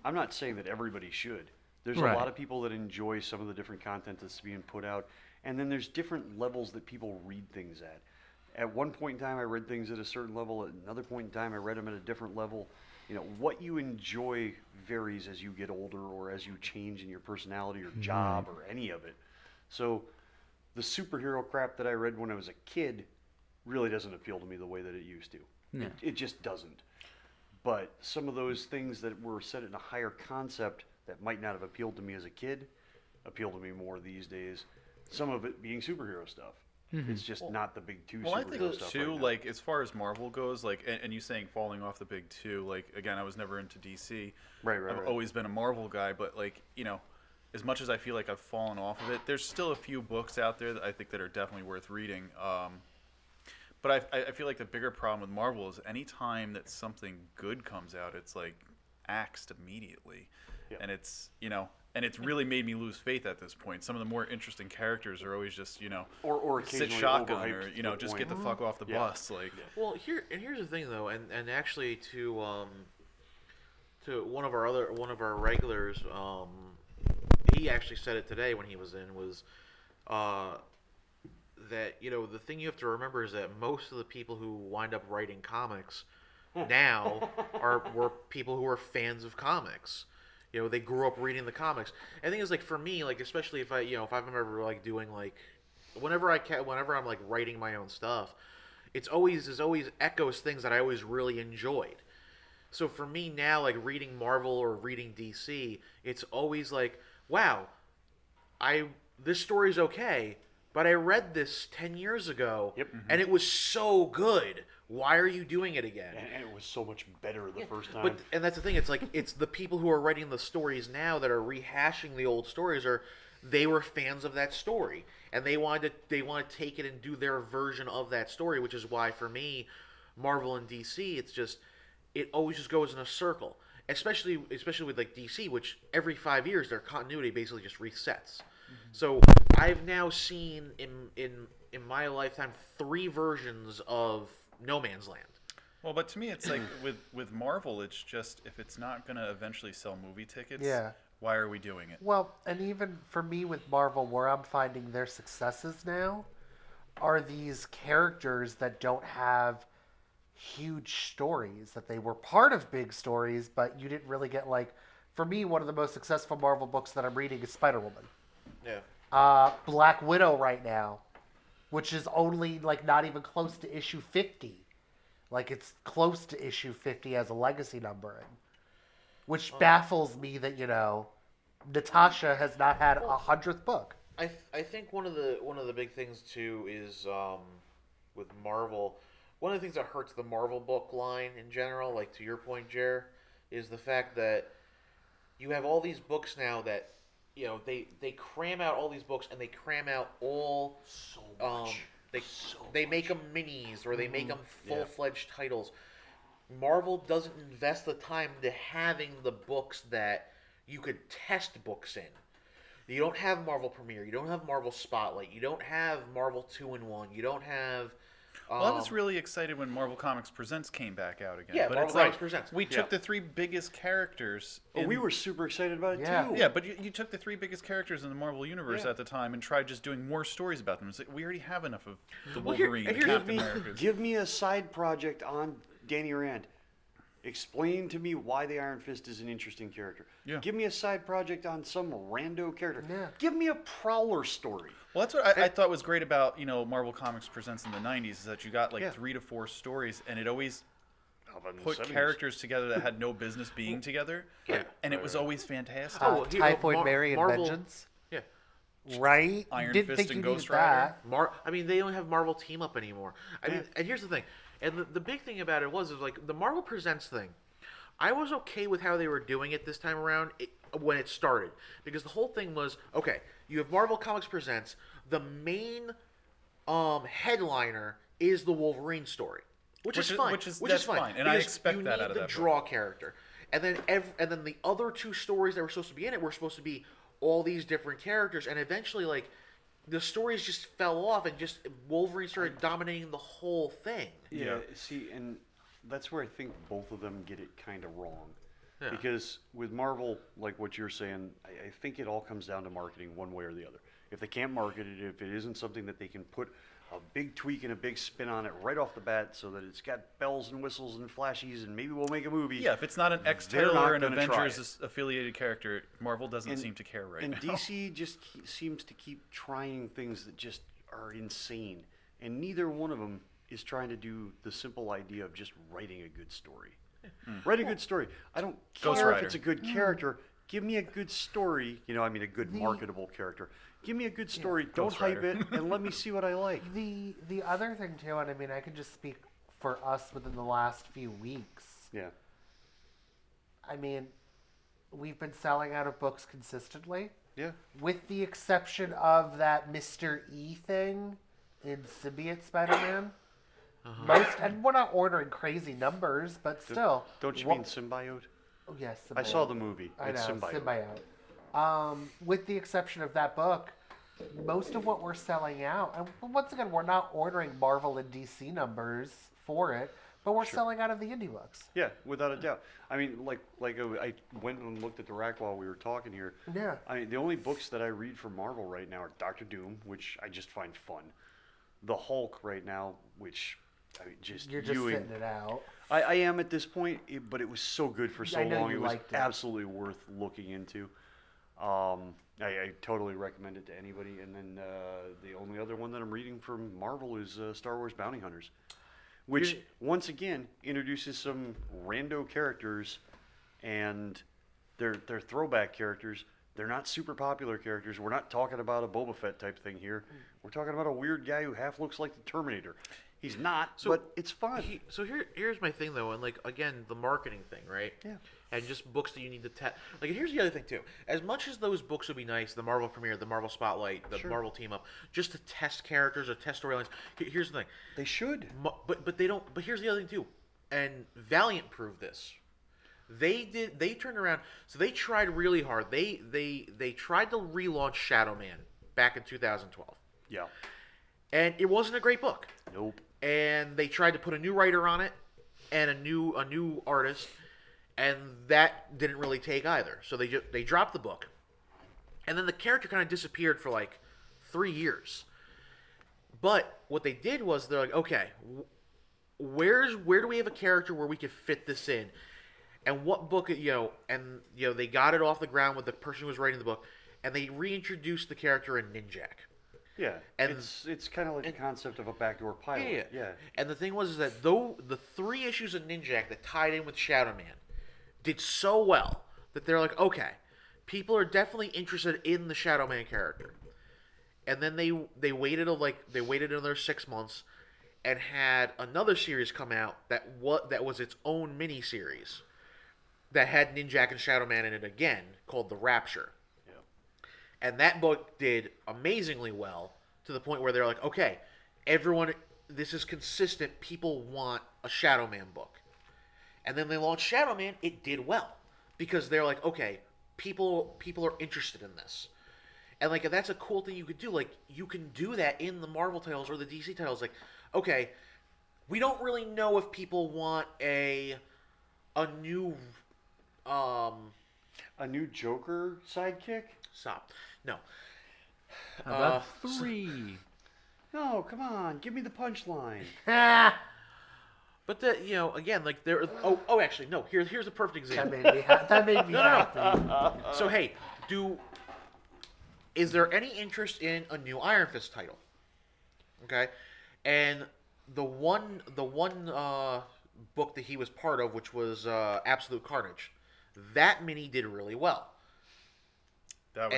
S5: I'm not saying that everybody should. There's
S2: Right.
S5: a lot of people that enjoy some of the different content that's being put out, and then there's different levels that people read things at. At one point in time, I read things at a certain level. At another point in time, I read them at a different level. You know, what you enjoy varies as you get older or as you change in your personality or job or any of it. So the superhero crap that I read when I was a kid really doesn't appeal to me the way that it used to.
S2: No.
S5: It just doesn't. But some of those things that were set in a higher concept that might not have appealed to me as a kid appeal to me more these days. Some of it being superhero stuff. It's just not the Big Two
S4: Well, I
S5: superhero
S4: think
S5: stuff
S4: too,
S5: right now.
S4: like as far as Marvel goes, like, and you saying falling off the Big Two, like again, I was never into DC.
S5: Right.
S4: I've always been a Marvel guy, but like as much as I feel like I've fallen off of it, there's still a few books out there that I think that are definitely worth reading. But I feel like the bigger problem with Marvel is any time that something good comes out, it's like axed immediately, and it's and it's really made me lose faith at this point. Some of the more interesting characters are always just
S5: or
S4: sit
S5: occasionally
S4: shotgun
S5: overhyped
S4: or
S5: to the
S4: just
S5: point.
S4: get the fuck off the bus. Like
S1: Well, here's the thing though, and actually to one of our regulars, he actually said it today when he was in, was that the thing you have to remember is that most of the people who wind up writing comics now were people who are fans of comics. They grew up reading the comics. I think it's like for me, like especially if if I'm ever like doing like whenever I'm like writing my own stuff, it always echoes things that I always really enjoyed. So for me now, like reading Marvel or reading DC, it's always like, wow, this story's okay, but I read this 10 years ago, and it was so good. Why are you doing it again?
S5: And it was so much better the first time.
S1: And that's the thing. It's like it's the people who are writing the stories now that are rehashing the old stories, or they were fans of that story, and they want to take it and do their version of that story, which is why for me, Marvel and DC, it always just goes in a circle. Especially with like DC, which every 5 years their continuity basically just resets. So I've now seen in my lifetime 3 versions of No Man's Land.
S4: well, but to me, it's like with Marvel, it's just if it's not gonna eventually sell movie tickets, why are we doing it?
S3: Well, and even for me with Marvel, where I'm finding their successes now are these characters that don't have huge stories, that they were part of big stories, but you didn't really get like. For me, one of the most successful Marvel books that I'm reading is Spider-Woman.
S1: Yeah.
S3: Black Widow right now, which is only like not even close to issue 50. Like it's close to issue 50 as a legacy numbering, which baffles me that Natasha has not had a 100th book.
S1: I think one of the big things too is with Marvel, one of the things that hurts the Marvel book line in general, like to your point, Jer, is the fact that you have all these books now that they cram out all these books, and they cram out all
S5: so much.
S1: They make them minis, or they make them full-fledged titles. Marvel doesn't invest the time to having the books that you could test books in. You don't have Marvel Premiere. You don't have Marvel Spotlight. You don't have Marvel 2-in-1. You don't have.
S4: Well, I was really excited when Marvel Comics Presents came back out again.
S1: Yeah,
S4: but
S1: Marvel
S4: it's
S1: Comics
S4: like
S1: Presents.
S4: we took the 3 biggest characters.
S5: We were super excited about it
S3: Yeah.
S5: too.
S4: Yeah, but you took the 3 biggest characters in the Marvel Universe at the time and tried just doing more stories about them. It's like, we already have enough of the Wolverine,
S1: here's-
S4: the Captain Americas.
S5: Give me a side project on Danny Rand. Explain to me why the Iron Fist is an interesting character.
S4: Yeah.
S5: Give me a side project on some rando character.
S3: Yeah.
S5: Give me a Prowler story.
S4: Well, that's what I thought was great about Marvel Comics Presents in the 90s is that you got like 3 to 4 stories, and it always
S5: How about in the
S4: put
S5: 70s?
S4: characters together that had no business being together.
S1: Yeah.
S4: And it was always fantastic.
S1: Oh, here,
S3: Typhoid Mary and
S1: Marvel-
S3: Vengeance.
S1: Yeah.
S3: Right?
S4: Iron
S3: Didn't
S4: Fist
S3: think
S4: and
S3: you
S4: Ghost
S3: needed
S4: Rider.
S3: that.
S1: I mean, they don't have Marvel Team Up anymore. I mean, and here's the thing. And the big thing about it is like the Marvel Presents thing. I was okay with how they were doing it this time around when it started, because the whole thing was okay. You have Marvel Comics Presents. The main headliner is the Wolverine story, which is fine.
S4: That's fine, and I
S1: because
S4: expect
S1: you
S4: that
S1: need
S4: out of
S1: the
S4: that book.
S1: draw character, and then the other two stories that were supposed to be in it were supposed to be all these different characters, and eventually like the stories just fell off, and just Wolverine started dominating the whole thing.
S5: Yeah, see, and that's where I think both of them get it kind of wrong.
S1: Yeah.
S5: Because with Marvel, like what you're saying, I think it all comes down to marketing one way or the other. If they can't market it, if it isn't something that they can put a big tweak and a big spin on it right off the bat so that it's got bells and whistles and flashies and maybe we'll make a movie.
S4: Yeah, if it's not an X
S5: they're
S4: title
S5: not
S4: or an
S5: gonna try
S4: Avengers affiliated character, Marvel doesn't seem to care right
S5: and
S4: now.
S5: DC just seems to keep trying things that just are insane. And neither one of them is trying to do the simple idea of just writing a good story. Write a good story. I don't
S4: Ghost
S5: care if
S4: Rider.
S5: it's a good character. Give me a good story. I mean a good marketable character. Give me a good story. Don't
S4: Ghost
S5: hype
S4: Rider.
S5: it, and let me see what I like.
S3: The other thing too, and I mean I can just speak for us within the last few weeks.
S5: Yeah.
S3: I mean, we've been selling out of books consistently,
S5: Yeah.
S3: with the exception of that Mr. E thing in Symbiote Spider-Man. And we're not ordering crazy numbers, but still.
S5: Don't you
S3: Wha-
S5: mean symbiote?
S3: Oh, yes,
S5: I saw the movie.
S3: I know,
S5: It's symbiote.
S3: Symbiote. With the exception of that book, most of what we're selling out, and once again, we're not ordering Marvel and DC numbers for it, but we're selling out of the indie books.
S5: Yeah, without a doubt. I mean, I went and looked at the rack while we were talking here.
S3: Yeah.
S5: I mean, the only books that I read from Marvel right now are Doctor Doom, which I just find fun. The Hulk right now, which I mean,
S3: You're just
S5: Ewing.
S3: sitting it out.
S5: I am at this point, but it was so good for so
S3: I know
S5: long.
S3: you
S5: It was
S3: liked it.
S5: absolutely worth looking into. I totally recommend it to anybody. And then the only other one that I'm reading from Marvel is Star Wars Bounty Hunters, which once again introduces some rando characters, and they're throwback characters. They're not super popular characters. We're not talking about a Boba Fett type thing here. We're talking about a weird guy who half looks like the Terminator. He's not, but it's fun.
S1: Here's my thing though, and like again, the marketing thing, right?
S5: Yeah.
S1: And just books that you need to test. Like, here's the other thing too. As much as those books would be nice, the Marvel Premiere, the Marvel Spotlight, the Marvel Team Up, just to test characters or test storylines. Here's the thing.
S5: They should.
S1: But they don't. But here's the other thing too. And Valiant proved this. They turned around. So they tried really hard. They tried to relaunch Shadow Man back in 2012.
S5: Yeah.
S1: And it wasn't a great book.
S5: Nope.
S1: And they tried to put a new writer on it and a new artist, and that didn't really take either. So they dropped the book, and then the character kind of disappeared for like 3 years. But what they did was they're like, okay, where do we have a character where we could fit this in, and what book they got it off the ground with the person who was writing the book, and they reintroduced the character in Ninjak.
S5: Yeah,
S1: And-
S5: it's kind of like the concept of a backdoor pilot. Yeah.
S1: And the thing was that though the 3 issues of Ninjak that tied in with Shadow Man did so well that they're like, okay, people are definitely interested in the Shadow Man character. And then they waited another 6 months and had another series come out that was its own mini series that had Ninjak and Shadow Man in it again, called The Rapture. And that book did amazingly well to the point where they're like, okay, everyone, this is consistent. People want a Shadow Man book. And then they launched Shadow Man. It did well because they're like, okay, people are interested in this. And like that's a cool thing you could do. Like you can do that in the Marvel titles or the DC titles. Like, okay, we don't really know if people want a new
S5: A new Joker sidekick?
S1: stop. No.
S2: How about 3?
S5: No, come on, give me the punchline.
S1: But again, like there. Oh, actually, no. Here's a perfect
S3: That
S1: example.
S3: made me, that made me happy.
S1: So hey, is there any interest in a new Iron Fist title? Okay, and the one book that he was part of, which was Absolute Carnage, that mini did really well.
S4: That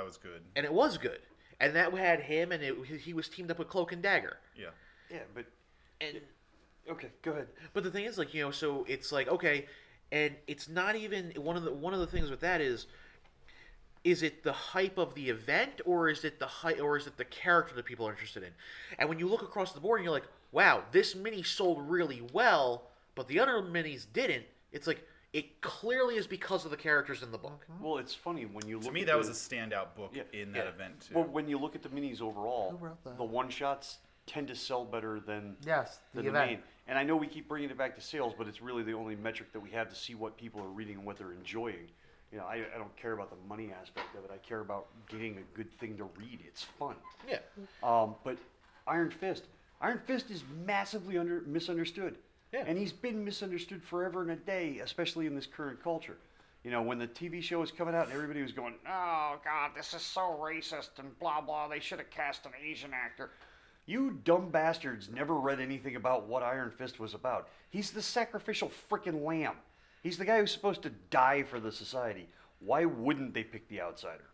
S4: was good.
S1: And it was good. And that had him, and he was teamed up with Cloak and Dagger.
S4: Yeah.
S5: Yeah, but
S1: And
S5: okay, go ahead.
S1: but the thing is, like, so it's like, okay, and it's not even one of the things with that is it the hype of the event, or is it the character that people are interested in? And when you look across the board and you're like, wow, this mini sold really well, but the other minis didn't. It's like, it clearly is because of the characters in the book.
S5: Well, it's funny when you look.
S4: To me,
S5: at
S4: that was a standout book in that event too.
S5: Well, when you look at the minis overall,
S3: Who wrote that?
S5: the one shots tend to sell better than
S3: Yes,
S5: than
S3: the
S5: the
S3: event.
S5: main. And I know we keep bringing it back to sales, but it's really the only metric that we have to see what people are reading and what they're enjoying. I don't care about the money aspect of it. I care about getting a good thing to read. It's fun.
S1: Yeah.
S5: But Iron Fist is massively misunderstood.
S1: Yeah.
S5: And he's been misunderstood forever and a day, especially in this current culture. When the TV show was coming out and everybody was going, oh, God, this is so racist and blah, blah, they should have cast an Asian actor. You dumb bastards never read anything about what Iron Fist was about. He's the sacrificial frickin' lamb. He's the guy who's supposed to die for the society. Why wouldn't they pick the outsider?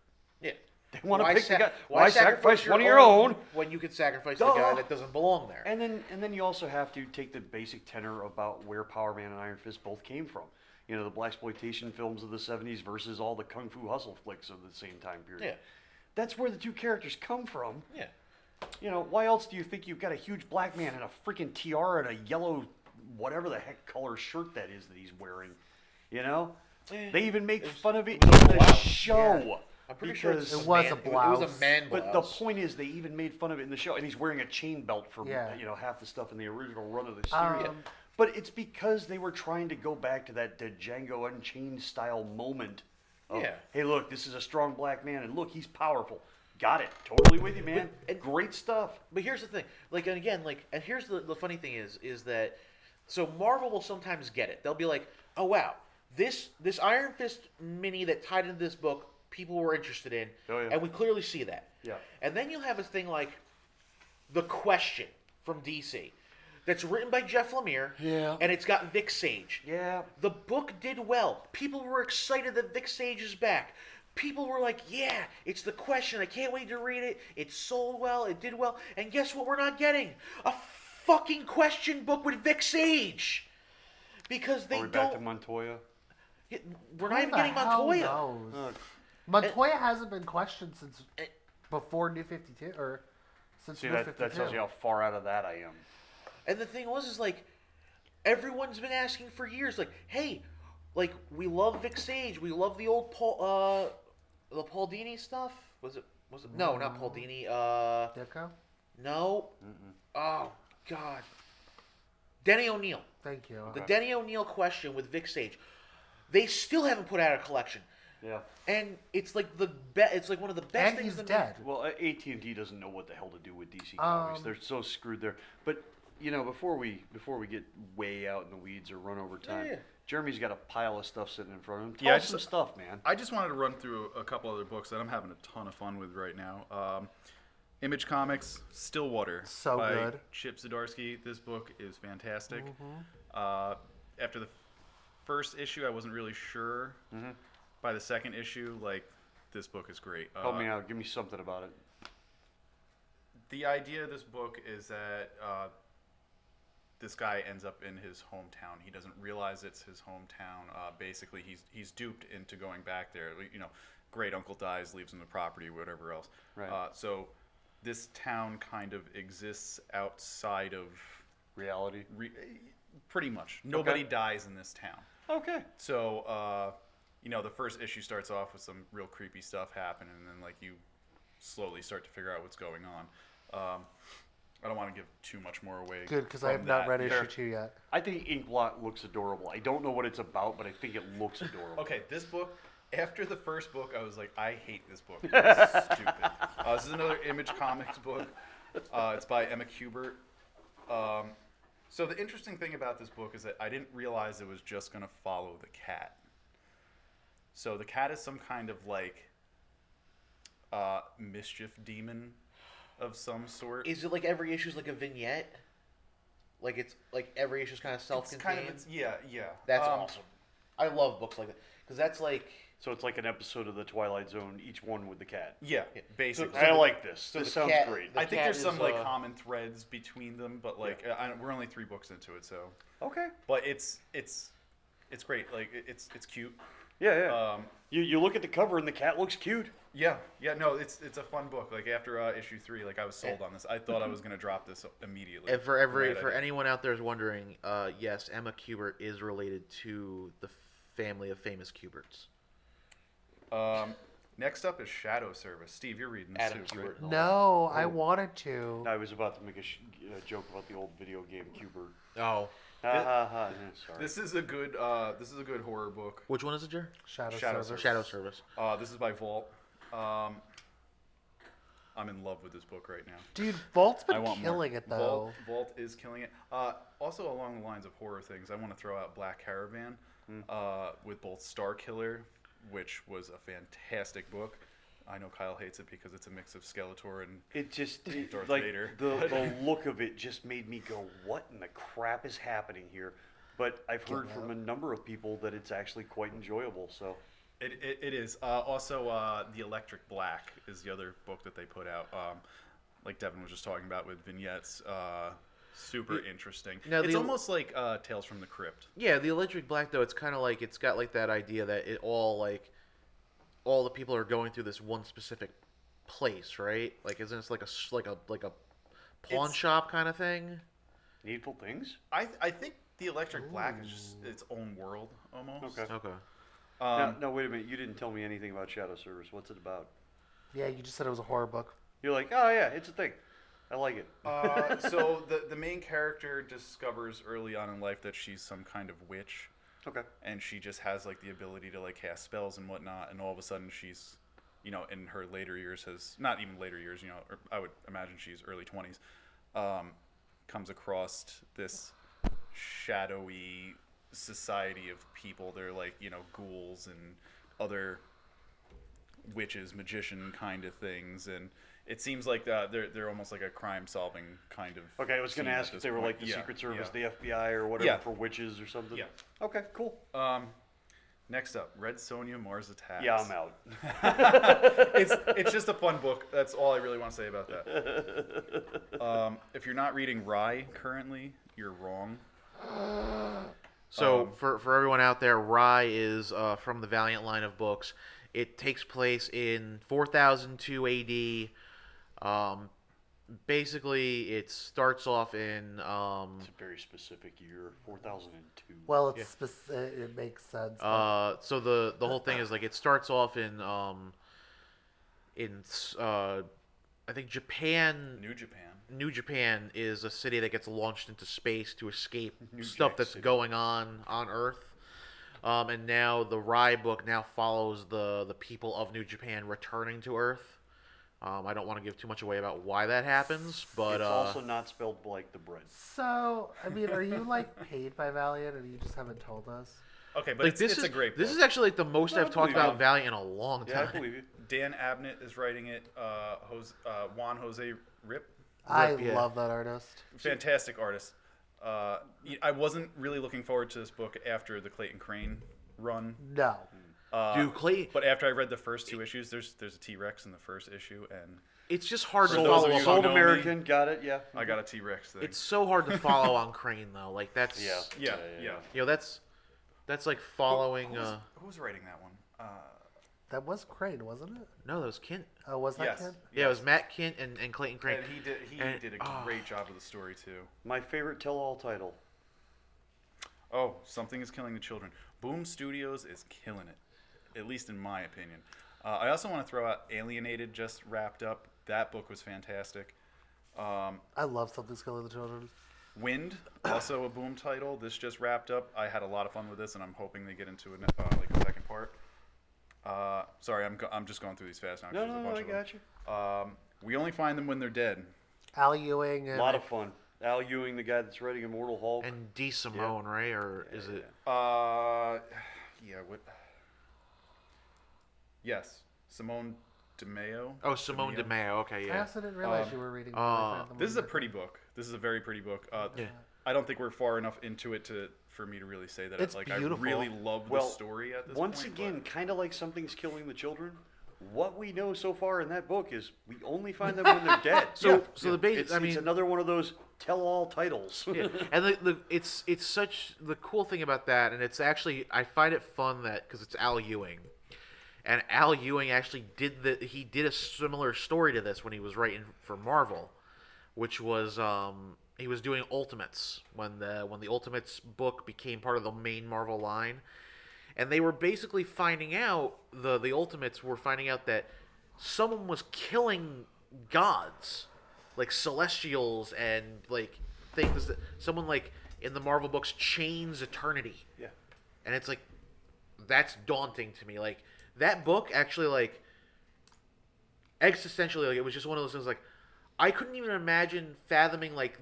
S1: Yeah.
S5: They want to pick the guy.
S1: Why
S5: sacrifice one of your own
S1: when you could sacrifice
S5: Duh.
S1: the guy that doesn't belong there?
S5: And then you also have to take the basic tenor about where Power Man and Iron Fist both came from. The blaxploitation films of the 70s versus all the kung fu hustle flicks of the same time period.
S1: Yeah.
S5: That's where the two characters come from.
S1: Yeah.
S5: Why else do you think you've got a huge black man and a freaking tiara and a yellow, whatever the heck color shirt that is that he's wearing? They even make fun of it in the show.
S1: Yeah. I'm pretty sure
S5: because
S3: It was a
S1: It was
S3: blouse.
S1: a man blouse.
S5: But the point is, they even made fun of it in the show, and he's wearing a chain belt for
S3: Yeah.
S5: half the stuff in the original run of the series.
S3: Um,
S5: But it's because they were trying to go back to that Django Unchained style moment. Of,
S1: Yeah.
S5: Hey, look, this is a strong black man, and look, he's powerful. Got it. Totally with you, man.
S1: and-
S5: Great stuff.
S1: But here's the thing, and here's the funny thing is that, so Marvel will sometimes get it. They'll be like, oh wow, this Iron Fist mini that tied into this book, people were interested in,
S5: Oh, yeah.
S1: and we clearly see that.
S5: Yeah.
S1: And then you'll have a thing like The Question from DC, that's written by Jeff Lemire,
S5: Yeah.
S1: and it's got Vic Sage.
S5: Yeah.
S1: The book did well. People were excited that Vic Sage is back. People were like, yeah, it's The Question. I can't wait to read it. It sold well. It did well. And guess what we're not getting? A fucking Question book with Vic Sage. Because they
S5: Are we
S1: don't...
S5: back to Montoya?
S1: We're not
S3: Who
S1: even
S3: the
S1: getting
S3: hell
S1: Montoya.
S3: knows? Montoya hasn't been questioned since before New 52, or since
S5: See,
S3: New
S5: that
S3: 52.
S5: tells you how far out of that I am.
S1: And the thing is like, everyone's been asking for years, like, hey, like, we love Vic Sage. We love the old the Paul Dini stuff. Was it? No, not Paul Dini.
S3: Ditko?
S1: No. Oh, God. Denny O'Neil.
S3: Thank you.
S1: The Denny O'Neil Question with Vic Sage. They still haven't put out a collection.
S5: Yeah.
S1: And it's like it's like one of the best
S3: And
S1: things
S3: he's
S1: that
S3: dead.
S5: Well, AT&T doesn't know what the hell to do with DC Comics. They're so screwed there. But before we get way out in the weeds or run over time,
S1: Yeah.
S5: Jeremy's got a pile of stuff sitting in front of him. Tell
S4: Yeah,
S5: us some stuff, man.
S4: I just wanted to run through a couple other books that I'm having a ton of fun with right now. Image Comics, Stillwater
S3: So
S4: by
S3: good.
S4: Chip Zdarsky. This book is fantastic. After the first issue, I wasn't really sure. By the second issue, this book is great.
S5: Help me out. Give me something about it.
S4: The idea of this book is that this guy ends up in his hometown. He doesn't realize it's his hometown. Basically, he's duped into going back there. Great uncle dies, leaves him the property, whatever else.
S5: Right.
S4: So this town kind of exists outside of
S5: Reality.
S4: pretty much. Nobody dies in this town.
S5: Okay.
S4: So the first issue starts off with some real creepy stuff happening, and then you slowly start to figure out what's going on. I don't want to give too much more away.
S3: Good, because I
S4: from
S3: have not
S4: that.
S3: read issue 2 yet.
S5: I think Inkblot looks adorable. I don't know what it's about, but I think it looks adorable.
S4: Okay, this book, after the first book, I was like, I hate this book. It's stupid. This is another Image Comics book. It's by Emma Kubert. So the interesting thing about this book is that I didn't realize it was just going to follow the cat. So the cat is some kind of mischief demon of some sort.
S1: Is it like every issue's like a vignette? Like it's like every issue's kind of self-contained?
S4: yeah.
S1: That's awesome. I love books like that because that's like
S5: So it's like an episode of the Twilight Zone, each one with the cat.
S4: Yeah, basically.
S5: I like this.
S1: so
S5: This
S1: the
S5: sounds
S1: cat-
S5: great.
S1: the
S4: I think
S1: cat
S4: there's some
S1: is,
S4: like common threads between them, but like we're only 3 books into it, so.
S5: Okay.
S4: But it's great. Like it's cute.
S5: Yeah. You look at the cover and the cat looks cute.
S4: Yeah. No, it's a fun book. Like after issue 3, like I was sold on this. I thought I was gonna drop this immediately.
S1: And for
S4: Right,
S1: anyone out there who's wondering, yes, Emma Kubert is related to the family of famous Kuberts.
S4: Next up is Shadow Service. Steve, you're reading this
S1: Adam
S4: too,
S1: Kubert.
S4: right?
S3: No, I wanted to.
S5: I was about to make a joke about the old video game Cubert.
S1: Oh,
S5: Sorry.
S4: This is a good horror book.
S1: which one is it, Jer?
S3: Shadow
S4: Shadow
S3: Service.
S1: Shadow Service.
S4: This is by Vault. I'm in love with this book right now.
S3: Dude, Vault's
S4: I
S3: been
S4: want more.
S3: killing it though.
S4: Vault is killing it. Also, along the lines of horror things, I want to throw out Black Caravan with both Star Killer, which was a fantastic book. I know Kyle hates it because it's a mix of Skeletor and Darth
S5: like
S4: Vader.
S5: the look of it just made me go, "What in the crap is happening here?" But I've heard from a number of people that it's actually quite enjoyable. So
S4: It is. Also, The Electric Black is the other book that they put out. Like Devon was just talking about with vignettes. Super interesting.
S1: Now,
S4: it's
S1: the-
S4: almost like Tales from the Crypt.
S1: Yeah, the Electric Black though, it's kind of like it's got like that idea that it all the people are going through this one specific place, right? Like, isn't it like a pawn shop kind of thing?
S5: Needful Things.
S4: I think The Electric Black is just its own world almost.
S5: Okay.
S1: Okay.
S5: No, wait a minute. You didn't tell me anything about Shadow Service. What's it about?
S3: Yeah, you just said it was a horror book.
S5: You're like, oh yeah, it's a thing. I like it.
S4: So the main character discovers early on in life that she's some kind of witch.
S5: Okay.
S4: And she just has like the ability to like cast spells and whatnot, and all of a sudden she's, in her later years not even later years, or I would imagine she's early 20s, comes across this shadowy society of people. They're like, ghouls and other witches, magician kind of things, and it seems like they're almost like a crime-solving kind of.
S5: Okay, I was going to
S4: scene
S5: ask
S4: at
S5: if
S4: this
S5: they were
S4: point.
S5: like the
S4: Yeah,
S5: Secret Service,
S4: yeah.
S5: the FBI, or whatever
S4: Yeah.
S5: for witches or something.
S4: Yeah.
S5: Okay, cool.
S4: Next up, Red Sonja Mars Attacks.
S5: Yeah, I'm out.
S4: It's just a fun book. That's all I really want to say about that. If you're not reading Rye currently, you're wrong.
S1: So for everyone out there, Rye is from the Valiant line of books. It takes place in 4002 AD. Basically, it starts off in.
S5: It's a very specific year, 4002.
S3: Well, it makes sense. but-
S1: So the whole thing is like it starts off in I think Japan.
S4: New Japan.
S1: New Japan is a city that gets launched into space to escape
S5: New
S1: stuff
S5: Jack
S1: that's
S5: City.
S1: going on Earth. And now the Rye book now follows the people of New Japan returning to Earth. I don't want to give too much away about why that happens, but
S5: It's also not spelled like the bread.
S3: So, I mean, are you like paid by Valiant and you just haven't told us?
S4: Okay, but
S1: like
S4: it's a great book.
S1: This is actually like the most
S5: No, I
S1: I've talked
S5: believe
S1: about
S5: you.
S1: Valiant in a long
S5: Yeah, I
S1: time.
S5: believe you.
S4: Dan Abnett is writing it. Juan Jose Rip.
S3: I
S1: yeah.
S3: love that artist.
S4: Fantastic artist. I wasn't really looking forward to this book after the Clayton Crane run.
S3: No.
S1: Dude, Clay,
S4: But after I read the first 2 issues, there's a T-Rex in the first issue, and
S1: it's just hard to
S4: For those
S1: follow
S4: of you
S1: up
S4: who
S5: Sold
S1: on.
S4: know me.
S5: American, got it, yeah.
S4: I got a T-Rex thing.
S1: It's so hard to follow on Crane though. Like that's
S5: Yeah.
S4: yeah.
S1: That's like following.
S4: Who's writing that one?
S3: That was Crane, wasn't it?
S1: No, that was Kent.
S3: Oh, was that
S4: Yes.
S3: Kent?
S1: Yeah, it was Matt Kent and Clayton Crane.
S4: And he
S1: And-
S4: did a great job of the story too.
S5: My favorite tell-all title.
S4: Oh, Something is Killing the Children. Boom Studios is killing it, at least in my opinion. I also want to throw out Alienated, just wrapped up. That book was fantastic.
S3: I love Something's Killing the Children.
S4: Wind, also a Boom title. This just wrapped up. I had a lot of fun with this, and I'm hoping they get into like a second part. Sorry, I'm just going through these fast now. 'cause there's a bunch
S5: I
S4: of them.
S5: got you.
S4: We Only Find Them When They're Dead.
S3: Al Ewing.
S5: A
S3: And
S5: lot of fun. Al Ewing, the guy that's writing Immortal Hulk.
S1: And D. Simone, right? Or is it?
S4: Yeah, what? Yes, Simone DeMeo.
S1: Oh, Simone DeMeo. Okay,
S3: I
S1: yeah.
S3: also didn't realize you were reading.
S4: This is a pretty book. This is a very pretty book.
S1: Yeah.
S4: I don't think we're far enough into it for me to really say that.
S3: It's
S4: I
S3: beautiful.
S4: really love the story at this point.
S5: Once again, kind of like Something's Killing the Children. What we know so far in that book is we only find them when they're dead.
S1: The base.
S5: It's,
S1: I mean,
S5: it's another one of those tell-all titles.
S1: yeah. And it's such the cool thing about that, and it's actually I find it fun that because it's Al Ewing, and Al Ewing actually did a similar story to this when he was writing for Marvel, which was he was doing Ultimates when the Ultimates book became part of the main Marvel line, and they were basically finding out the Ultimates were finding out that someone was killing gods, like Celestials and like things that someone like in the Marvel books chains eternity.
S5: Yeah.
S1: And it's like that's daunting to me. Like that book actually like existentially like it was just one of those things like I couldn't even imagine fathoming like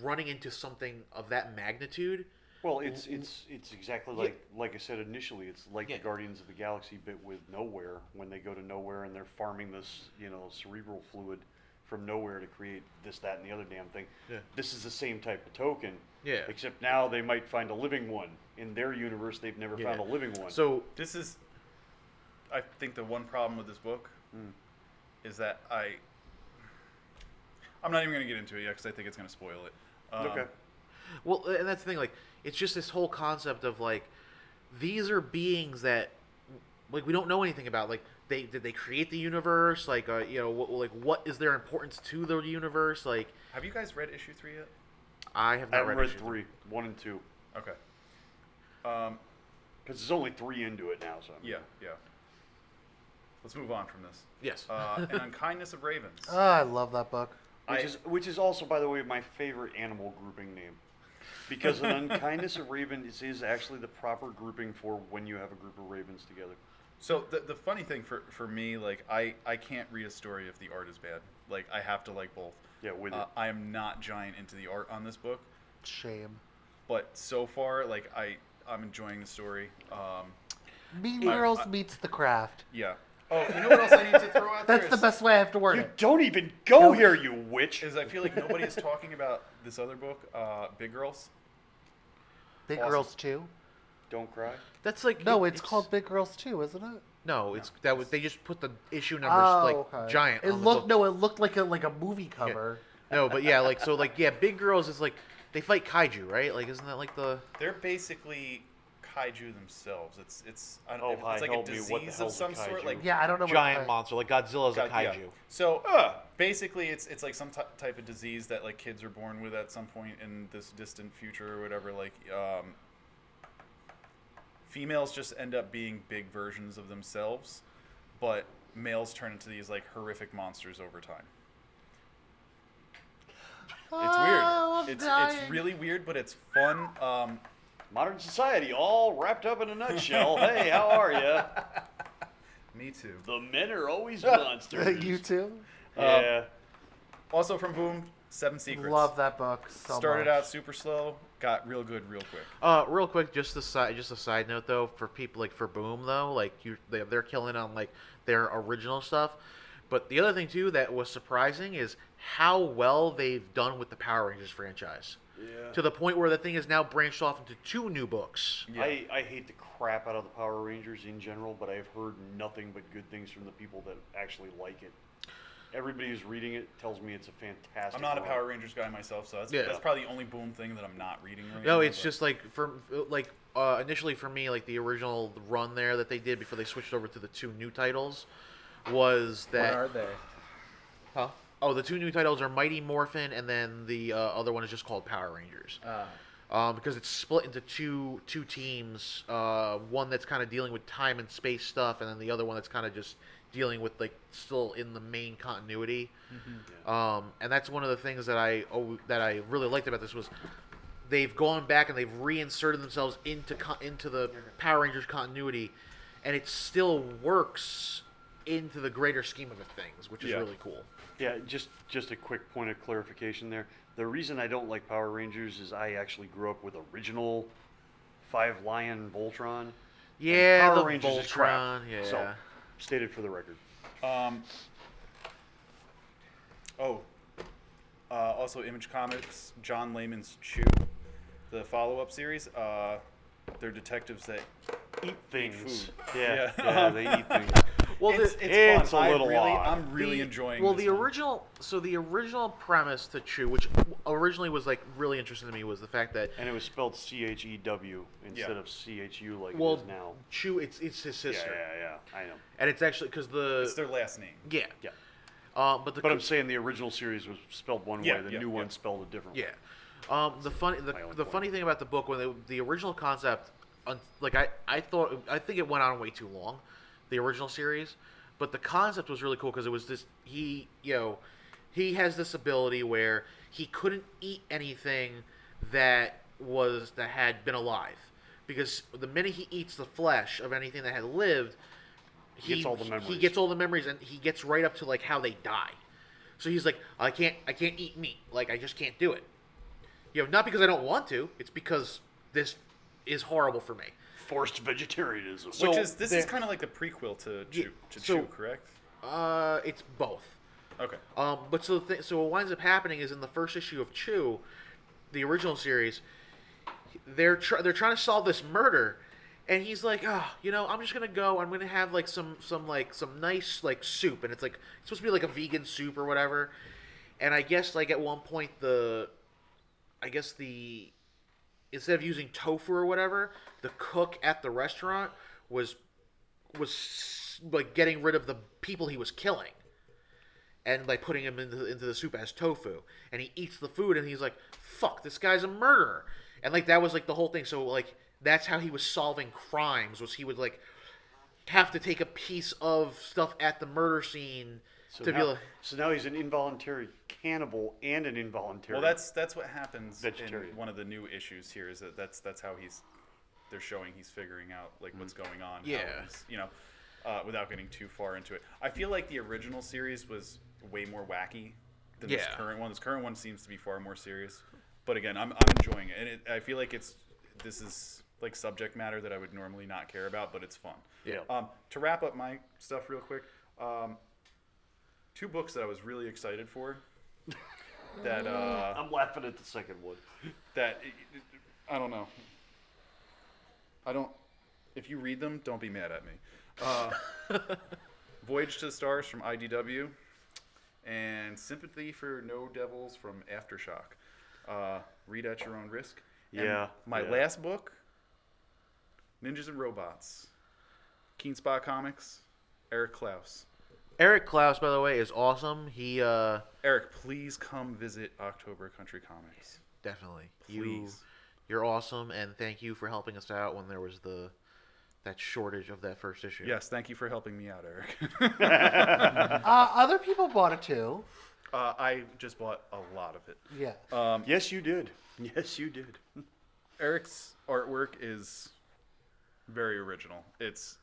S1: running into something of that magnitude.
S5: Well, it's exactly like I said initially. It's like the Guardians of the Galaxy bit with Nowhere when they go to Nowhere and they're farming this cerebral fluid from nowhere to create this, that, and the other damn thing.
S1: Yeah.
S5: This is the same type of token.
S1: Yeah.
S5: Except now they might find a living one in their universe. They've never found a living one.
S1: So
S4: this is, I think, the one problem with this book is that I'm not even going to get into it yet because I think it's going to spoil it.
S5: Okay.
S1: Well, and that's the thing. Like, it's just this whole concept of like, these are beings that, like, we don't know anything about. Like, did they create the universe? Like, what is their importance to the universe? Like,
S4: have you guys read issue 3 yet?
S1: I have
S5: I
S1: not
S5: haven't
S1: read
S5: read 3, 1 and 2.
S4: Okay.
S5: Because there's only 3 into it now. So
S4: Yeah. Let's move on from this.
S1: Yes.
S4: An Unkindness of Ravens.
S3: Oh, I love that book.
S5: Which is also, by the way, my favorite animal grouping name. Because an Unkindness of Ravens is actually the proper grouping for when you have a group of ravens together.
S4: So the funny thing for me, like, I can't read a story if the art is bad. Like, I have to like both.
S5: Yeah, with it.
S4: I am not giant into the art on this book.
S3: Shame.
S4: But so far, like, I'm enjoying the story.
S3: Mean Girls meets The Craft.
S4: Yeah. Oh, you know what else I need to throw out there?
S3: That's the best way I have to word
S5: You
S3: it.
S5: don't even go here, you witch!
S4: Is I feel like nobody is talking about this other book, Big Girls.
S3: Big
S4: Awesome.
S3: Girls 2?
S5: Don't cry.
S1: That's like
S3: No, it's called Big Girls 2, isn't it?
S1: No, it's that was they just put the issue numbers
S3: okay.
S1: giant.
S3: It
S1: on the
S3: looked
S1: book.
S3: no, it looked like a movie cover.
S1: No, but yeah, Big Girls is like they fight kaiju, right? Like, isn't that like the?
S4: They're basically kaiju themselves. It's I
S5: Oh,
S4: don't know,
S5: hi,
S4: it's like a
S5: help me, what the
S4: disease of
S5: hell's a
S4: some sort.
S5: kaiju?
S4: Like
S3: Yeah, I don't know.
S1: Giant monster, like Godzilla's a kaiju.
S4: Yeah. So basically, it's like some type of disease that like kids are born with at some point in this distant future or whatever. Like females just end up being big versions of themselves, but males turn into these like horrific monsters over time. It's weird. It's really weird, but it's fun.
S5: Modern society, all wrapped up in a nutshell. Hey, how are you?
S4: Me too.
S5: The men are always monsters.
S3: You too?
S5: Yeah.
S4: Also from Boom, 7 Secrets.
S3: Love that book so
S4: Started
S3: much.
S4: out super slow, got real good real quick.
S1: Real quick, just a side note though, for people like for Boom though, like they're killing on like their original stuff. But the other thing too that was surprising is how well they've done with the Power Rangers franchise.
S5: Yeah.
S1: To the point where the thing is now branched off into 2 new books.
S4: Yeah.
S5: I hate the crap out of the Power Rangers in general, but I've heard nothing but good things from the people that actually like it. Everybody who's reading it tells me it's a fantastic.
S4: I'm not a
S5: run.
S4: Power Rangers guy myself, so
S1: Yeah.
S4: that's probably the only Boom thing that I'm not reading right now.
S1: No, it's
S4: but-
S1: just like initially for me, like the original run there that they did before they switched over to the 2 new titles was that.
S2: What are they?
S1: Huh? Oh, the 2 new titles are Mighty Morphin, and then the other one is just called Power Rangers. Because it's split into two teams. One that's kind of dealing with time and space stuff, and then the other one that's kind of just dealing with like still in the main continuity.
S4: Mm-hmm.
S1: And that's one of the things that I really liked about this was they've gone back and they've reinserted themselves into the Power Rangers continuity, and it still works into the greater scheme of things, which is really cool.
S5: Yeah, just a quick point of clarification there. The reason I don't like Power Rangers is I actually grew up with original 5-Lion Voltron.
S1: Yeah,
S5: Power
S1: the
S5: Rangers is crap.
S1: Voltron. Yeah.
S5: So, stated for the record.
S4: Also Image Comics, John Layman's Chew, the follow-up series. They're detectives that
S5: Eat things.
S4: food.
S5: Yeah, they eat things.
S1: Well,
S5: it's
S4: fun.
S5: a little odd.
S4: I'm really enjoying
S1: Well,
S4: this
S1: the
S4: one.
S1: original premise to Chew, which originally was like really interesting to me, was the fact that
S5: And it was spelled CHEW instead of CHU like it
S1: well,
S5: is now.
S1: Chew, it's his sister,
S5: Yeah, I know.
S1: and it's actually because
S4: It's their last name.
S1: yeah.
S5: Yeah.
S1: But
S5: But I'm saying the original series was spelled one way, the new one spelled a different way.
S1: yeah. The funny thing about the book, when the original concept, like I think it went on way too long, the original series, but the concept was really cool because it was this he has this ability where he couldn't eat anything that had been alive, because the minute he eats the flesh of anything that had lived,
S5: He gets all the memories.
S1: He gets all the memories, and he gets right up to like how they die. So he's like, I can't eat meat. Like, I just can't do it. Not because I don't want to. It's because this is horrible for me.
S5: Forced vegetarianism.
S4: This is kind of like the prequel to Chew, Chew, correct?
S1: It's both.
S4: Okay.
S1: But so what winds up happening is in the first issue of Chew, the original series, they're trying to solve this murder. And he's like, I'm just gonna go. I'm gonna have like some nice like soup, and it's supposed to be like a vegan soup or whatever. And I guess like at one point instead of using tofu or whatever, the cook at the restaurant was like getting rid of the people he was killing, and like putting him into the soup as tofu. And he eats the food, and he's like, "Fuck, this guy's a murderer." And like that was like the whole thing. So like. That's how he was solving crimes. Was he would like have to take a piece of stuff at the murder scene
S5: So now he's an involuntary cannibal and an involuntary.
S4: Well, that's what happens in
S5: vegetarian.
S4: one of the new issues here. Is that's how they're showing he's figuring out like what's going on.
S1: Yeah.
S4: Without getting too far into it, I feel like the original series was way more wacky than this current one. This current one seems to be far more serious. But again, I'm enjoying it, and I feel like this is like subject matter that I would normally not care about, but it's fun.
S5: Yeah.
S4: To wrap up my stuff real quick, 2 books that I was really excited for. That
S5: I'm laughing at the second one.
S4: That I don't know. If you read them, don't be mad at me. Voyage to the Stars from IDW, and Sympathy for No Devils from Aftershock. Read at your own risk. And my last book, Ninjas and Robots, Keen Spot Comics, Eric Klaus.
S1: Eric Klaus, by the way, is awesome. He
S4: Eric, please come visit October Country Comics.
S1: Definitely.
S4: Please.
S1: You're awesome, and thank you for helping us out when there was that shortage of that first issue.
S4: Yes, thank you for helping me out, Eric.
S3: Other people bought it too.
S4: I just bought a lot of it.
S3: Yeah.
S5: Yes, you did. Yes, you did.
S4: Eric's artwork is very original. It's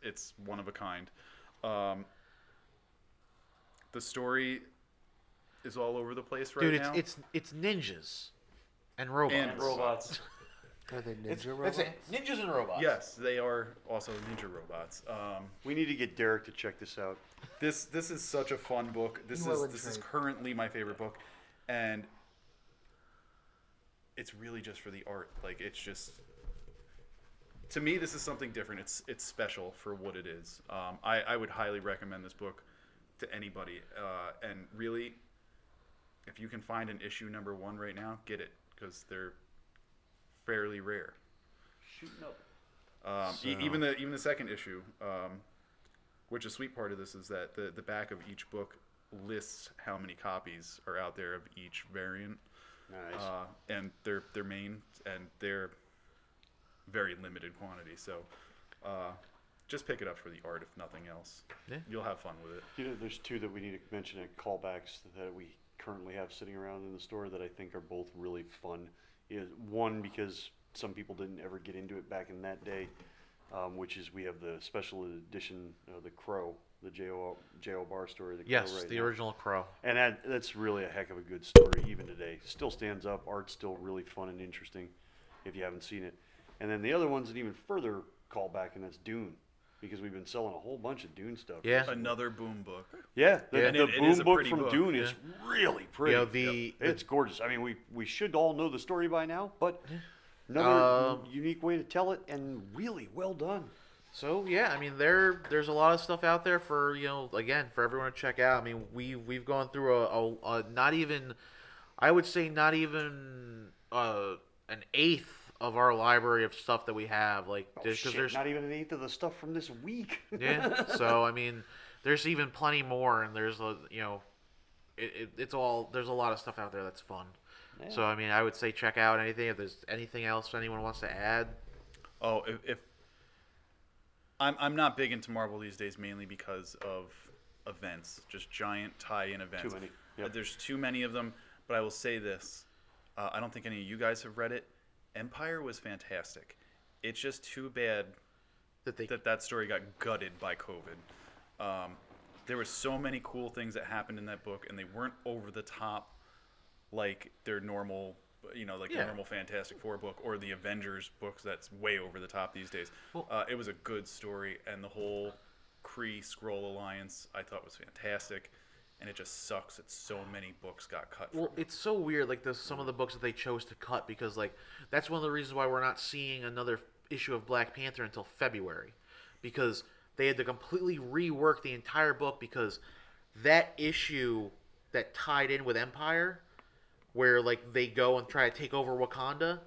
S4: one of a kind. The story is all over the place right now.
S1: Dude, it's ninjas and robots.
S4: And robots.
S3: Are they ninja
S1: That's
S3: robots?
S1: it. Ninjas and robots.
S4: Yes, they are also ninja robots.
S5: We need to get Derek to check this out.
S4: This is such a fun book. This is currently my favorite book, and it's really just for the art. Like, it's just, to me, this is something different. It's special for what it is. I would highly recommend this book to anybody. And really, if you can find an issue number 1 right now, get it, because they're fairly rare.
S5: Shooting up.
S4: Even the second issue, which a sweet part of this is that the back of each book lists how many copies are out there of each variant.
S5: Nice.
S4: And they're main, and they're very limited quantity. So just pick it up for the art, if nothing else.
S1: Yeah.
S4: You'll have fun with it.
S5: You know, there's 2 that we need to mention at callbacks that we currently have sitting around in the store that I think are both really fun. One, because some people didn't ever get into it back in that day, which is we have the special edition, the Crow, the J.O. Bar story. The
S1: Yes,
S5: Crow right
S1: the
S5: now.
S1: original Crow.
S5: And that's really a heck of a good story even today. Still stands up. Art's still really fun and interesting if you haven't seen it. And then the other one's an even further callback, and that's Dune. because we've been selling a whole bunch of Dune stuff.
S1: Yeah.
S4: Another Boom book.
S5: Yeah, the
S4: And it
S5: Boom
S4: is a
S5: book
S4: pretty
S5: from
S4: book.
S5: Dune is really pretty.
S1: It's
S5: It's gorgeous. I mean, we should all know the story by now, but another unique way to tell it, and really well done.
S1: So yeah, I mean there's a lot of stuff out there for again for everyone to check out. I mean we've gone through a not even, I would say not even an eighth of our library of stuff that we have, like because there's
S5: not even an eighth of the stuff from this week.
S1: yeah. So I mean there's even plenty more, and there's it's all, there's a lot of stuff out there that's fun.
S5: Yeah.
S1: So I mean I would say check out anything. If there's anything else anyone wants to add.
S4: Oh, if I'm not big into Marvel these days, mainly because of events, just giant tie-in events.
S5: Too many. Yep.
S4: There's too many of them. But I will say this: I don't think any of you guys have read it. Empire was fantastic. It's just too bad that story got gutted by COVID. There were so many cool things that happened in that book, and they weren't over the top like their normal. The normal Fantastic Four book or the Avengers books that's way over the top these days.
S1: Well,
S4: it was a good story, and the whole Kree-Skrull alliance I thought was fantastic, and it just sucks that so many books got cut from it.
S1: It's so weird, like some of the books that they chose to cut, because like that's one of the reasons why we're not seeing another issue of Black Panther until February, because they had to completely rework the entire book, because that issue that tied in with Empire, where like they go and try to take over Wakanda,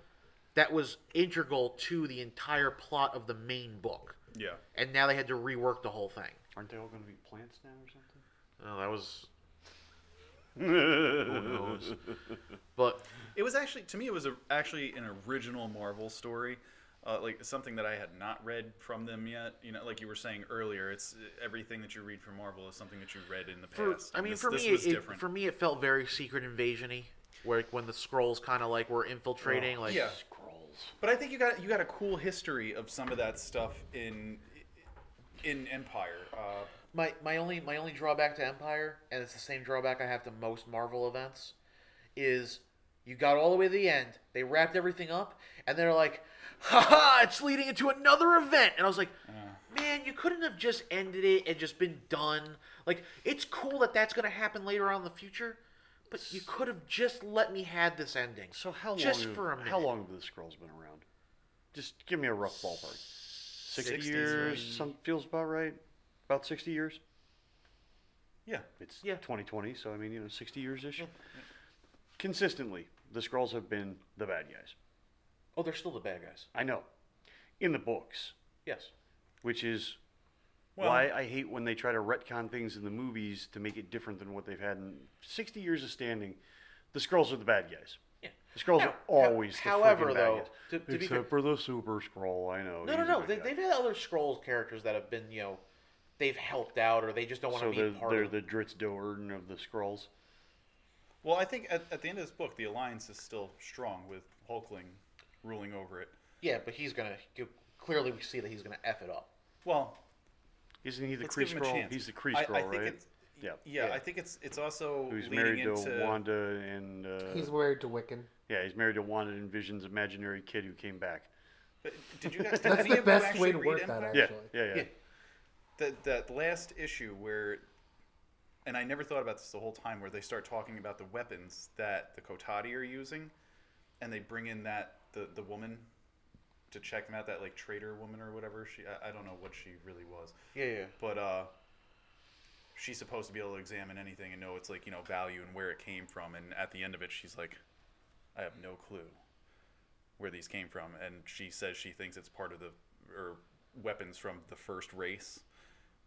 S1: that was integral to the entire plot of the main book.
S4: Yeah.
S1: And now they had to rework the whole thing.
S5: Aren't they all going to be plants now or something?
S1: Oh, that was... Who knows? But
S4: It was actually, to me, it was actually an original Marvel story, like something that I had not read from them yet. Like you were saying earlier, it's everything that you read from Marvel is something that you read in the past.
S1: For me, it felt very Secret Invasion-y, where when the Skrulls kind of like were infiltrating,
S4: yeah. But I think you got a cool history of some of that stuff in Empire.
S1: My only drawback to Empire, and it's the same drawback I have to most Marvel events, is you got all the way to the end, they wrapped everything up, and they're like, haha, it's leading into another event. And I was like, man, you couldn't have just ended it and just been done. Like, it's cool that that's going to happen later on in the future, but you could have just let me have this ending.
S5: So how long?
S1: For a minute.
S5: How long have the Skrulls been around? Just give me a rough ballpark. 60 years. Feels about right. About 60 years.
S4: Yeah.
S5: It's 2020, so I mean, 60 years ish. Consistently, the Skrulls have been the bad guys.
S1: Oh, they're still the bad guys.
S5: I know. In the books.
S1: Yes.
S5: Which is why I hate when they try to retcon things in the movies to make it different than what they've had in 60 years of standing. The Skrulls are the bad guys.
S1: Yeah.
S5: The Skrulls are always the freaking bad
S1: though,
S5: guys. Except for the Super Skrull, I know.
S1: No. They've had other Skrulls characters that have been, they've helped out, or they just don't want to be part of.
S5: So they're the Dritz Do'Urden of the Skrulls.
S4: Well, I think at the end of this book, the Alliance is still strong with Hulkling ruling over it.
S1: Yeah, but he's gonna clearly we see that he's gonna F it up.
S4: Well,
S5: isn't he the Kree Skrull? He's the Kree Skrull, right?
S4: Yeah, I think it's also
S5: who's
S4: leading
S5: married
S4: into
S5: to Wanda and.
S3: He's married to Wiccan.
S5: Yeah, he's married to Wanda and Vision's imaginary kid who came back.
S4: But did you guys?
S3: That's the best way to work that, actually.
S5: Yeah.
S4: That last issue where, and I never thought about this the whole time, where they start talking about the weapons that the Kotati are using, and they bring in the woman to check them out, that like traitor woman or whatever I don't know what she really was.
S1: Yeah.
S4: But she's supposed to be able to examine anything and know its value and where it came from, and at the end of it she's like, I have no clue where these came from, and she says she thinks it's part of or weapons from the first race.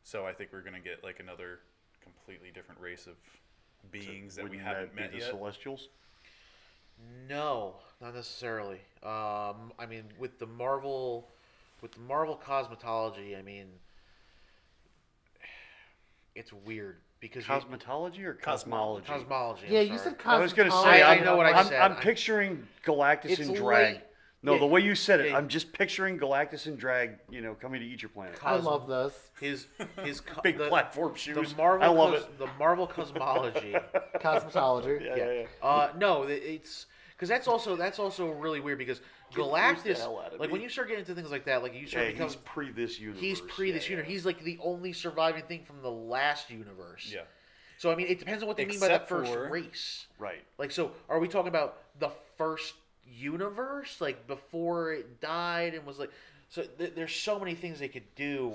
S4: So I think we're gonna get like another completely different race of beings that we haven't met yet.
S5: The Celestials?
S1: No, not necessarily. I mean, with the Marvel cosmetology, I mean, it's weird because
S5: cosmetology or cosmology?
S1: Cosmology.
S3: Yeah, you said cosmetology.
S5: I was going to say,
S1: I know what I said.
S5: I'm picturing Galactus in drag.
S1: Late.
S5: No, the way you said it, I'm just picturing Galactus in drag, coming to eat your planet.
S3: I love those.
S1: His
S5: big platform shoes.
S1: I
S5: love it.
S1: The Marvel cosmology.
S3: Cosmetology.
S5: Yeah.
S1: No, it's Because that's also really weird because
S5: Confused the
S1: Galactus,
S5: hell out of
S1: like
S5: me.
S1: when you start getting into things like that, like you start
S5: Yeah,
S1: becoming
S5: he's pre this universe.
S1: he's pre this universe. He's like the only surviving thing from the last universe.
S4: Yeah.
S1: So I mean, it depends on what they mean by that
S4: Except
S1: first
S4: for-
S1: race.
S5: Right.
S1: Like, so are we talking about the first universe, like before it died and was like? So there's so many things they could do.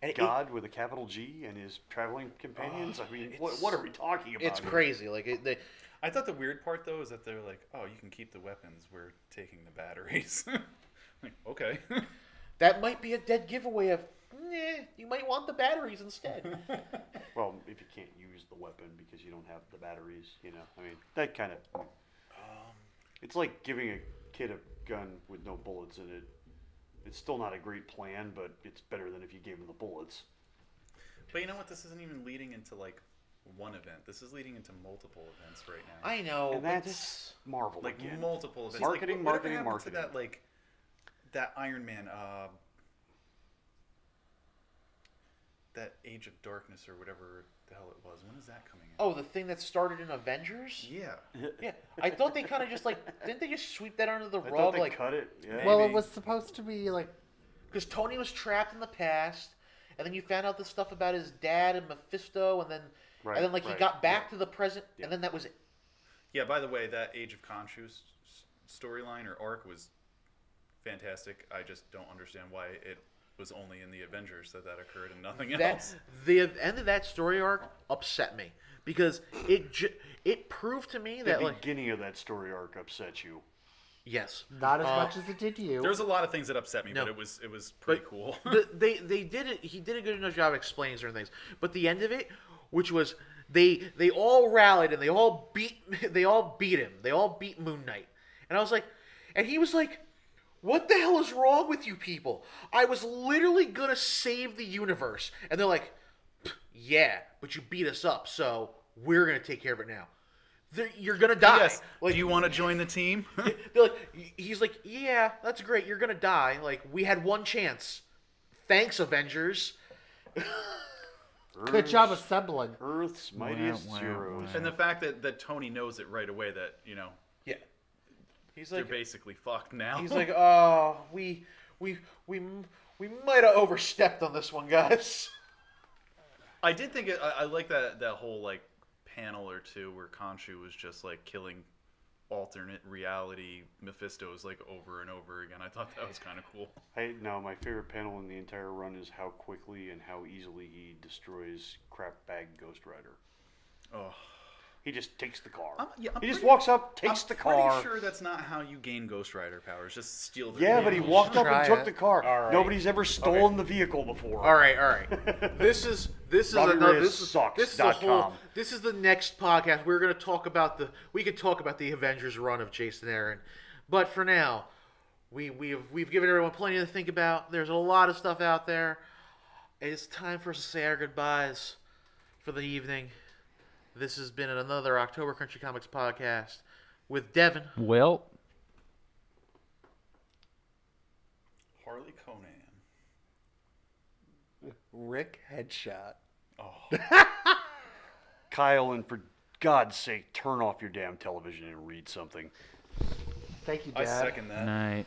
S1: And
S5: God with a capital G and his traveling companions. I mean, what are we talking about?
S1: It's
S5: here?
S1: crazy. Like
S4: I thought the weird part though is that they're like, oh, you can keep the weapons. We're taking the batteries. Like, okay.
S1: that might be a dead giveaway of, you might want the batteries instead.
S5: Well, if you can't use the weapon because you don't have the batteries, I mean, that kind of. It's like giving a kid a gun with no bullets in it. It's still not a great plan, but it's better than if you gave him the bullets.
S4: But you know what? This isn't even leading into like one event. This is leading into multiple events right now.
S1: I know,
S5: And
S1: but
S5: that's Marvel
S4: Like
S5: again.
S4: multiple events.
S5: Marketing,
S4: like, whatever
S5: marketing,
S4: happened
S5: marketing.
S4: To that like that Iron Man, that Age of Darkness or whatever the hell it was. When is that coming out?
S1: Oh, the thing that started in Avengers?
S4: Yeah.
S1: Yeah. I thought they kind of just didn't they just sweep that under the
S5: I
S1: rug?
S5: thought they
S1: Like,
S5: cut it. Yeah.
S3: Well, it
S4: Maybe.
S3: was supposed to be like
S1: because Tony was trapped in the past, and then you found out the stuff about his dad and Mephisto, and then
S5: Right,
S1: and then like he
S5: right,
S1: got back
S5: yeah.
S1: to the present,
S5: Yeah.
S1: and then that was it.
S4: Yeah, by the way, that Age of Khonshu's storyline or arc was fantastic. I just don't understand why it was only in the Avengers that occurred and nothing else.
S1: The end of that story arc upset me because it proved to me
S5: The
S1: that like
S5: beginning of that story arc upset you.
S1: yes,
S3: not as much as it did you.
S4: There's a lot of things that upset me,
S1: No.
S4: but it was pretty cool.
S1: they did it. He did a good enough job explaining certain things, but the end of it, which was they all rallied and they all beat him. They all beat Moon Knight, and I was like, and he was like, what the hell is wrong with you people? I was literally gonna save the universe, and they're like, yeah, but you beat us up, so we're gonna take care of it now. You're gonna die.
S4: Yes.
S1: Like,
S4: Do you want to join the team?
S1: they're like, he's like, yeah, that's great. You're gonna die. Like, we had one chance. Thanks, Avengers.
S3: Good job assembling.
S5: Earth's mightiest
S2: Wow, wow,
S5: heroes.
S2: wow.
S4: And the fact that Tony knows it right away that,
S1: Yeah. He's
S4: they're
S1: like,
S4: basically fucked now.
S1: he's like, oh, we might have overstepped on this one, guys.
S4: I did think I like that whole like panel or two where Khonshu was just like killing alternate reality Mephistos like over and over again. I thought that was kind of cool.
S5: No, my favorite panel in the entire run is how quickly and how easily he destroys crap bag Ghost Rider.
S4: Oh,
S5: He just takes the car.
S4: I'm
S5: he just
S4: pretty-
S5: walks up, takes the
S4: I'm
S5: car.
S4: pretty sure that's not how you gain Ghost Rider powers. Just steal the
S5: Yeah, but he walked up
S3: Try
S5: and took
S3: it.
S5: the car.
S1: All right.
S5: Nobody's ever stolen the vehicle before.
S1: All right. This is
S5: Robbie
S1: another.
S5: Reyes
S1: This is
S5: sucks
S1: a whole.
S5: .com.
S1: This is the next podcast. We're gonna talk about we could talk about the Avengers run of Jason Aaron, but for now, we've given everyone plenty to think about. There's a lot of stuff out there. It's time for us to say our goodbyes for the evening. This has been another October Country Comics podcast with Devon.
S2: Well,
S4: Harley Conan.
S3: Rick Headshot.
S4: Oh,
S5: Kyle, and for God's sake, turn off your damn television and read something.
S3: Thank you,
S4: I
S3: Dad.
S4: second that.
S2: night.